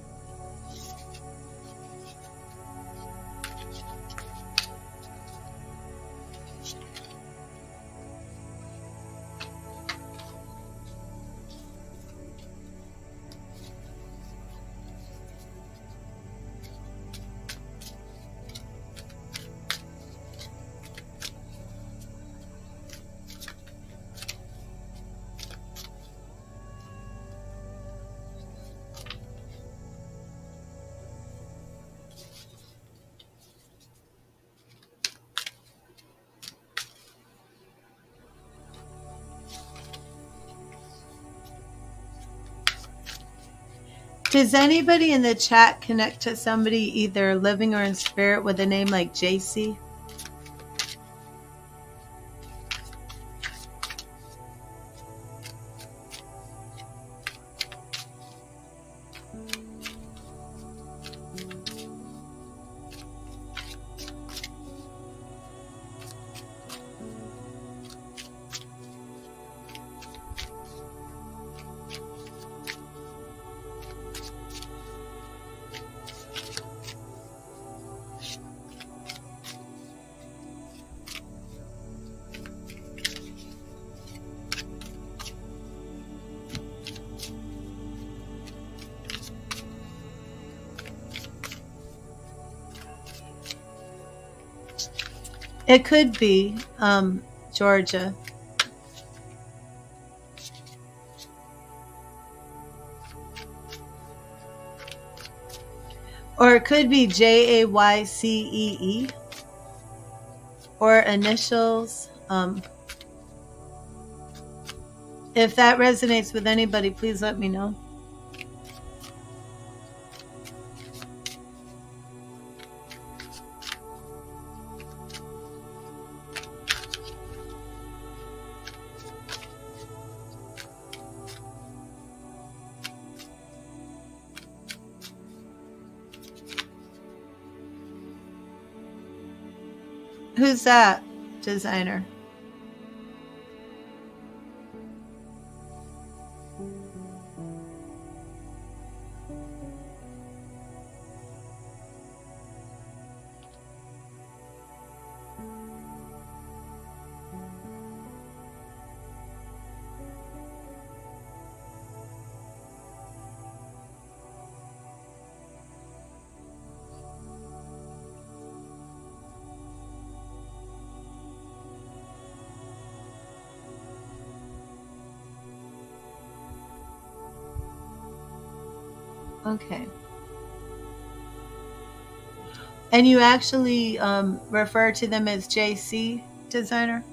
Does anybody in the chat connect to somebody either living or in spirit with a name like JC? It could be Georgia. Or it could be JAYCEE. Or initials. If that resonates with anybody, please let me know. Who's that, designer? Okay. And you actually refer to them as JC, designer?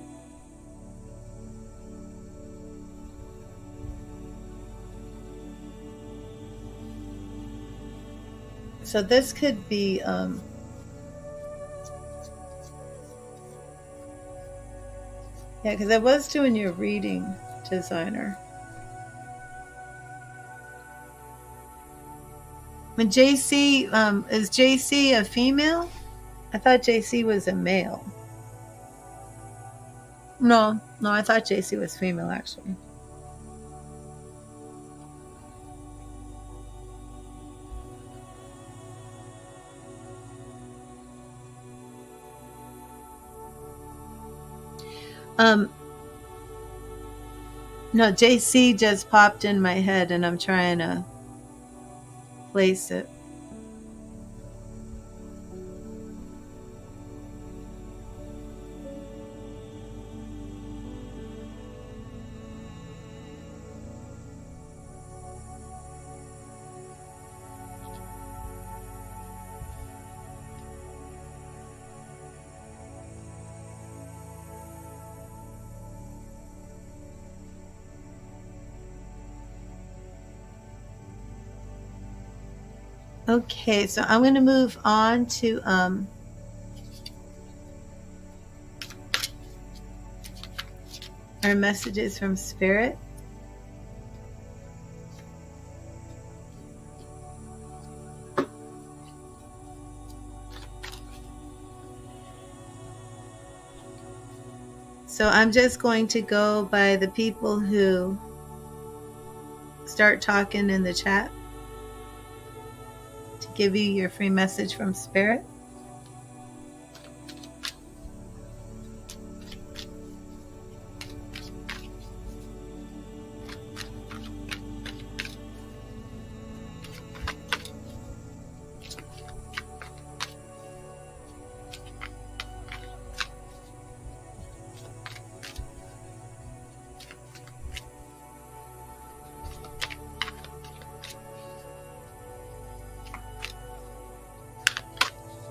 So this could be yeah, because I was doing your reading, designer. And JC, is JC a female? I thought JC was a male. No, I thought JC was female actually. Um, no, JC just popped in my head and I'm trying to place it. Okay, so I'm going to move on to our messages from Spirit. So I'm just going to go by the people who start talking in the chat to give you your free message from Spirit.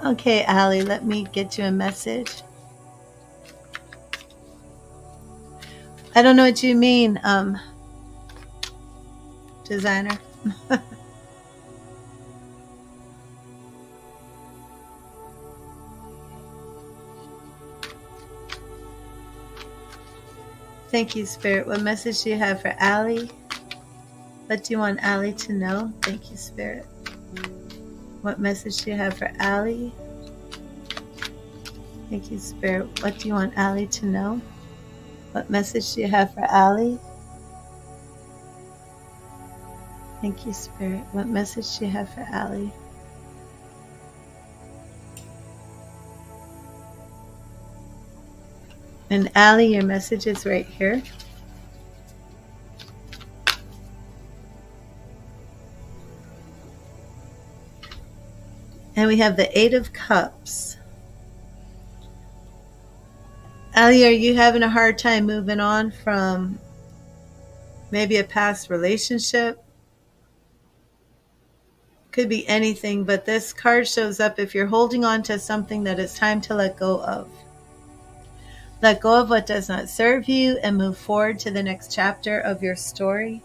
Okay, Allie, let me get you a message. I don't know what you mean, designer. Thank you, Spirit. What message do you have for Allie? What do you want Allie to know? Thank you, Spirit. What message do you have for Allie? Thank you, Spirit. What do you want Allie to know? What message do you have for Allie? Thank you, Spirit. What message do you have for Allie? And Allie, your message is right here. And we have the Eight of Cups. Allie, are you having a hard time moving on from maybe a past relationship? Could be anything, but this card shows up if you're holding on to something that it's time to let go of. Let go of what does not serve you and move forward to the next chapter of your story.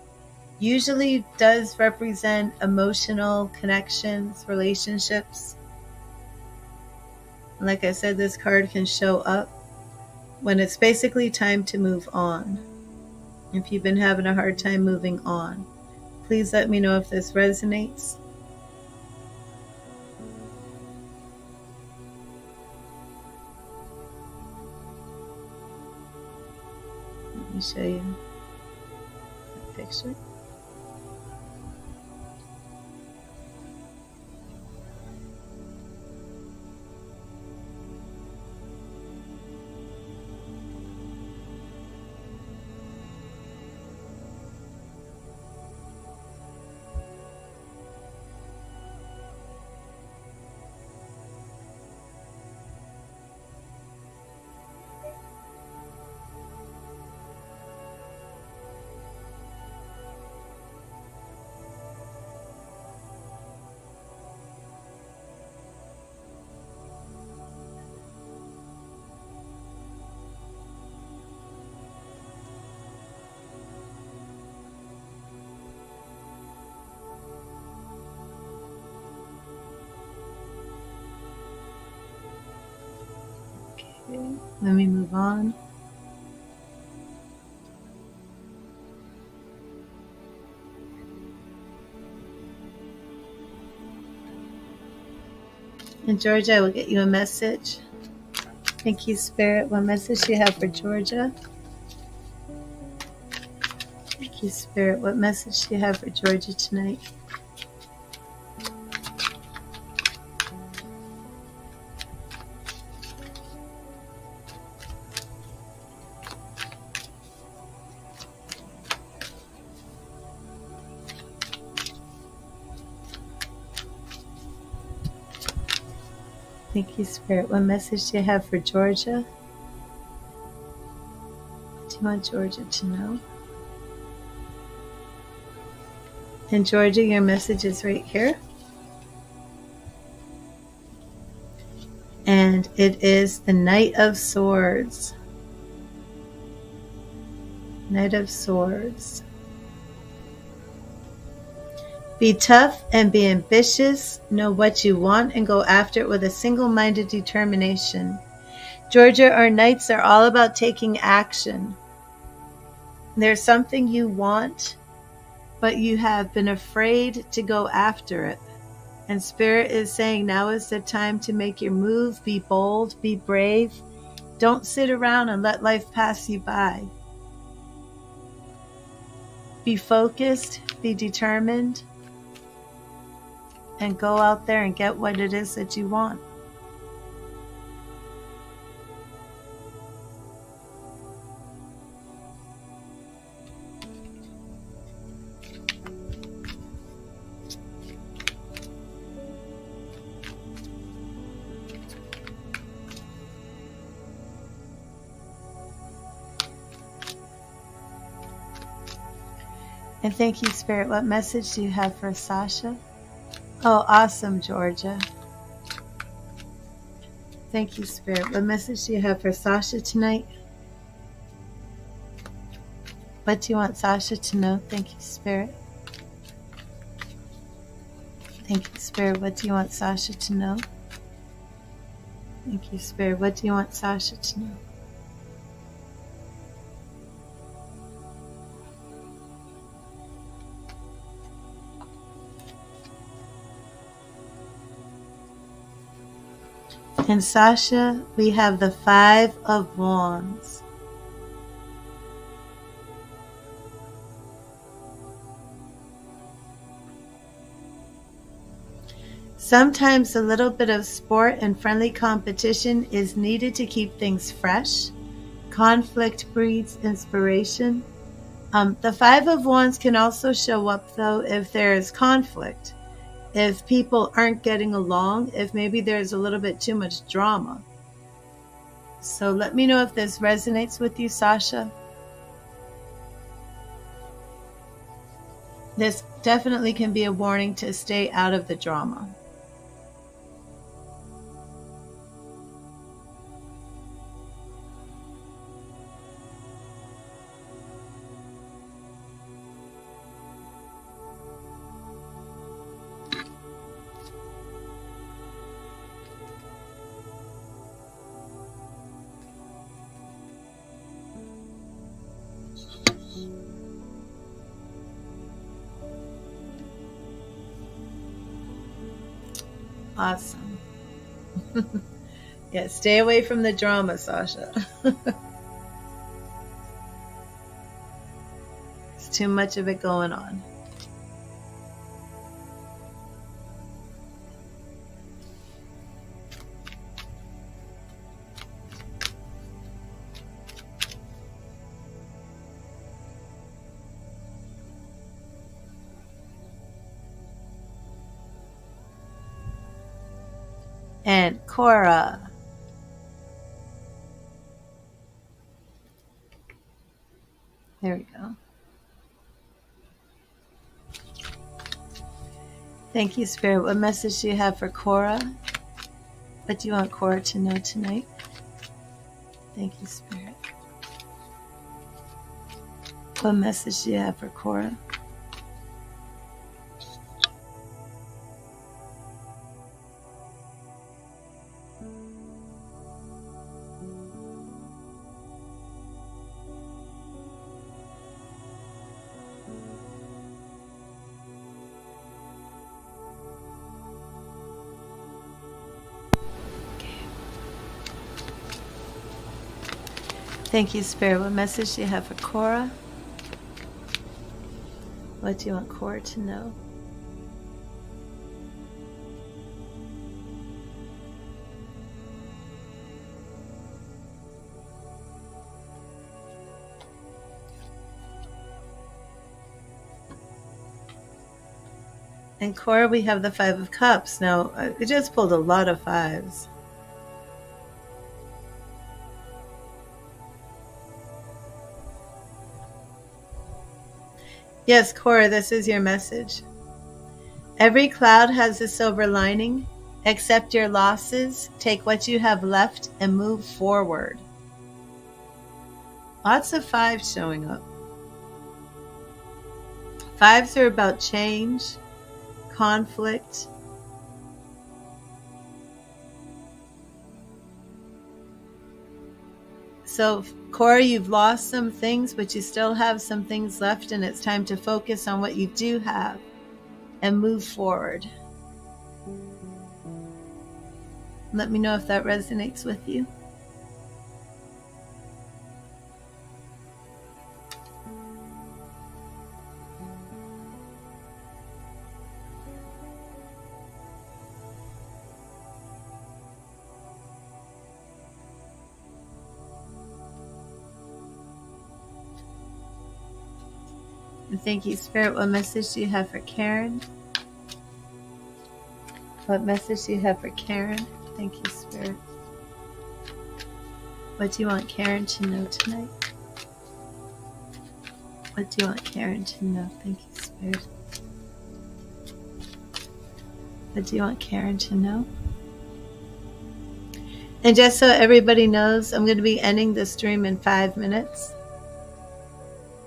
Usually does represent emotional connections, relationships. Like I said, this card can show up when it's basically time to move on. If you've been having a hard time moving on, please let me know if this resonates. Let me show you a picture. Okay, let me move on. And Georgia, I will get you a message. Thank you, Spirit. What message do you have for Georgia? Thank you, Spirit. What message do you have for Georgia tonight? Thank you, Spirit. What message do you have for Georgia? What do you want Georgia to know? And Georgia, your message is right here. And it is the Knight of Swords. Knight of Swords. Be tough and be ambitious. Know what you want and go after it with a single-minded determination. Georgia, our knights are all about taking action. There's something you want, but you have been afraid to go after it. And Spirit is saying now is the time to make your move. Be bold, be brave. Don't sit around and let life pass you by. Be focused, be determined, and go out there and get what it is that you want. And thank you, Spirit. What message do you have for Sasha? Oh, awesome, Georgia. Thank you, Spirit. What message do you have for Sasha tonight? What do you want Sasha to know? Thank you, Spirit. Thank you, Spirit. What do you want Sasha to know? Thank you, Spirit. What do you want Sasha to know? And Sasha, we have the Five of Wands. Sometimes a little bit of sport and friendly competition is needed to keep things fresh. Conflict breeds inspiration. The Five of Wands can also show up, though, if there's conflict. If people aren't getting along, if maybe there's a little bit too much drama. So let me know if this resonates with you, Sasha. This definitely can be a warning to stay out of the drama. Awesome. Yeah, stay away from the drama, Sasha. It's too much of it going on. And Cora. There we go. Thank you, Spirit. What message do you have for Cora? What do you want Cora to know tonight? Thank you, Spirit. What message do you have for Cora? Thank you, Spirit. What message do you have for Cora? What do you want Cora to know? And Cora, we have the Five of Cups. Now, I just pulled a lot of fives. Yes, Cora, this is your message. Every cloud has a silver lining. Accept your losses, take what you have left, and move forward. Lots of fives showing up. Fives are about change, conflict. So, Cora, you've lost some things, but you still have some things left, and it's time to focus on what you do have and move forward. Let me know if that resonates with you. And thank you, Spirit. What message do you have for Karen? What message do you have for Karen? Thank you, Spirit. What do you want Karen to know tonight? What do you want Karen to know? Thank you, Spirit. What do you want Karen to know? And just so everybody knows, I'm going to be ending the stream in 5 minutes.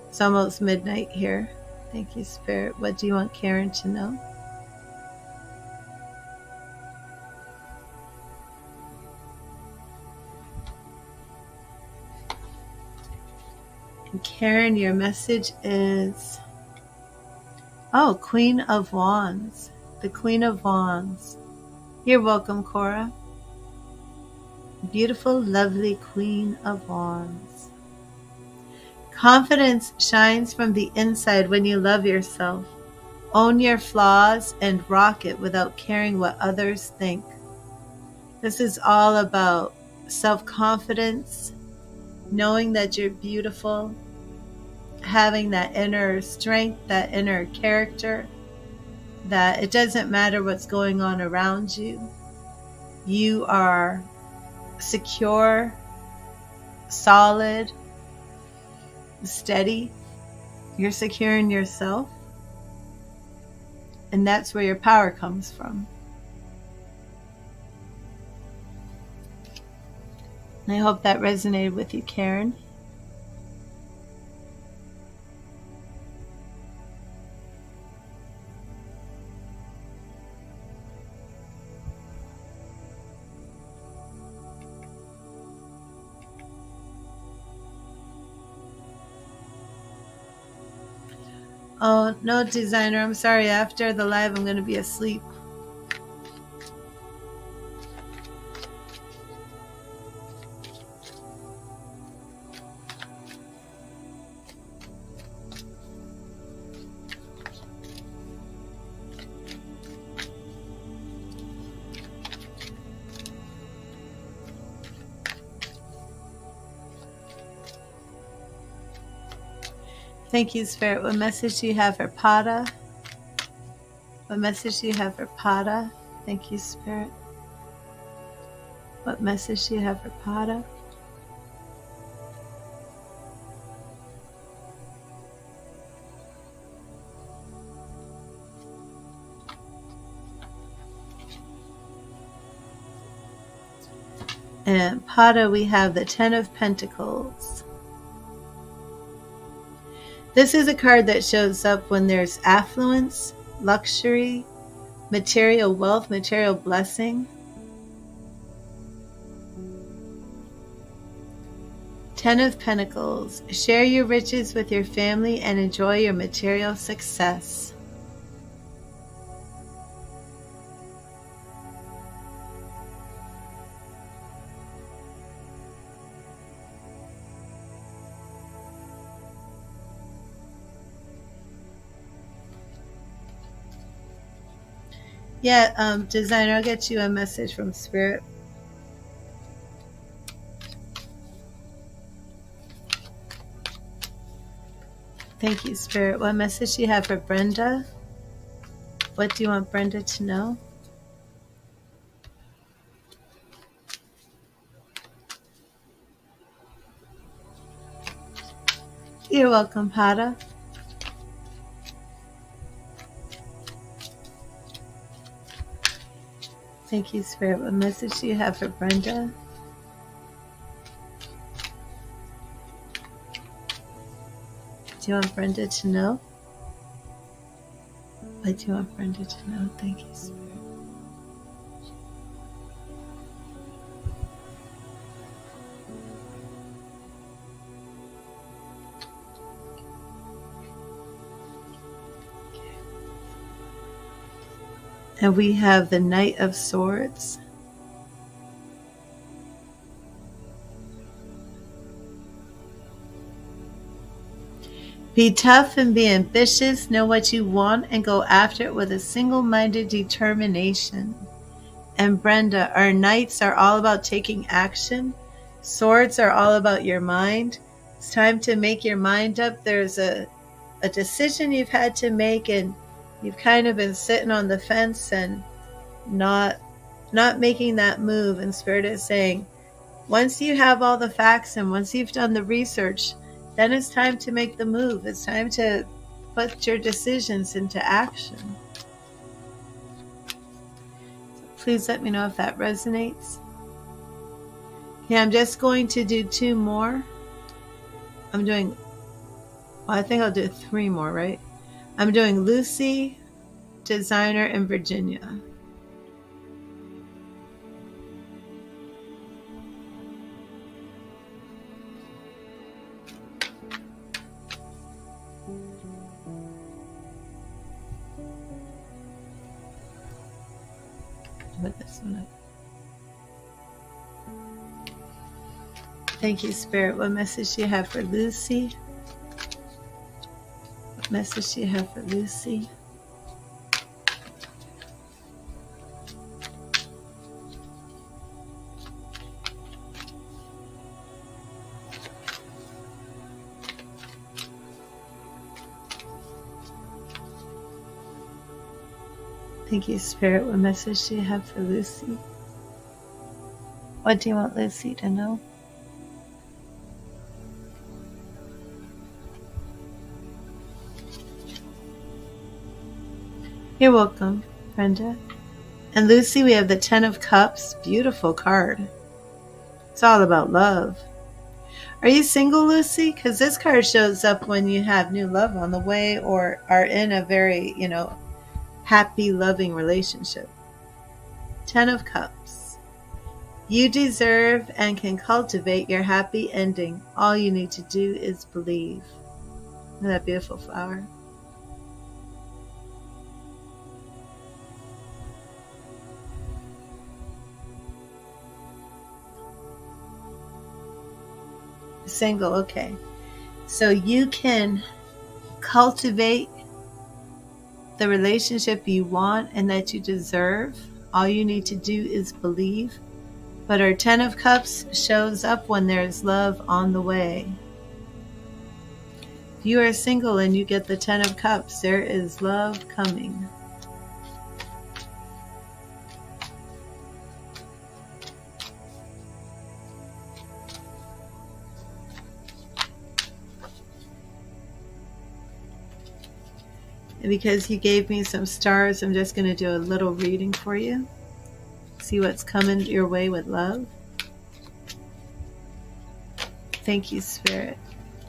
It's almost midnight here. Thank you, Spirit. What do you want Karen to know? And Karen, your message is, oh, Queen of Wands. The Queen of Wands. You're welcome, Cora. Beautiful, lovely Queen of Wands. Confidence shines from the inside when you love yourself. Own your flaws and rock it without caring what others think. This is all about self-confidence, knowing that you're beautiful, having that inner strength, that inner character, that it doesn't matter what's going on around you. You are secure, solid, steady. You're secure in yourself. And that's where your power comes from. And I hope that resonated with you, Karen. Oh, no, designer. I'm sorry. After the live, I'm going to be asleep. Thank you, Spirit. What message do you have for Pada? What message do you have for Pada? Thank you, Spirit. What message do you have for Pada? And Pada, we have the Ten of Pentacles. This is a card that shows up when there's affluence, luxury, material wealth, material blessing. Ten of Pentacles. Share your riches with your family and enjoy your material success. Yeah, designer, I'll get you a message from Spirit. Thank you, Spirit. What message do you have for Brenda? What do you want Brenda to know? You're welcome, Hada. Thank you, Spirit. What message do you have for Brenda? Do you want Brenda to know? What do you want Brenda to know? Thank you, Spirit. And we have the Knight of Swords. Be tough and be ambitious. Know what you want and go after it with a single-minded determination. And Brenda, our knights are all about taking action. Swords are all about your mind. It's time to make your mind up. There's a decision you've had to make, and you've kind of been sitting on the fence and not making that move. And Spirit is saying, once you have all the facts and once you've done the research, then it's time to make the move. It's time to put your decisions into action. Please let me know if that resonates. Yeah, I'm just going to do 2 more. I think I'll do 3 more, right? I'm doing Lucy, Designer, and Virginia. Put this one up. Thank you, Spirit. What message do you have for Lucy? What message do you have for Lucy? Thank you, Spirit. What message do you have for Lucy? What do you want Lucy to know? You're welcome, Brenda. And Lucy, we have the 10 of Cups. Beautiful card. It's all about love. Are you single, Lucy? Because this card shows up when you have new love on the way or are in a very, happy, loving relationship. 10 of Cups. You deserve and can cultivate your happy ending. All you need to do is believe. Isn't that beautiful flower? Single, okay. So you can cultivate the relationship you want and that you deserve. All you need to do is believe. But our 10 of Cups shows up when there's love on the way. If you are single and you get the 10 of Cups, there is love coming. And because you gave me some stars, I'm just going to do a little reading for you. See what's coming your way with love. Thank you, Spirit.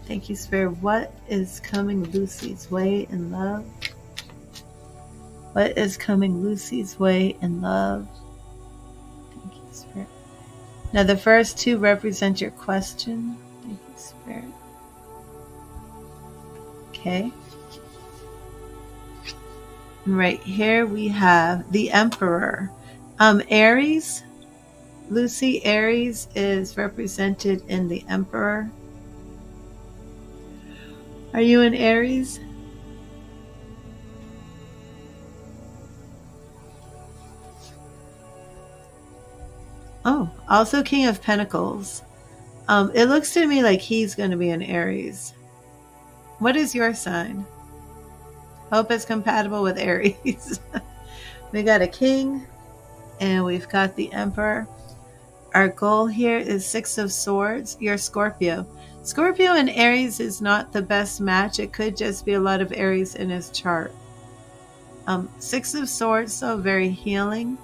Thank you, Spirit. What is coming Lucy's way in love? What is coming Lucy's way in love? Thank you, Spirit. Now the first 2 represent your question. Thank you, Spirit. Okay. Right here we have the Emperor. Aries. Lucy, Aries is represented in the Emperor. Are you an Aries? Oh, also King of Pentacles. It looks to me like he's going to be an Aries. What is your sign? Hope it's compatible with Aries. We got a King and we've got the Emperor. Our goal here is 6 of Swords. You're Scorpio. Scorpio and Aries is not the best match. It could just be a lot of Aries in his chart. 6 of Swords, so very healing.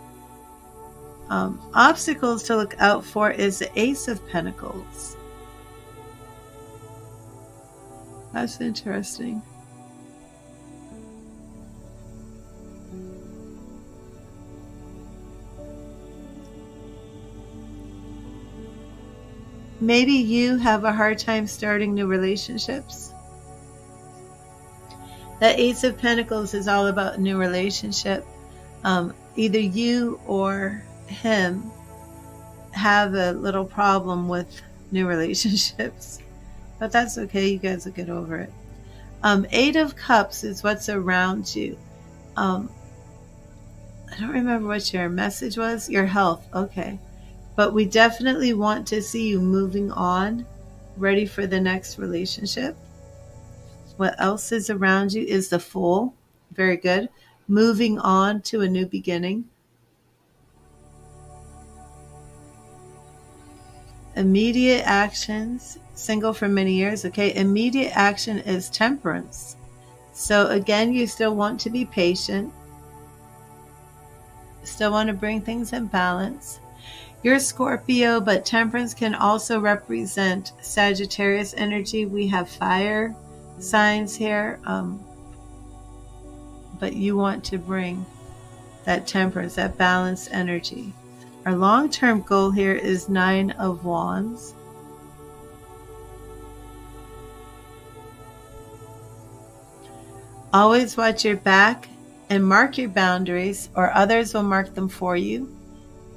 Obstacles to look out for is the Ace of Pentacles. That's interesting. Maybe you have a hard time starting new relationships. The Ace of Pentacles is all about new relationship. Either you or him have a little problem with new relationships, but that's okay. You guys will get over it. 8 of Cups is what's around you. I don't remember what your message was. Your health. Okay. But we definitely want to see you moving on, ready for the next relationship. What else is around you is the Fool. Very good. Moving on to a new beginning. Immediate actions. Single for many years. Okay. Immediate action is Temperance. So again, you still want to be patient. Still want to bring things in balance. You're Scorpio, but Temperance can also represent Sagittarius energy. We have fire signs here, but you want to bring that Temperance, that balanced energy. Our long-term goal here is 9 of Wands. Always watch your back and mark your boundaries, or others will mark them for you.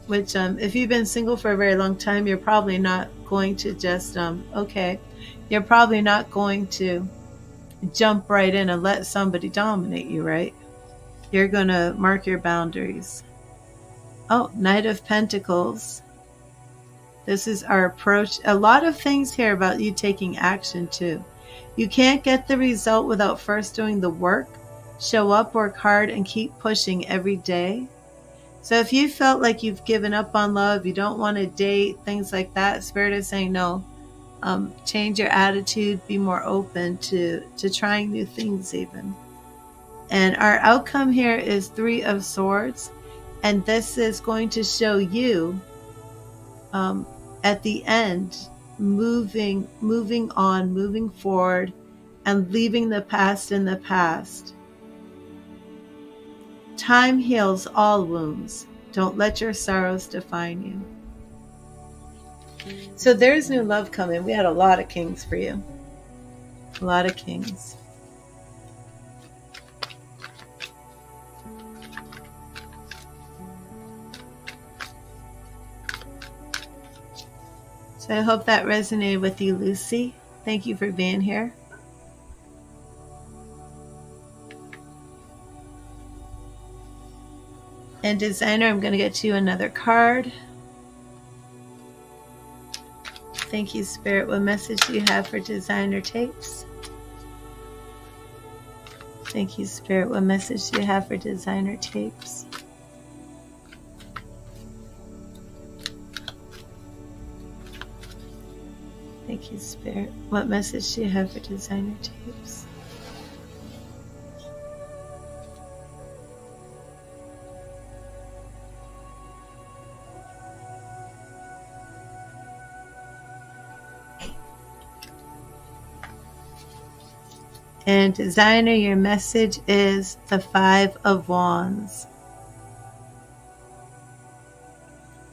Which, if you've been single for a very long time, you're probably not going to just, you're probably not going to jump right in and let somebody dominate you, right? You're going to mark your boundaries. Oh, Knight of Pentacles. This is our approach. A lot of things here about you taking action too. You can't get the result without first doing the work. Show up, work hard, and keep pushing every day. So if you felt like you've given up on love, you don't want to date, things like that, Spirit is saying no. Change your attitude, be more open to trying new things even. And our outcome here is 3 of Swords. And this is going to show you at the end, moving on, moving forward, and leaving the past in the past. Time heals all wounds. Don't let your sorrows define you. So there's new love coming. We had a lot of kings for you. A lot of kings. So I hope that resonated with you, Lucy. Thank you for being here. And Designer, I'm going to get you another card. Thank you, Spirit. What message do you have for Designer Tapes? Thank you, Spirit. What message do you have for Designer Tapes? Thank you, Spirit. What message do you have for Designer Tapes? And Designer, your message is the 5 of Wands.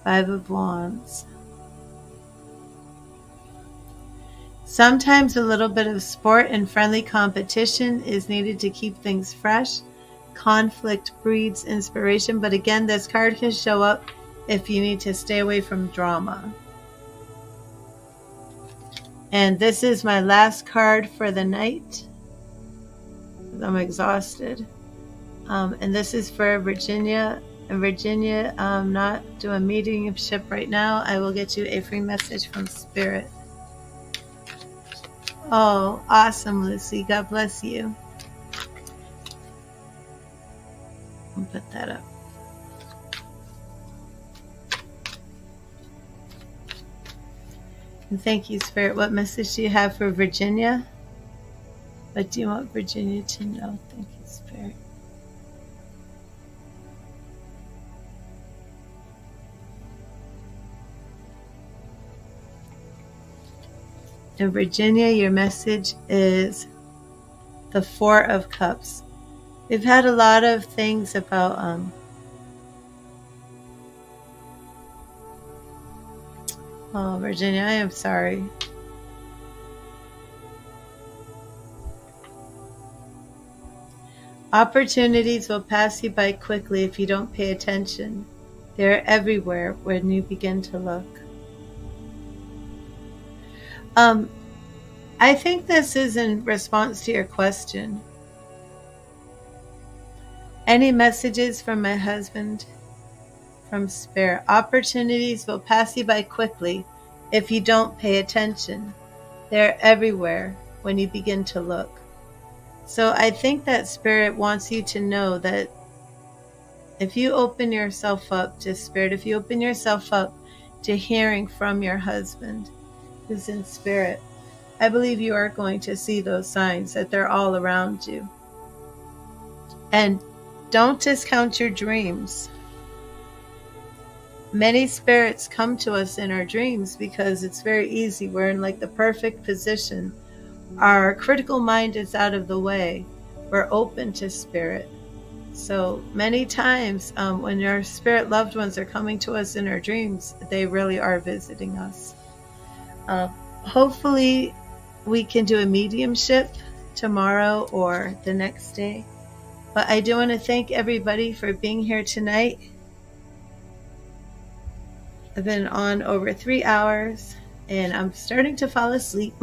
5 of Wands. Sometimes a little bit of sport and friendly competition is needed to keep things fresh. Conflict breeds inspiration, but again, this card can show up if you need to stay away from drama. And this is my last card for the night. I'm exhausted. And this is for Virginia. And Virginia, I'm not doing mediumship right now. I will get you a free message from Spirit. Oh, awesome, Lucy. God bless you. I'll put that up. And thank you, Spirit. What message do you have for Virginia? What do you want Virginia to know? Thank you, Spirit. And Virginia, your message is the Four of Cups. We've had a lot of things about oh, Virginia, I am sorry. Opportunities will pass you by quickly if you don't pay attention. They're everywhere when you begin to look. I think this is in response to your question. Any messages from my husband? From Spirit. Opportunities will pass you by quickly if you don't pay attention. They're everywhere when you begin to look. So I think that Spirit wants you to know that if you open yourself up to Spirit, if you open yourself up to hearing from your husband who's in Spirit, I believe you are going to see those signs, that they're all around you. And don't discount your dreams. Many spirits come to us in our dreams because it's very easy. We're in like the perfect position. Our critical mind is out of the way. We're open to Spirit. So many times when our spirit loved ones are coming to us in our dreams, they really are visiting us. Hopefully we can do a mediumship tomorrow or the next day. But I do want to thank everybody for being here tonight. I've been on over 3 hours and I'm starting to fall asleep.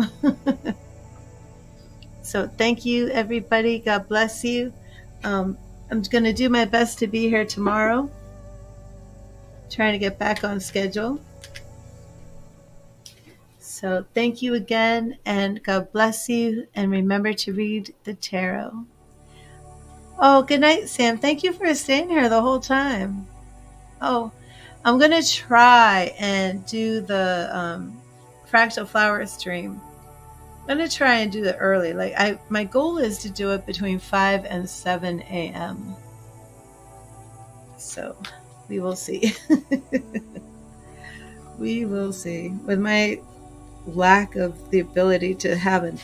So thank you, everybody. God bless you. I'm going to do my best to be here tomorrow. Trying to get back on schedule. So thank you again, and God bless you. And remember to read the tarot. Oh, good night, Sam. Thank you for staying here the whole time. Oh, I'm going to try and do the fractal flower stream. I'm going to try and do it early. My goal is to do it between 5 and 7 a.m. So we will see. We will see. With my lack of the ability to have a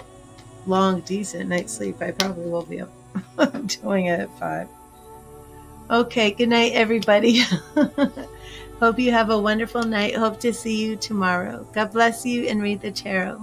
long, decent night's sleep, I probably will be up doing it at 5. Okay, good night, everybody. Hope you have a wonderful night. Hope to see you tomorrow. God bless you and read the tarot.